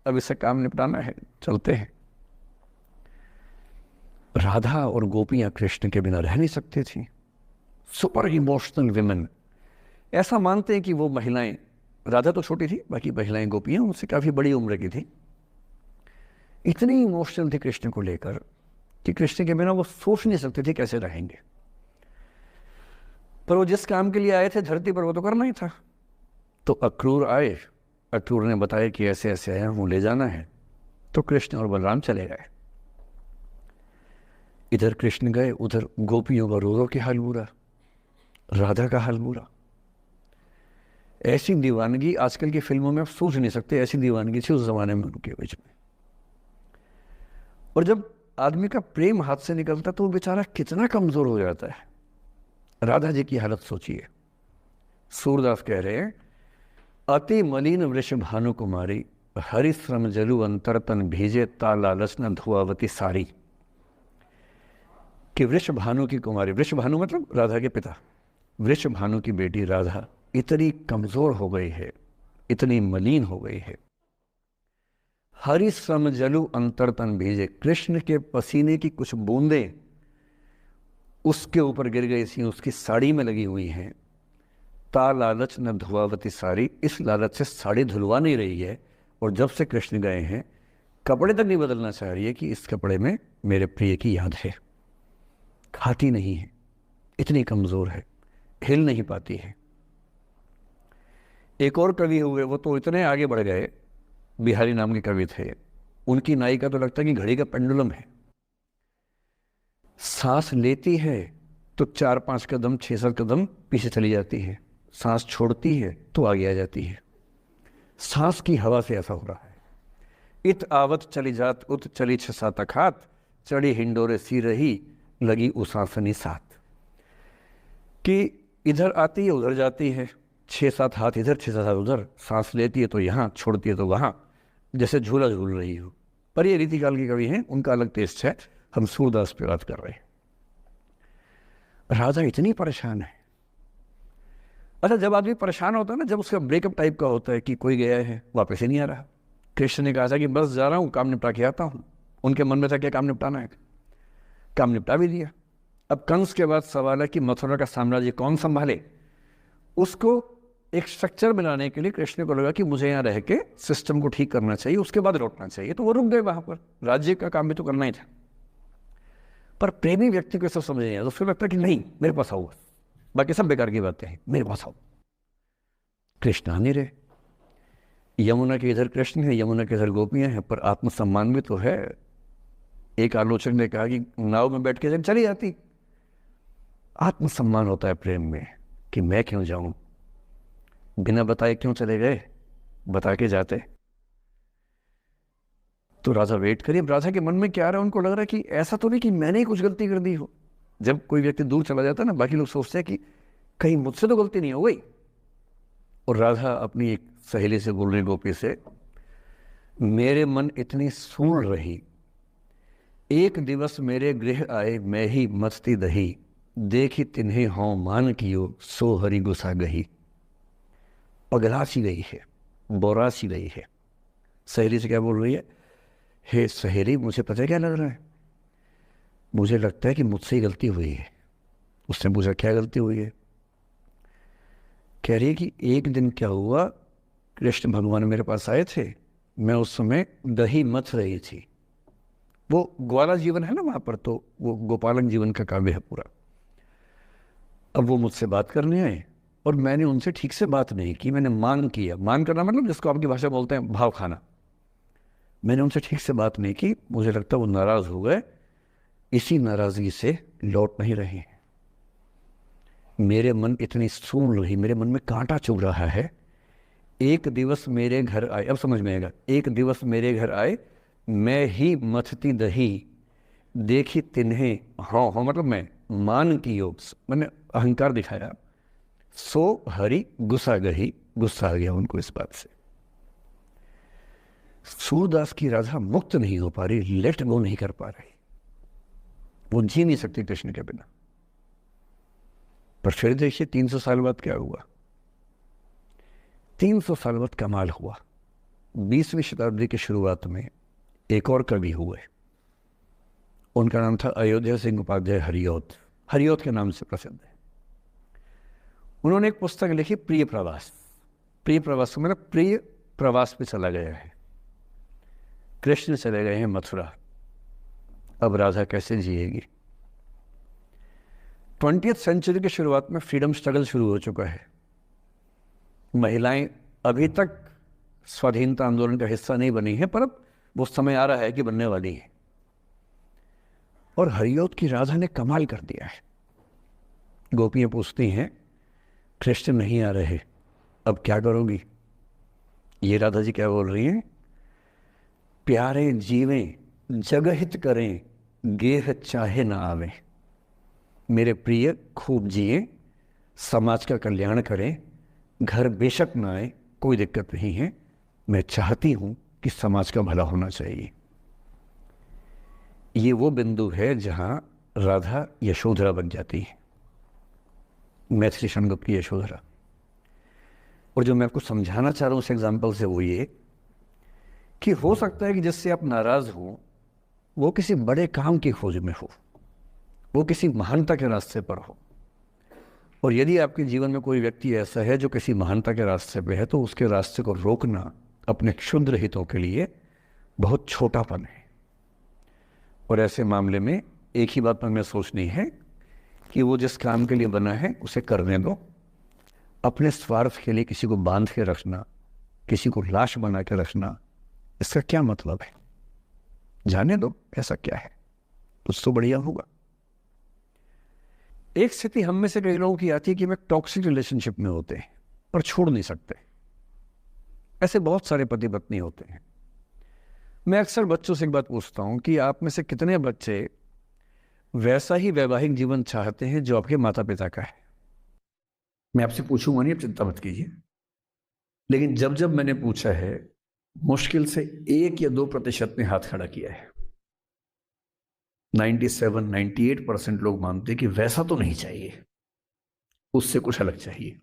अब इससे काम निपटाना है, चलते हैं। राधा और गोपियां कृष्ण के बिना रह नहीं सकती थी। सुपर इमोशनल विमेन, ऐसा मानते हैं कि वो महिलाएं, राधा तो छोटी थी, बाकी महिलाएं गोपियां उनसे काफी बड़ी उम्र की थी, इतनी इमोशनल थी कृष्ण को लेकर कि कृष्ण के बिना वो सोच नहीं सकते थे कैसे रहेंगे। पर वो जिस काम के लिए आए थे धरती पर, वो तो करना ही था। तो अक्रूर आए, अक्रूर ने बताया कि ऐसे ऐसे आया हूं, ले जाना है। तो कृष्ण और बलराम चले गए। इधर कृष्ण गए, उधर गोपियों का रो रो के हाल बुरा, राधा का हाल बुरा। ऐसी दीवानगी आजकल की फिल्मों में आप सोच नहीं सकते, ऐसी दीवानगी थी उस जमाने में उनके बीच में। और जब आदमी का प्रेम हाथ से निकलता तो वो बेचारा कितना कमजोर हो जाता है। राधा जी की हालत सोचिए। सूरदास कह रहे हैं, अति मलिन वृष भानु कुमारी, हरिश्रम जलु अंतर तन भेजे, ता लालच न धुआवती सारी। कि वृष भानु की कुमारी, वृष भानु मतलब राधा के पिता, वृष भानु की बेटी राधा इतनी कमजोर हो गई है, इतनी मलिन हो गई है। हरिश्रम जलु अंतर तन भेजे, कृष्ण के पसीने की कुछ बूंदें उसके ऊपर गिर गई थी, उसकी साड़ी में लगी हुई हैं। ता लालच न धुआवती साड़ी, इस लालच से साड़ी धुलवा नहीं रही है। और जब से कृष्ण गए हैं कपड़े तक नहीं बदलना चाह रही है कि इस कपड़े में मेरे प्रिय की याद है। खाती नहीं है, इतनी कमजोर है, हिल नहीं पाती है। एक और कवि हुए, वो तो इतने आगे बढ़ गए, बिहारी नाम के कवि थे। उनकी नायिका तो लगता है कि घड़ी का पेंडुलम है। सांस लेती है तो 4-5 कदम 6-7 कदम पीछे चली जाती है, सांस छोड़ती है तो आगे आ जाती है। सांस की हवा से ऐसा हो रहा है। इत आवत चली जात उत चली 6-7 अखात, चढ़ी हिंडोरे सी रही लगी उसासनी साथ। कि इधर आती है उधर जाती है, 6-7 हाथ इधर 6-7 हाथ उधर, सांस लेती है तो यहाँ, छोड़ती है तो वहाँ, जैसे झूला झूल रही हो। पर ये रीतिकाल के कवि हैं, उनका अलग टेस्ट है, हम सूरदास पे बात कर रहे हैं। राधा इतनी परेशान है। अच्छा, जब आदमी परेशान होता है ना, जब उसका ब्रेकअप टाइप का होता है कि कोई गया है वापस ही नहीं आ रहा, कृष्ण ने कहा था कि बस जा रहा हूँ, काम निपटा के आता हूँ। उनके मन में था क्या काम निपटाना है, काम निपटा भी दिया। अब कंस के बाद सवाल है कि मथुरा का साम्राज्य कौन संभाले। उसको एक स्ट्रक्चर बनाने के लिए कृष्ण को लगा कि मुझे यहाँ रह के सिस्टम को ठीक करना चाहिए, उसके बाद लौटना चाहिए। तो वो रुक गए वहाँ पर, राज्य का काम भी तो करना ही था। पर प्रेमी व्यक्ति को सब समझ नहीं आता, तो फिर लगता है कि नहीं मेरे पास आओ, बाकी सब बेकार की बातें हैं, मेरे पास आओ। कृष्ण आ नहीं रहे, यमुना के इधर कृष्ण है, यमुना के इधर गोपियां हैं, पर आत्मसम्मान भी तो है। एक आलोचक ने कहा कि नाव में बैठ के चली जाती। आत्मसम्मान होता है प्रेम में कि मैं क्यों जाऊं, बिना बताए क्यों चले गए, बता के जाते। तो राधा वेट करिए, राधा के मन में क्या आ रहा है, उनको लग रहा है कि ऐसा तो नहीं कि मैंने ही कुछ गलती कर दी हो। जब कोई व्यक्ति दूर चला जाता है ना, बाकी लोग सोचते हैं कि कहीं मुझसे तो गलती नहीं हो गई। और राधा अपनी एक सहेली से बोल रही, गोपी से, मेरे मन इतनी सूल रही, एक दिवस मेरे गृह आए मैं ही मस्ती दही, देखी तिन्हें हों मान कियो सो हरि गुस्सा गही। पगला सी गई है, बोरा सी गई है। सहेली से क्या बोल रही है, हे सहेली मुझे पता है क्या लग रहा है, मुझे लगता है कि मुझसे ही गलती हुई है। उसने पूछा क्या गलती हुई है, कह रही है कि एक दिन क्या हुआ, कृष्ण भगवान मेरे पास आए थे, मैं उस समय दही मथ रही थी। वो ग्वाला जीवन है ना वहाँ पर, तो वो गोपालन जीवन का काव्य है पूरा। अब वो मुझसे बात करने आए और मैंने उनसे ठीक से बात नहीं की, मैंने मान किया। मान करना मतलब जिसको आपकी भाषा बोलते हैं भाव खाना। मैंने उनसे ठीक से बात नहीं की, मुझे लगता वो नाराज़ हो गए, इसी नाराज़गी से लौट नहीं रहे हैं। मेरे मन इतनी सूल रही, मेरे मन में कांटा चुभ रहा है। एक दिवस मेरे घर आए, अब समझ में आएगा, एक दिवस मेरे घर आए मैं ही मथती दही, देखी तिन्हें, हाँ हाँ मतलब मैं, मान की योग मैंने अहंकार दिखाया, सो हरि गुस्सा गही, गुस्सा आ गया उनको इस बात से। सूरदास की राधा मुक्त नहीं हो पा रही, लेट गो नहीं कर पा रही, वो जी नहीं सकती कृष्ण के बिना। पर फिर देखिए 300 साल बाद क्या हुआ। 300 साल बाद कमाल हुआ। 20वीं शताब्दी की शुरुआत में एक और कवि हुए, उनका नाम था अयोध्या सिंह उपाध्याय हरिऔध, हरिऔध के नाम से प्रसिद्ध है। उन्होंने एक पुस्तक लिखी प्रिय प्रवास। प्रिय प्रवास मतलब प्रिय प्रवास पे चला गया है, कृष्ण चले गए हैं मथुरा, अब राधा कैसे जिएगी। 20th सेंचुरी की शुरुआत में फ्रीडम स्ट्रगल शुरू हो चुका है। महिलाएं अभी तक स्वाधीनता आंदोलन का हिस्सा नहीं बनी है, पर अब वो समय आ रहा है कि बनने वाली है। और हरिऔध की राधा ने कमाल कर दिया है। गोपियां पूछती हैं कृष्ण नहीं आ रहे, अब क्या करोगी। ये राधा जी क्या बोल रही हैं, प्यारे जीवें जगहित करें, गेह चाहे ना आवे। मेरे प्रिय खूब जिए, समाज का कल्याण करें, घर बेशक ना आए कोई दिक्कत नहीं है, मैं चाहती हूं कि समाज का भला होना चाहिए। ये वो बिंदु है जहां राधा यशोधरा बन जाती है, मैथिली शनगुप्त की यशोधरा। और जो मैं आपको समझाना चाह रहा हूं उस एग्जाम्पल से वो ये कि हो सकता है कि जिससे आप नाराज हो वो किसी बड़े काम की खोज में हो, वो किसी महानता के रास्ते पर हो। और यदि आपके जीवन में कोई व्यक्ति ऐसा है जो किसी महानता के रास्ते पे है, तो उसके रास्ते को रोकना अपने क्षुद्र हितों के लिए बहुत छोटापन है। और ऐसे मामले में एक ही बात हमें सोचनी है कि वो जिस काम के लिए बना है उसे करने दो। अपने स्वार्थ के लिए किसी को बांध के रखना, किसी को लाश बना के रखना, इसका क्या मतलब है। जाने दो, ऐसा क्या है, कुछ तो बढ़िया होगा। एक स्थिति हम में से कई लोगों की आती है कि हम टॉक्सिक रिलेशनशिप में होते हैं पर छोड़ नहीं सकते। ऐसे बहुत सारे पति पत्नी होते हैं। मैं अक्सर बच्चों से एक बात पूछता हूं कि आप में से कितने बच्चे वैसा ही वैवाहिक जीवन चाहते हैं जो आपके माता पिता का है। मैं आपसे पूछूंगा नहीं, आप चिंता मत कीजिए, लेकिन जब जब मैंने पूछा है मुश्किल से 1 या 2% ने हाथ खड़ा किया है। 97-98% लोग मानते हैं कि वैसा तो नहीं चाहिए, उससे कुछ अलग चाहिए।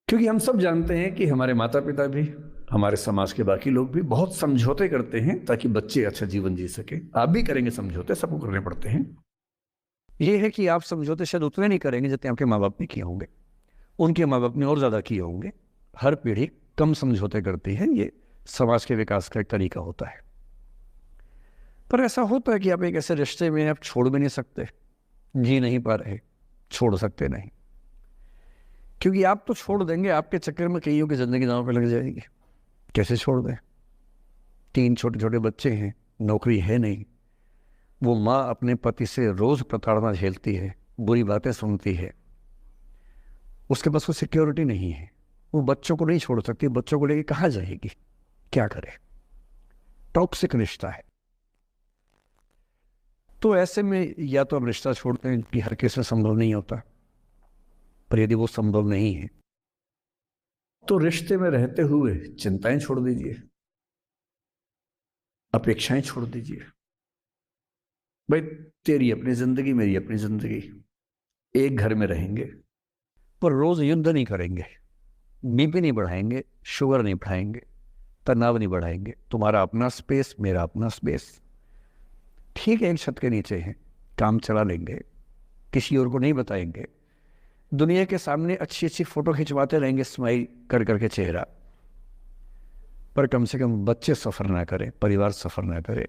क्योंकि हम सब जानते हैं कि हमारे माता पिता भी, हमारे समाज के बाकी लोग भी बहुत समझौते करते हैं ताकि बच्चे अच्छा जीवन जी सके। आप भी करेंगे समझौते, सबको करने पड़ते हैं। यह है कि आप समझौते शायद उतने नहीं करेंगे जितने आपके माँ बाप ने किए होंगे, उनके माँ बाप ने और ज़्यादा किए होंगे। हर पीढ़ी कम समझौते करती है, ये समाज के विकास का एक तरीका होता है। पर ऐसा होता है कि आप एक ऐसे रिश्ते में आप छोड़ भी नहीं सकते, जी नहीं पा रहे, छोड़ सकते नहीं, क्योंकि आप तो छोड़ देंगे, आपके चक्कर में कईयों की जिंदगी दांव पे लग जाएगी। कैसे छोड़ दें? 3 छोटे छोटे बच्चे हैं, नौकरी है नहीं, वो माँ अपने पति से रोज प्रताड़ना झेलती है, बुरी बातें सुनती है, उसके पास कोई सिक्योरिटी नहीं है, वो बच्चों को नहीं छोड़ सकती, बच्चों को लेके कहाँ जाएगी, क्या करे? टॉक्सिक रिश्ता है। तो ऐसे में या तो आप रिश्ता छोड़ते हैं कि हर किसी में संभव नहीं होता, पर यदि वो संभव नहीं है तो रिश्ते में रहते हुए चिंताएं छोड़ दीजिए, अपेक्षाएं छोड़ दीजिए। भाई तेरी अपनी जिंदगी, मेरी अपनी जिंदगी, एक घर में रहेंगे पर रोज युद्ध नहीं करेंगे, बीपी नहीं बढ़ाएंगे, शुगर नहीं बढ़ाएंगे, तनाव नहीं बढ़ाएंगे, तुम्हारा अपना स्पेस, मेरा अपना स्पेस, ठीक है, एक छत के नीचे हैं, काम चला लेंगे, किसी और को नहीं बताएंगे, दुनिया के सामने अच्छी अच्छी फोटो खिंचवाते रहेंगे स्माइल कर करके चेहरा, पर कम से कम बच्चे सफर ना करें, परिवार सफर ना करे,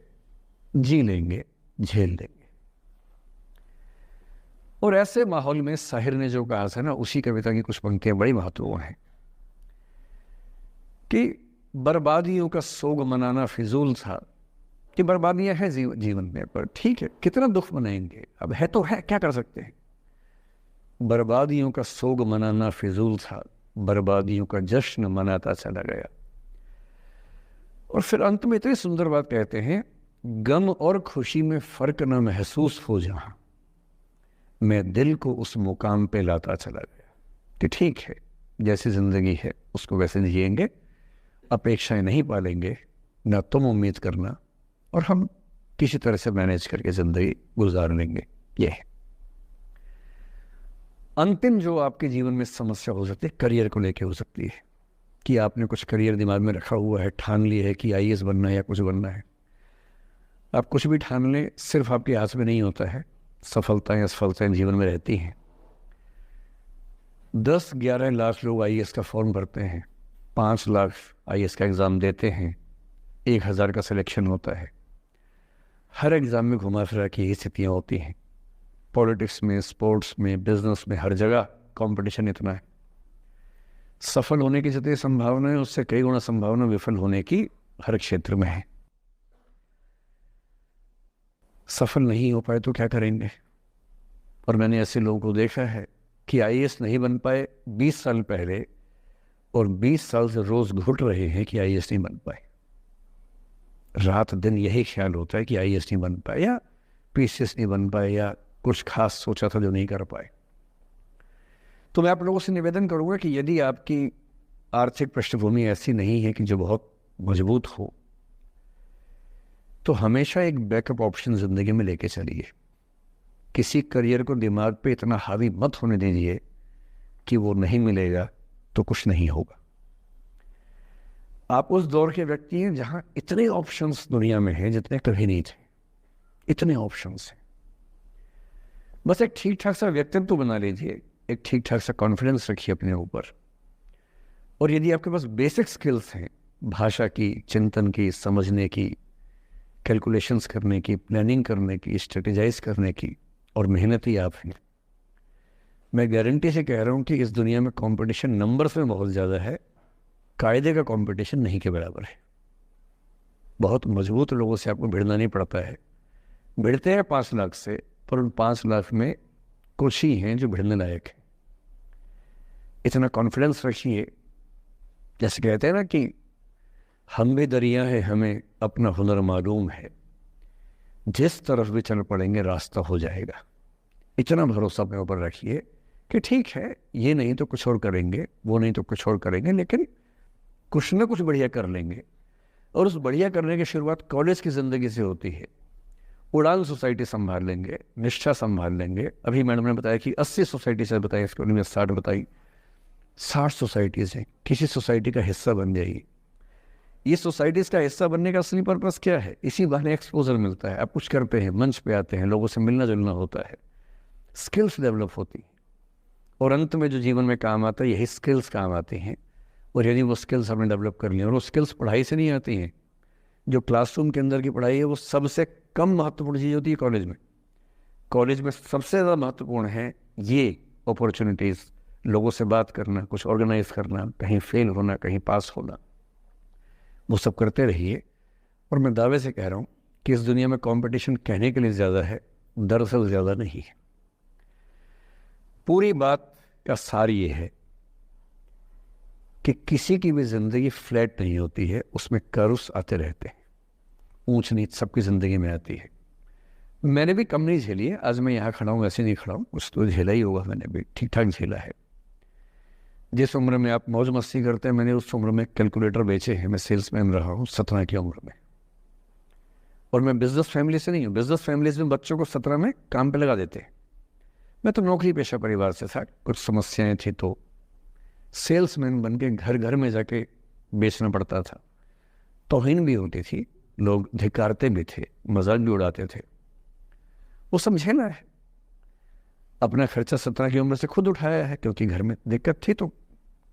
जी लेंगे, झेल लेंगे। और ऐसे माहौल में साहिर ने जो कहा था ना, उसी कविता की कुछ पंक्तियां बड़ी महत्वपूर्ण हैं कि बर्बादियों का सोग मनाना फिजूल था, कि बर्बादियां हैं जीवन में, पर ठीक है, कितना दुख मनाएंगे, अब है तो है, क्या कर सकते हैं। बर्बादियों का सोग मनाना फिजूल था, बर्बादियों का जश्न मनाता चला गया। और फिर अंत में इतनी सुंदर बात कहते हैं, गम और खुशी में फर्क न महसूस हो जहां, मैं दिल को उस मुकाम पे लाता चला गया। कि ठीक है, जैसी जिंदगी है उसको वैसे जिएंगे, अपेक्षाएं नहीं पालेंगे, ना तुम उम्मीद करना, और हम किसी तरह से मैनेज करके जिंदगी गुजार लेंगे। ये है अंतिम जो आपके जीवन में समस्या हो सकती है, करियर को लेके हो सकती है, कि आपने कुछ करियर दिमाग में रखा हुआ है, ठान लिया है कि आईएएस बनना है या कुछ बनना है। आप कुछ भी ठान लें, सिर्फ आपके हाथ में नहीं होता है, सफलताएं असफलताएं जीवन में रहती हैं। 10-11 लाख लोग आईएएस का फॉर्म भरते हैं, 5 लाख आईएएस का एग्ज़ाम देते हैं, 1000 का सिलेक्शन होता है। हर एग्ज़ाम में घुमा फिरा की यही स्थितियाँ होती हैं। पॉलिटिक्स में, स्पोर्ट्स में, बिजनेस में, हर जगह कंपटीशन इतना है। सफल होने की जितनी संभावना है, उससे कई गुना संभावना विफल होने की हर क्षेत्र में है। सफल नहीं हो पाए तो क्या करेंगे? और मैंने ऐसे लोगों को देखा है कि आईएएस नहीं बन पाए 20 साल पहले, और 20 साल से रोज घुट रहे हैं कि आईएएस नहीं बन पाए। रात दिन यही ख्याल होता है कि आईएएस नहीं बन पाए, या पीसीएस नहीं बन पाए, या कुछ खास सोचा था जो नहीं कर पाए। तो मैं आप लोगों से निवेदन करूंगा कि यदि आपकी आर्थिक पृष्ठभूमि ऐसी नहीं है कि जो बहुत मजबूत हो, तो हमेशा एक बैकअप ऑप्शन जिंदगी में लेके चलिए। किसी करियर को दिमाग पे इतना हावी मत होने दीजिए कि वो नहीं मिलेगा तो कुछ नहीं होगा। आप उस दौर के व्यक्ति हैं जहां इतने ऑप्शंस दुनिया में हैं जितने कभी नहीं थे, इतने ऑप्शंस हैं। बस एक ठीक ठाक सा व्यक्तित्व बना लीजिए, एक ठीक ठाक सा कॉन्फिडेंस रखिए अपने ऊपर, और यदि आपके पास बेसिक स्किल्स हैं, भाषा की, चिंतन की, समझने की, कैलकुलेशंस करने की, प्लानिंग करने की, स्ट्रेटेजाइज करने की, और मेहनती आप हैं, मैं गारंटी से कह रहा हूँ कि इस दुनिया में कंपटीशन नंबर्स में बहुत ज़्यादा है, कायदे का कंपटीशन नहीं के बराबर है। बहुत मजबूत लोगों से आपको भिड़ना नहीं पड़ता है। भिड़ते हैं 5 लाख से, पर उन 5 लाख में कुछ ही हैं जो भिड़ने लायक हैं। इतना कॉन्फिडेंस रखिए, जैसे कहते हैं ना कि हम भी दरिया है, हमें अपना हुनर मालूम है, जिस तरफ भी चल पड़ेंगे रास्ता हो जाएगा। इतना भरोसा अपने ऊपर रखिए कि ठीक है, ये नहीं तो कुछ और करेंगे, वो नहीं तो कुछ और करेंगे, लेकिन कुछ ना कुछ बढ़िया कर लेंगे। और उस बढ़िया करने की शुरुआत कॉलेज की ज़िंदगी से होती है। उड़ान सोसाइटी संभाल लेंगे, निष्ठा संभाल लेंगे। अभी मैडम ने बताया कि 80 सोसाइटी से बताई, इसको में 60 बताई, 60 सोसाइटीज़ हैं। किसी सोसाइटी का हिस्सा बन जाइए। ये सोसाइटीज़ का हिस्सा बनने का असली पर्पस क्या है? इसी बहाने एक्सपोजर मिलता है, आप कुछ करते हैं, मंच पे आते हैं, लोगों से मिलना जुलना होता है, स्किल्स डेवलप होती हैं, और अंत में जो जीवन में काम आता है यही स्किल्स काम आती हैं। और यदि वो स्किल्स हमने डेवलप कर ली, और वो स्किल्स पढ़ाई से नहीं आती हैं, जो क्लासरूम के अंदर की पढ़ाई है वो सबसे कम महत्वपूर्ण चीज़ होती है कॉलेज में। कॉलेज में सबसे ज़्यादा महत्वपूर्ण है ये अपॉर्चुनिटीज़, लोगों से बात करना, कुछ ऑर्गेनाइज करना, कहीं फेल होना, कहीं पास होना, वो सब करते रहिए। और मैं दावे से कह रहा हूँ कि इस दुनिया में कंपटीशन कहने के लिए ज़्यादा है, दरअसल ज़्यादा नहीं है। पूरी बात का सार ये है कि किसी की भी ज़िंदगी फ्लैट नहीं होती है, उसमें कर्व्स आते रहते हैं, ऊंच नीच सबकी ज़िंदगी में आती है। मैंने भी कम नहीं झेली है, आज मैं यहाँ खड़ा हूँ ऐसे नहीं खड़ा हूँ, कुछ तो झेला ही होगा, मैंने भी ठीक ठाक झेला है। जिस उम्र में आप मौज मस्ती करते हैं, मैंने उस उम्र में कैलकुलेटर बेचे हैं। मैं सेल्समैन रहा हूँ 17 की उम्र में, और मैं बिजनेस फैमिली से नहीं हूँ। बिजनेस फैमिलीज में बच्चों को 17 में काम पे लगा देते हैं। मैं तो नौकरी पेशा परिवार से था, कुछ समस्याएं थी तो सेल्समैन बन के घर घर में जाके बेचना पड़ता था। तौहीन भी होती थी, लोग धिक्कारते भी थे, मजाक भी उड़ाते थे, वो समझे ना है। अपना खर्चा 17 की उम्र से खुद उठाया है, क्योंकि घर में दिक्कत थी तो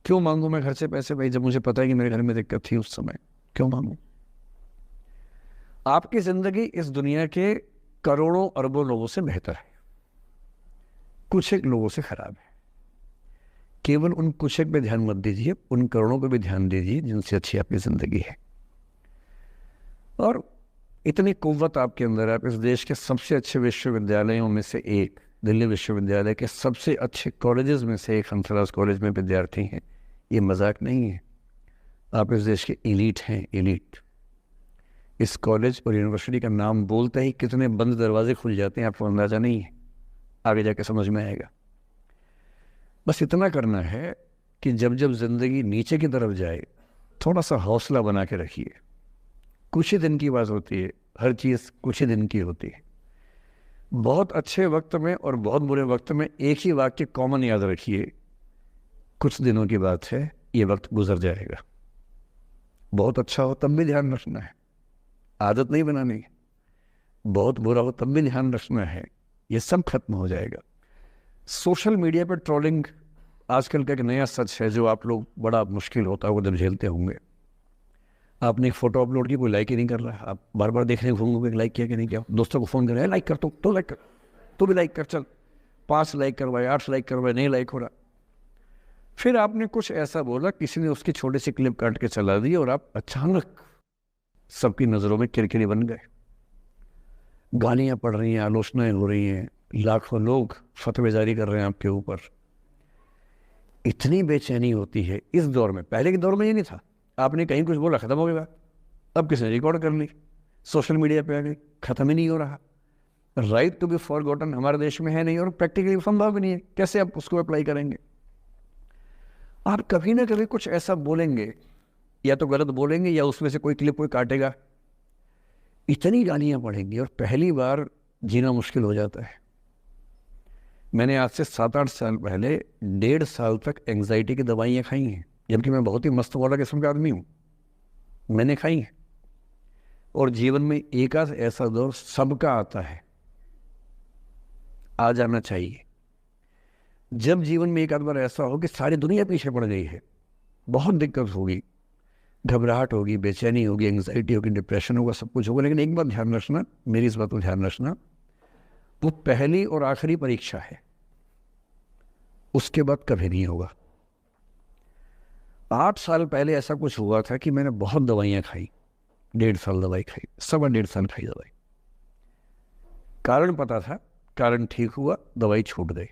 क्यों मांगू मैं घर से पैसे भाई, जब मुझे पता है कि मेरे घर में दिक्कत थी उस समय, क्यों मांगू। आपकी जिंदगी इस दुनिया के करोड़ों अरबों लोगों से बेहतर है, कुछ एक लोगों से खराब है। केवल उन कुछ एक पे ध्यान मत दीजिए, उन करोड़ों पे भी ध्यान दीजिए जिनसे अच्छी आपकी जिंदगी है। और इतनी कुव्वत आपके अंदर है, आप इस देश के सबसे अच्छे विश्वविद्यालयों में से एक, दिल्ली विश्वविद्यालय के सबसे अच्छे कॉलेजेस में से एक हंसराज कॉलेज में विद्यार्थी हैं। ये मजाक नहीं है, आप इस देश के एलीट हैं, एलीट। इस कॉलेज और यूनिवर्सिटी का नाम बोलते ही कितने बंद दरवाजे खुल जाते हैं, आपको अंदाजा नहीं है, आगे जाके समझ में आएगा। बस इतना करना है कि जब जब जिंदगी नीचे की तरफ जाए, थोड़ा सा हौसला बना के रखिए। कुछ ही दिन की बात होती है, हर चीज़ कुछ ही दिन की होती है। बहुत अच्छे वक्त में और बहुत बुरे वक्त में एक ही वाक्य कॉमन याद रखिए, कुछ दिनों की बात है, ये वक्त गुजर जाएगा। बहुत अच्छा हो तब भी ध्यान रखना है, आदत नहीं बनानी है। बहुत बुरा हो तब भी ध्यान रखना है, ये सब खत्म हो जाएगा। सोशल मीडिया पर ट्रोलिंग आजकल का एक नया सच है, जो आप लोग बड़ा मुश्किल होता है वो जब झेलते होंगे। आपने एक फोटो अपलोड की, कोई लाइक ही नहीं कर रहा है, आप बार बार देखने घूमोगे लाइक किया कि नहीं किया। दोस्तों को फोन कर रहे हैं, लाइक कर, तो लाइक कर, तो भी लाइक कर, चल 5 लाइक करवाए, 8 लाइक करवाए, नहीं लाइक हो रहा। फिर आपने कुछ ऐसा बोला, किसी ने उसकी छोटी सी क्लिप काट के चला दी और आप अचानक सबकी नज़रों में किरकिरी बन गए। गालियाँ पड़ रही हैं, आलोचनाएं हो रही हैं, लाखों लोग फतवे जारी कर रहे हैं आपके ऊपर। इतनी बेचैनी होती है इस दौर में। पहले के दौर में ये नहीं था, आपने कहीं कुछ बोला खत्म हो गई बात। अब किसने रिकॉर्ड कर ली, सोशल मीडिया पे आ गई, खत्म ही नहीं हो रहा। राइट टू बी फॉरगॉटन हमारे देश में है नहीं, और प्रैक्टिकली संभव भी नहीं है। कैसे आप उसको अप्लाई करेंगे? आप कभी ना कभी कुछ ऐसा बोलेंगे, या तो गलत बोलेंगे या उसमें से कोई क्लिप कोई काटेगा, इतनी गालियां पड़ेंगी और पहली बार जीना मुश्किल हो जाता है। मैंने आज से 7-8 साल पहले 1.5 साल तक एंग्जाइटी की दवाइयाँ खाई हैं, जबकि मैं बहुत ही मस्त वाला किस्म का आदमी हूँ, मैंने खाई हैं। और जीवन में एक आध ऐसा दौर सबका आता है, आ जाना चाहिए। जब जीवन में एक आध बार ऐसा हो कि सारी दुनिया पीछे पड़ गई है, बहुत दिक्कत होगी, घबराहट होगी, बेचैनी होगी, एंग्जाइटी होगी, डिप्रेशन होगा, सब कुछ होगा। लेकिन एक बात ध्यान रखना, मेरी इस बात को ध्यान रखना, वो पहली और आखिरी परीक्षा है, उसके बाद कभी नहीं होगा। 8 साल पहले ऐसा कुछ हुआ था कि मैंने बहुत दवाइयाँ खाई, 1.5 साल दवाई खाई, 1.25 साल खाई दवाई। कारण पता था, कारण ठीक हुआ, दवाई छूट गई।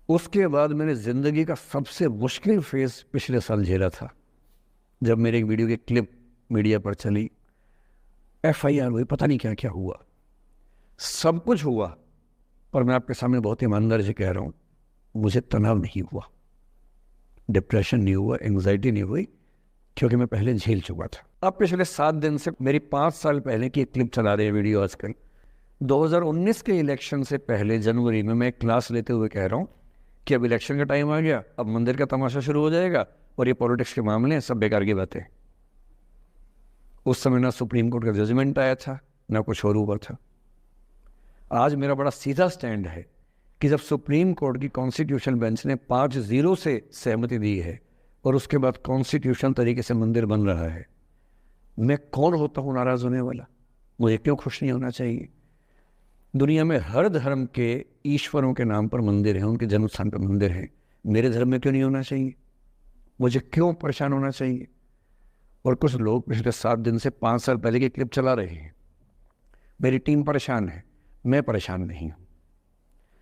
उसके बाद मैंने ज़िंदगी का सबसे मुश्किल फेज पिछले साल झेला था, जब मेरे एक वीडियो की क्लिप मीडिया पर चली, FIR हुई, पता नहीं क्या क्या हुआ, सब कुछ हुआ। पर मैं आपके सामने बहुत ईमानदारी से कह रहा हूँ, मुझे तनाव नहीं हुआ, डिप्रेशन नहीं हुआ, एंग्जाइटी नहीं हुई, क्योंकि मैं पहले झेल चुका था। अब पिछले 7 दिन से मेरी 5 साल पहले की एक क्लिप चला रही है वीडियो आजकल। 2019 के इलेक्शन से पहले जनवरी में मैं एक क्लास लेते हुए कह रहा हूँ कि अब इलेक्शन का टाइम आ गया, अब मंदिर का तमाशा शुरू हो जाएगा और ये पॉलिटिक्स के मामले हैं, सब बेकार की बातें। उस समय ना सुप्रीम कोर्ट का जजमेंट आया था, ना कुछ और हुआ था। आज मेरा बड़ा सीधा स्टैंड है कि जब सुप्रीम कोर्ट की कॉन्स्टिट्यूशन बेंच ने 5-0 से सहमति दी है और उसके बाद कॉन्स्टिट्यूशन तरीके से मंदिर बन रहा है, मैं कौन होता हूँ नाराज़ होने वाला? मुझे क्यों खुश नहीं होना चाहिए? दुनिया में हर धर्म के ईश्वरों के नाम पर मंदिर हैं, उनके जन्म स्थान पर मंदिर हैं। मेरे धर्म में क्यों नहीं होना चाहिए? मुझे क्यों परेशान होना चाहिए? और कुछ लोग पिछले 7 दिन से 5 साल पहले की क्लिप चला रहे हैं। मेरी टीम परेशान है, मैं परेशान नहीं हूँ।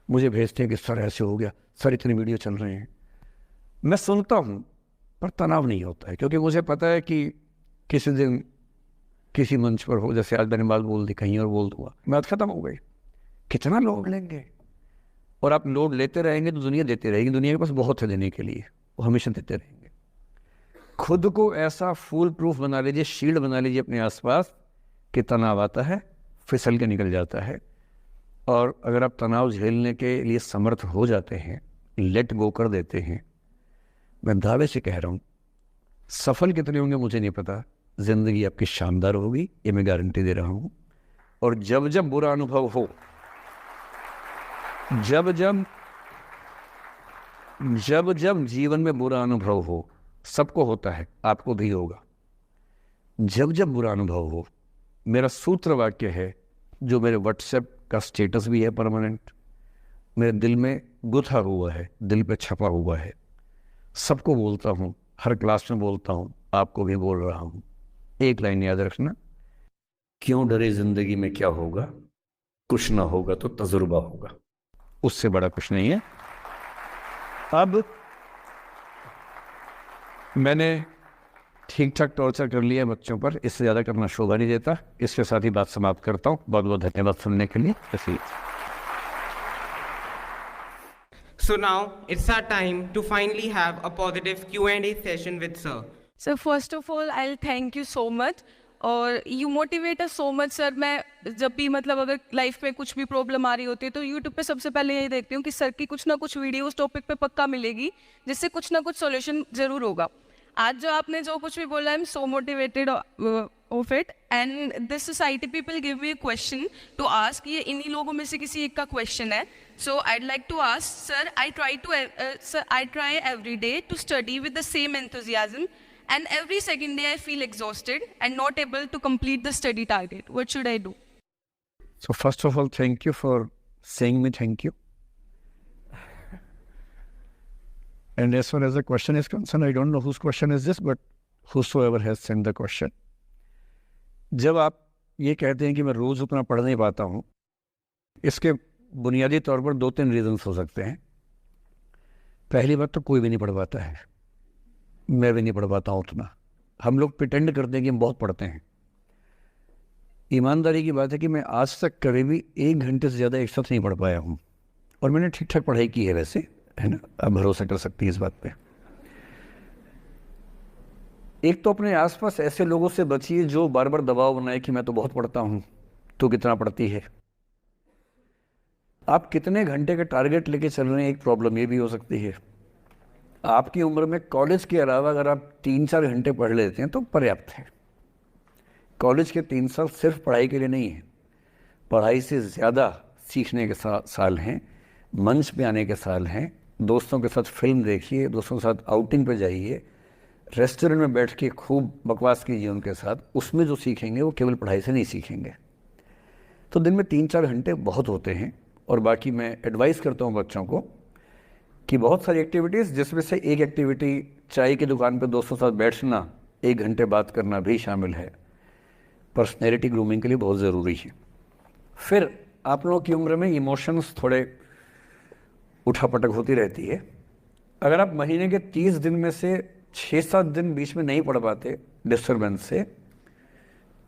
मुझे भेजते हैं कि सर ऐसे हो गया, सर इतने वीडियो चल रहे हैं। मैं सुनता हूँ पर तनाव नहीं होता है, क्योंकि मुझे पता है कि किसी दिन किसी मंच पर हो, जैसे आज मैंने बात बोल दी, कहीं और बोल दूंगा, बात खत्म हो गई। कितना लोड लेंगे? और आप लोड लेते रहेंगे तो दुनिया देती रहेगी। दुनिया के पास बहुत है देने के लिए, वो हमेशा देते रहेंगे। खुद को ऐसा फूल प्रूफ बना लीजिए, शील्ड बना लीजिए अपने आसपास कि तनाव आता है फिसल के निकल जाता है। और अगर आप तनाव झेलने के लिए समर्थ हो जाते हैं, लेट गो कर देते हैं, मैं दावे से कह रहा हूँ, सफल कितने होंगे मुझे नहीं पता, जिंदगी आपकी शानदार होगी, ये मैं गारंटी दे रहा हूँ। और जब जब बुरा अनुभव हो, जब जब जीवन में बुरा अनुभव हो, सबको होता है, आपको भी होगा। जब जब बुरा अनुभव हो, मेरा सूत्र वाक्य है, जो मेरे व्हाट्सएप का स्टेटस भी है परमानेंट, मेरे दिल में गुथा हुआ है, दिल पे छपा हुआ है, सबको बोलता हूँ, हर क्लास में बोलता हूँ, आपको भी बोल रहा हूँ। एक लाइन याद रखना, क्यों डरे जिंदगी में क्या होगा, कुछ ना होगा तो तजुर्बा होगा, उससे बड़ा कुछ नहीं है। अब मैंने ठीक ठाक टॉर्चर कर लिया बच्चों पर, इससे ज़्यादा करना शोभा नहीं देता। इसके साथ ही बात समाप्त करता हूँ। बहुत बहुत धन्यवाद सुनने के लिए।
So now it's our time to finally have a positive Q&A session with sir.
Sir first of all I thank you so much, और you motivate us so much sir. मैं जब भी मतलब अगर लाइफ में कुछ भी प्रॉब्लम आ रही होती है तो यूट्यूब पे सबसे पहले यही देखती हूँ कि सर की कुछ ना कुछ वीडियो उस टॉपिक पे पक्का मिलेगी, जिससे कुछ ना कुछ सॉल्यूशन ज़रूर होगा। आज जो आपने जो कुछ भी बोला, I am so motivated of it. And this society people give me a question to ask, ये इन्हीं लोगों में से किसी एक का क्वेश्चन है। So I'd like to ask sir, I try every day to study with the same enthusiasm, and every second day I feel exhausted and not able to complete the study target. What should I do?
So first of all, thank you for saying me thank you. And as far as the question is concerned, I don't know whose question is this, but whosoever has sent the question. जब आप ये कहते हैं कि मैं रोज़ उतना पढ़ नहीं पाता हूँ, इसके बुनियादी तौर पर 2-3 रीजंस हो सकते हैं। पहली बात तो कोई भी नहीं पढ़ पाता है, मैं भी नहीं पढ़ पाता हूँ उतना। हम लोग प्रिटेंड करते हैं कि हम बहुत पढ़ते हैं। ईमानदारी की बात है कि मैं आज तक कभी भी 1 घंटे से ज़्यादा एक साथ नहीं पढ़ पाया हूँ, और मैंने ठीक ठाक पढ़ाई की है वैसे, है ना, आप भरोसा कर सकती है इस बात पे। एक तो अपने आसपास ऐसे लोगों से बचिए जो बार बार दबाव बनाए कि मैं तो बहुत पढ़ता हूँ, तो कितना पढ़ती है। आप कितने घंटे का टारगेट लेके चल रहे हैं, एक प्रॉब्लम ये भी हो सकती है। आपकी उम्र में कॉलेज के अलावा अगर आप 3-4 घंटे पढ़ लेते हैं तो पर्याप्त है। कॉलेज के 3 साल सिर्फ पढ़ाई के लिए नहीं है, पढ़ाई से ज़्यादा सीखने के साल हैं, मंच पे आने के साल हैं। दोस्तों के साथ फिल्म देखिए, दोस्तों के साथ आउटिंग पे जाइए, रेस्टोरेंट में बैठ के खूब बकवास कीजिए उनके साथ। उसमें जो सीखेंगे वो केवल पढ़ाई से नहीं सीखेंगे। तो दिन में 3-4 घंटे बहुत होते हैं। और बाकी मैं एडवाइस करता हूँ बच्चों को कि बहुत सारी एक्टिविटीज़, जिसमें से एक एक्टिविटी चाय की दुकान पर दोस्तों के साथ बैठना, 1 घंटे बात करना भी शामिल है। पर्सनैलिटी ग्रूमिंग के लिए बहुत ज़रूरी है। फिर आप लोगों की उम्र में इमोशंस थोड़े उठापटक होती रहती है। अगर आप महीने के 30 दिन में से 6-7 दिन बीच में नहीं पढ़ पाते डिस्टर्बेंस से,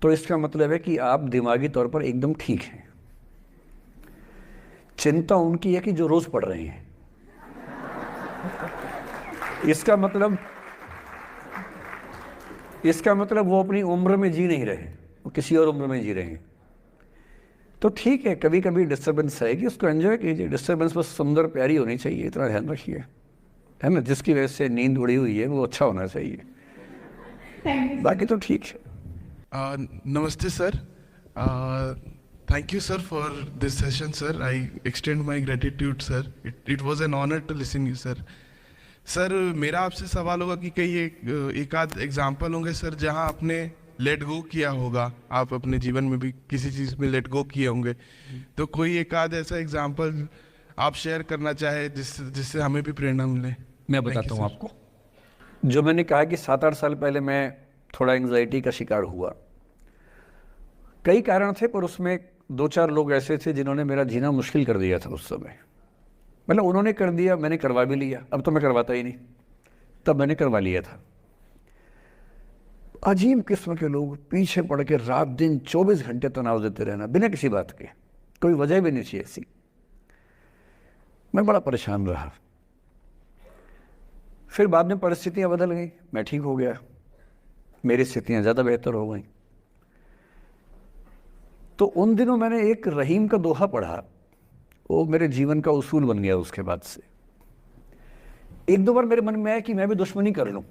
तो इसका मतलब है कि आप दिमागी तौर पर एकदम ठीक हैं। चिंता उनकी है कि जो रोज़ पढ़ रहे हैं। इसका मतलब वो अपनी उम्र में जी नहीं रहे, वो किसी और उम्र में जी रहे हैं। तो ठीक है, कभी कभी डिस्टर्बेंस आएगी, उसको एंजॉय कीजिए। डिस्टर्बेंस बस सुंदर प्यारी होनी चाहिए, इतना ध्यान रखिए, है ना। जिसकी वजह से नींद उड़ी हुई है वो अच्छा होना चाहिए, बाकी तो ठीक है।
नमस्ते sir, thank you sir for this session sir. I extend my gratitude sir. It was an honor to listen you sir. Sir मेरा आपसे सवाल होगा कि कई एक आध एग्जाम्पल होंगे सर जहां आपने लेट गो किया होगा, आप अपने जीवन में भी किसी चीज़ में लेट गो किए होंगे, तो कोई एक आध ऐसा एग्जाम्पल आप शेयर करना चाहे जिससे हमें भी प्रेरणा मिले।
मैं बताता हूँ आपको। जो मैंने कहा कि 7-8 साल पहले मैं थोड़ा एंग्जाइटी का शिकार हुआ, कई कारण थे, पर उसमें 2-4 लोग ऐसे थे जिन्होंने मेरा जीना मुश्किल कर दिया था उस समय। मतलब उन्होंने कर दिया, मैंने करवा भी लिया। अब तो मैं करवाता ही नहीं, तब मैंने करवा लिया था। अजीब किस्म के लोग पीछे पड़ के रात दिन 24 घंटे तनाव देते रहना बिना किसी बात के, कोई वजह भी नहीं थी ऐसी। मैं बड़ा परेशान रहा। फिर बाद में परिस्थितियां बदल गई, मैं ठीक हो गया, मेरी स्थितियां ज़्यादा बेहतर हो गई। तो उन दिनों मैंने एक रहीम का दोहा पढ़ा, वो मेरे जीवन का उसूल बन गया। उसके बाद से 1-2 बार मेरे मन में आया कि मैं भी दुश्मनी कर लूं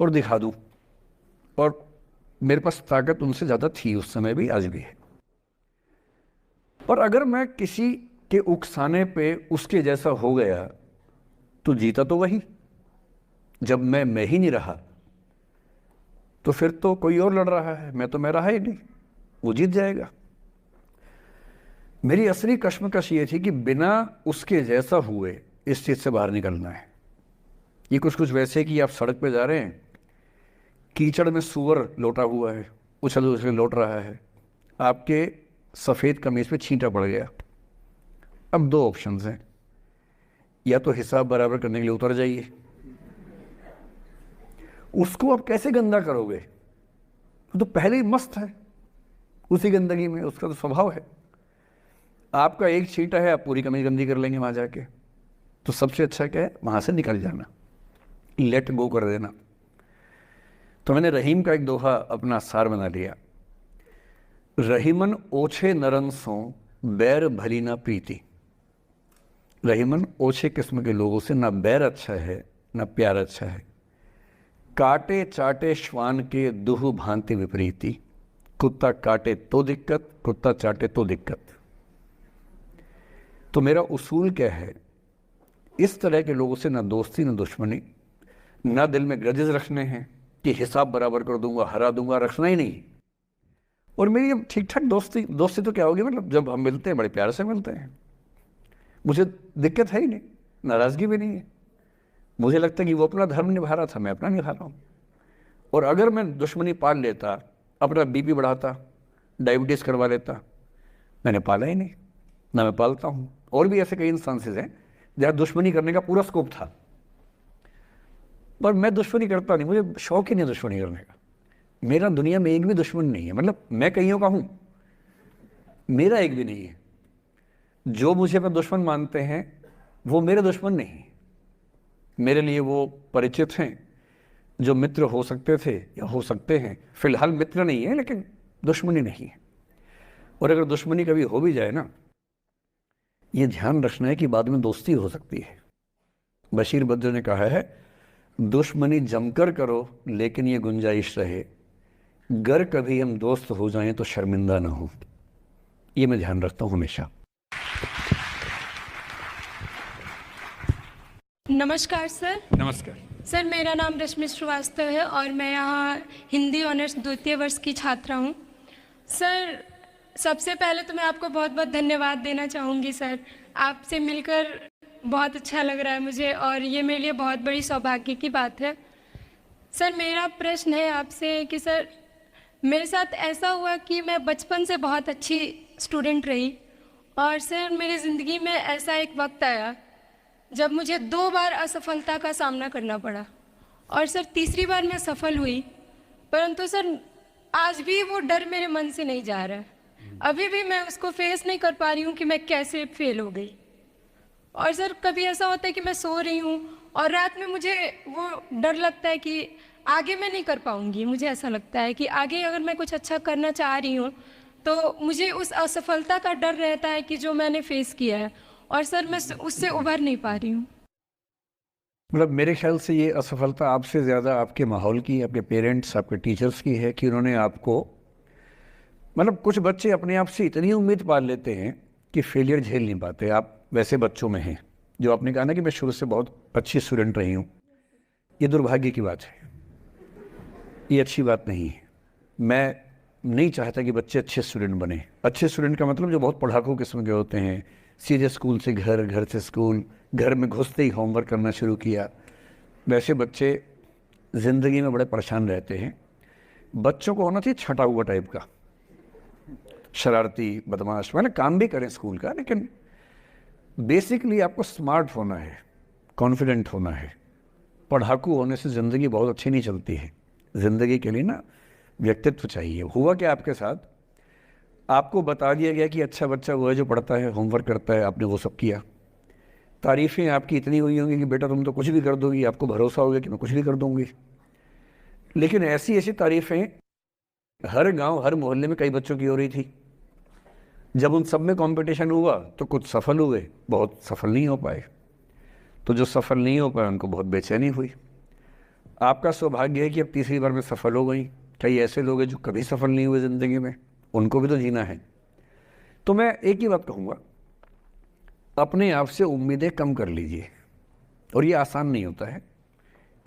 और दिखा दूं, और मेरे पास ताकत उनसे ज़्यादा थी उस समय भी, आज भी है। पर अगर मैं किसी के उकसाने पे उसके जैसा हो गया तो जीता तो वही। जब मैं ही नहीं रहा तो फिर तो कोई और लड़ रहा है, मैं रहा ही नहीं, वो जीत जाएगा। मेरी असली कश्मकश ये थी कि बिना उसके जैसा हुए इस चीज से बाहर निकलना है। ये कुछ वैसे कि आप सड़क पे जा रहे हैं, कीचड़ में सूअर लोटा हुआ है, उछल उछल लौट रहा है, आपके सफ़ेद कमीज पे छींटा पड़ गया। अब 2 ऑप्शंस हैं, या तो हिसाब बराबर करने के लिए उतर जाइए, उसको आप कैसे गंदा करोगे, वो तो पहले ही मस्त है उसी गंदगी में, उसका तो स्वभाव है। आपका एक छींटा है, आप पूरी कमीज गंदी कर लेंगे वहां जाके। तो सबसे अच्छा क्या है, वहां से निकल जाना, लेट गो कर देना। तो मैंने रहीम का एक दोहा अपना सार बना लिया, रहीमन ओछे नरन सो बैर भली ना प्रीति। रहीमन ओछे किस्म के लोगों से ना बैर अच्छा है ना प्यार अच्छा है। काटे चाटे श्वान के दुह भांति विपरीति। कुत्ता काटे तो दिक्कत, कुत्ता चाटे तो दिक्कत। तो मेरा उसूल क्या है, इस तरह के लोगों से ना दोस्ती ना दुश्मनी, ना दिल में ग्रजेस रखने हैं कि हिसाब बराबर कर दूंगा, हरा दूंगा, रखना ही नहीं। और मेरी अब ठीक ठाक दोस्ती तो क्या होगी, मतलब जब हम मिलते हैं बड़े प्यार से मिलते हैं, मुझे दिक्कत है ही नहीं, नाराज़गी भी नहीं है। मुझे लगता है कि वो अपना धर्म निभा रहा था, मैं अपना निभा रहा हूँ। और अगर मैं दुश्मनी पाल लेता, अपना बीपी बढ़ाता, डायबिटीज़ करवा लेता, मैंने पाला ही नहीं, ना मैं पालता हूँ। और भी ऐसे कई इंस्टांसेस हैं जहाँ दुश्मनी करने का पूरा स्कोप था, पर मैं दुश्मनी करता नहीं, मुझे शौक ही नहीं दुश्मनी करने का। मेरा दुनिया में एक भी दुश्मन नहीं है, मतलब मैं कईयों का हूँ, मेरा एक भी नहीं है। जो मुझे अपना दुश्मन मानते हैं वो मेरे दुश्मन नहीं, मेरे लिए वो परिचित हैं जो मित्र हो सकते थे या हो सकते हैं। फिलहाल मित्र नहीं है, लेकिन दुश्मनी नहीं है। और अगर दुश्मनी कभी हो भी जाए ना, ये ध्यान रखना है कि बाद में दोस्ती हो सकती है। बशीर बद्र ने कहा है, दुश्मनी जमकर करो लेकिन ये गुंजाइश रहे, गर कभी हम दोस्त हो जाएं तो शर्मिंदा ना हो। ये मैं ध्यान रखता हूँ हमेशा।
नमस्कार सर।
नमस्कार
सर, मेरा नाम रश्मि श्रीवास्तव है और मैं यहाँ हिंदी ऑनर्स 2य वर्ष की छात्रा हूँ। सर, सबसे पहले तो मैं आपको बहुत बहुत धन्यवाद देना चाहूँगी सर। आपसे मिलकर बहुत अच्छा लग रहा है मुझे और ये मेरे लिए बहुत बड़ी सौभाग्य की बात है। सर, मेरा प्रश्न है आपसे कि सर, मेरे साथ ऐसा हुआ कि मैं बचपन से बहुत अच्छी स्टूडेंट रही और सर मेरी ज़िंदगी में ऐसा एक वक्त आया जब मुझे 2 बार असफलता का सामना करना पड़ा और सर तीसरी बार मैं सफल हुई, परंतु सर आज भी वो डर मेरे मन से नहीं जा रहा है। अभी भी मैं उसको फेस नहीं कर पा रही हूँ कि मैं कैसे फेल हो गई। और सर कभी ऐसा होता है कि मैं सो रही हूँ और रात में मुझे वो डर लगता है कि आगे मैं नहीं कर पाऊँगी। मुझे ऐसा लगता है कि आगे अगर मैं कुछ अच्छा करना चाह रही हूँ तो मुझे उस असफलता का डर रहता है कि जो मैंने फेस किया है, और सर मैं उससे उभर नहीं पा रही हूँ।
मतलब मेरे ख्याल से ये असफलता आपसे ज़्यादा आपके माहौल की, आपके पेरेंट्स, आपके टीचर्स की है कि उन्होंने आपको, मतलब कुछ बच्चे अपने आप से इतनी उम्मीद पाल लेते हैं कि फेलियर झेल नहीं पाते। आप वैसे बच्चों में हैं। जो आपने कहा ना कि मैं शुरू से बहुत अच्छी स्टूडेंट रही हूँ, ये दुर्भाग्य की बात है, ये अच्छी बात नहीं है। मैं नहीं चाहता कि बच्चे अच्छे स्टूडेंट बने। अच्छे स्टूडेंट का मतलब जो बहुत पढ़ाकू किस्म के होते हैं, सीधे स्कूल से घर, घर से स्कूल, घर में घुसते ही होमवर्क करना शुरू किया, वैसे बच्चे ज़िंदगी में बड़े परेशान रहते हैं। बच्चों को होना चाहिए छटा हुआ टाइप का, शरारती, बदमाश, मैंने काम भी करें स्कूल का, लेकिन बेसिकली आपको स्मार्ट होना है, कॉन्फिडेंट होना है। पढ़ाकू होने से ज़िंदगी बहुत अच्छी नहीं चलती है। ज़िंदगी के लिए ना व्यक्तित्व चाहिए। हुआ क्या आपके साथ, आपको बता दिया गया कि अच्छा बच्चा वो है जो पढ़ता है, होमवर्क करता है, आपने वो सब किया। तारीफ़ें आपकी इतनी हुई होंगी कि बेटा तुम तो कुछ भी कर दोगी, आपको भरोसा हो गया कि मैं कुछ भी कर दूंगी। लेकिन ऐसी ऐसी तारीफ़ें हर गांव, हर मोहल्ले में कई बच्चों की हो रही थी। जब उन सब में कंपटीशन हुआ तो कुछ सफल हुए, बहुत सफल नहीं हो पाए। तो जो सफल नहीं हो पाए उनको बहुत बेचैनी हुई। आपका सौभाग्य है कि अब तीसरी बार में सफल हो गई। कई ऐसे लोग हैं जो कभी सफल नहीं हुए ज़िंदगी में, उनको भी तो जीना है। तो मैं एक ही बात कहूँगा, अपने आप से उम्मीदें कम कर लीजिए। और ये आसान नहीं होता है।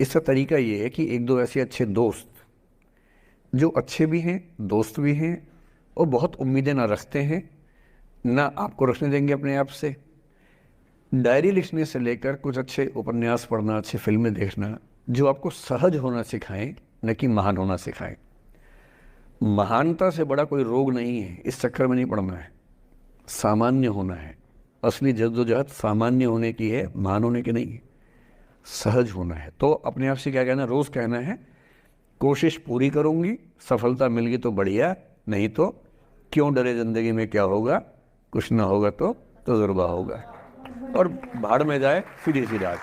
इसका तरीका ये है कि एक दो ऐसे अच्छे दोस्त जो अच्छे भी हैं, दोस्त भी हैं, और बहुत उम्मीदें ना रखते हैं, ना आपको रखने देंगे अपने आप से। डायरी लिखने से लेकर कुछ अच्छे उपन्यास पढ़ना, अच्छी फिल्में देखना, जो आपको सहज होना सिखाएं, न कि महान होना सिखाएं। महानता से बड़ा कोई रोग नहीं है, इस चक्कर में नहीं पड़ना है। सामान्य होना है। असली जद्दोजहद सामान्य होने की है, महान होने की नहीं है। सहज होना है। तो अपने आप से क्या कहना, रोज़ कहना है कोशिश पूरी करूँगी, सफलता मिल गई तो बढ़िया, नहीं तो क्यों डरे, ज़िंदगी में क्या होगा, कुछ ना होगा तो तजुर्बा होगा, और भाड़ में जाए सीधी सी रात।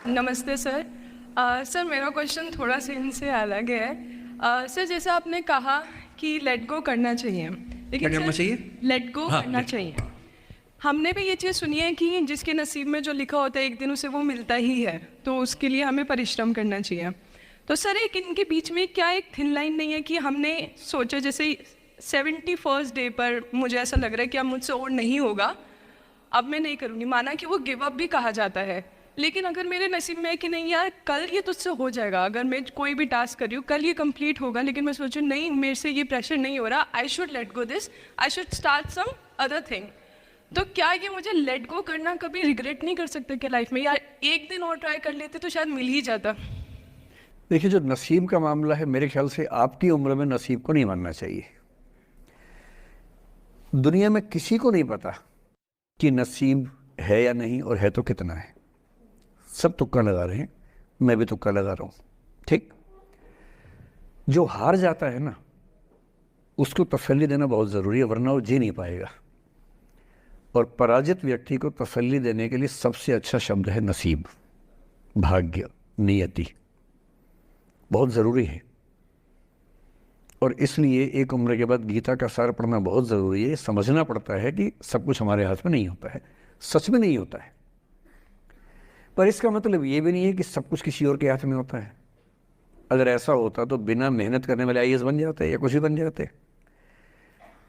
नमस्ते सर। सर मेरा क्वेश्चन थोड़ा सा इनसे अलग है। सर जैसे आपने कहा कि लेट गो करना चाहिए, लेकिन
करना चाहिए?
लेट गो करना चाहिए। हमने भी ये चीज़ सुनी है कि जिसके नसीब में जो लिखा होता है एक दिन उसे वो मिलता ही है, तो उसके लिए हमें परिश्रम करना चाहिए। तो सर एक इनके बीच में क्या एक थिन लाइन नहीं है कि हमने सोचा जैसे 71st डे पर मुझे ऐसा लग रहा है कि अब मुझसे और नहीं होगा, अब मैं नहीं करूँगी। माना कि वो गिव अप भी कहा जाता है, लेकिन अगर मेरे नसीब में है कि नहीं यार कल ये तुझसे हो जाएगा, अगर मैं कोई भी टास्क कर रही हूँ कल ये कंप्लीट होगा, लेकिन मैं सोचूँ नहीं मेरे से ये प्रेशर नहीं हो रहा, I should let go this, I should start some other thing. तो क्या ये मुझे लेट गो करना कभी रिग्रेट नहीं कर सकते क्या लाइफ में, यार एक दिन और ट्राई कर लेते तो शायद मिल ही जाता।
देखिए, जो नसीब का मामला है, मेरे ख्याल से आपकी उम्र में नसीब को नहीं मानना चाहिए। दुनिया में किसी को नहीं पता कि नसीब है या नहीं, और है तो कितना है। सब तुक्का लगा रहे हैं, मैं भी तुक्का लगा रहा हूँ, ठीक। जो हार जाता है ना, उसको तसल्ली देना बहुत ज़रूरी है, वरना वो जी नहीं पाएगा। और पराजित व्यक्ति को तसल्ली देने के लिए सबसे अच्छा शब्द है नसीब, भाग्य, नियति, बहुत ज़रूरी है। और इसलिए एक उम्र के बाद गीता का सार पढ़ना बहुत ज़रूरी है। समझना पड़ता है कि सब कुछ हमारे हाथ में नहीं होता है, सच में नहीं होता है। पर इसका मतलब ये भी नहीं है कि सब कुछ किसी और के हाथ में होता है। अगर ऐसा होता तो बिना मेहनत करने वाले IAS बन जाते या कुछ भी बन जाते।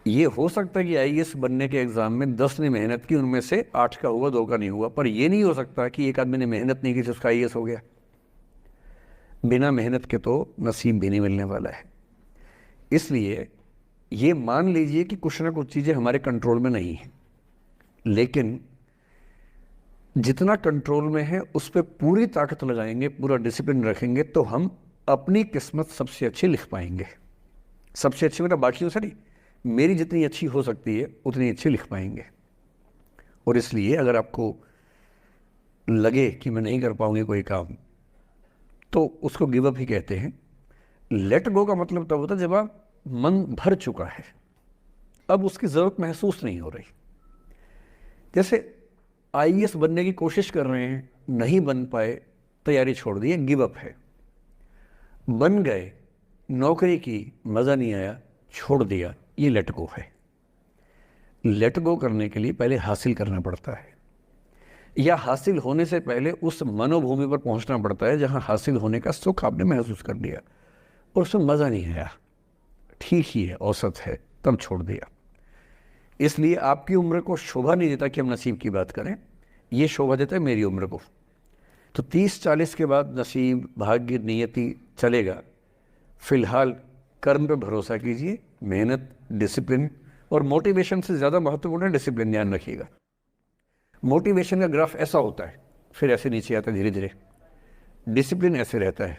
ये हो सकता है कि IAS बनने के एग्ज़ाम में 10 ने मेहनत की, उनमें से 8 का हुआ, 2 का नहीं हुआ। पर ये नहीं हो सकता कि एक आदमी ने मेहनत नहीं की तो उसका IAS हो गया। बिना मेहनत के तो नसीब भी नहीं मिलने वाला है। इसलिए ये मान लीजिए कि कुछ ना कुछ चीज़ें हमारे कंट्रोल में नहीं हैं, लेकिन जितना कंट्रोल में है उस पर पूरी ताकत लगाएंगे, पूरा डिसिप्लिन रखेंगे, तो हम अपनी किस्मत सबसे अच्छी लिख पाएंगे। सबसे अच्छी मतलब बाकियों से नहीं, मेरी जितनी अच्छी हो सकती है उतनी अच्छी लिख पाएंगे। और इसलिए अगर आपको लगे कि मैं नहीं कर पाऊंगी कोई काम, तो उसको गिव अप ही कहते हैं। लेट गो का मतलब तब होता है जब आप मन भर चुका है, अब उसकी ज़रूरत महसूस नहीं हो रही। जैसे IAS बनने की कोशिश कर रहे हैं, नहीं बन पाए, तैयारी छोड़ दी, गिव अप है। बन गए, नौकरी की, मज़ा नहीं आया, छोड़ दिया, ये लेट गो है। लेट गो करने के लिए पहले हासिल करना पड़ता है, या हासिल होने से पहले उस मनोभूमि पर पहुंचना पड़ता है जहां हासिल होने का सुख आपने महसूस कर लिया और उसमें मज़ा नहीं आया, ठीक ही है, औसत है, तब छोड़ दिया। इसलिए आपकी उम्र को शोभा नहीं देता कि हम नसीब की बात करें, ये शोभा देता है मेरी उम्र को। तो 30-40 के बाद नसीब, भाग्य, नियति चलेगा, फिलहाल कर्म पे भरोसा कीजिए, मेहनत, डिसिप्लिन और मोटिवेशन से ज़्यादा महत्वपूर्ण है डिसिप्लिन, ध्यान रखिएगा। मोटिवेशन का ग्राफ ऐसा होता है, फिर ऐसे नीचे आता है धीरे धीरे, डिसिप्लिन ऐसे रहता है।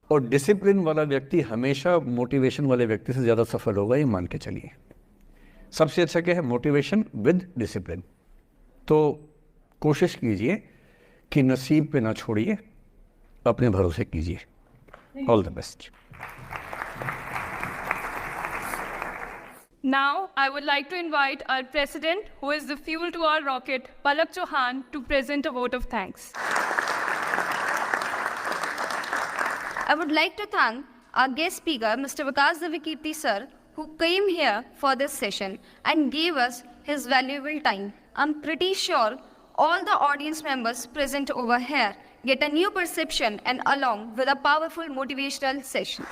और डिसिप्लिन वाला व्यक्ति हमेशा मोटिवेशन वाले व्यक्ति से ज़्यादा सफल होगा, ये मान के चलिए। सबसे अच्छा क्या है? Motivation with discipline. तो कोशिश कीजिए कि नसीब पे ना छोड़िए, अपने भरोसे कीजिए। All the best.
Now, I would like to invite our president, who is the fuel to our rocket, Palak Chauhan, to present a vote of thanks.
I would like to thank our guest speaker, Mr. Vikas Divikirti sir, who came here for this session and gave us his valuable time. I'm pretty sure all the audience members present over here get a new perception and along with a powerful motivational session.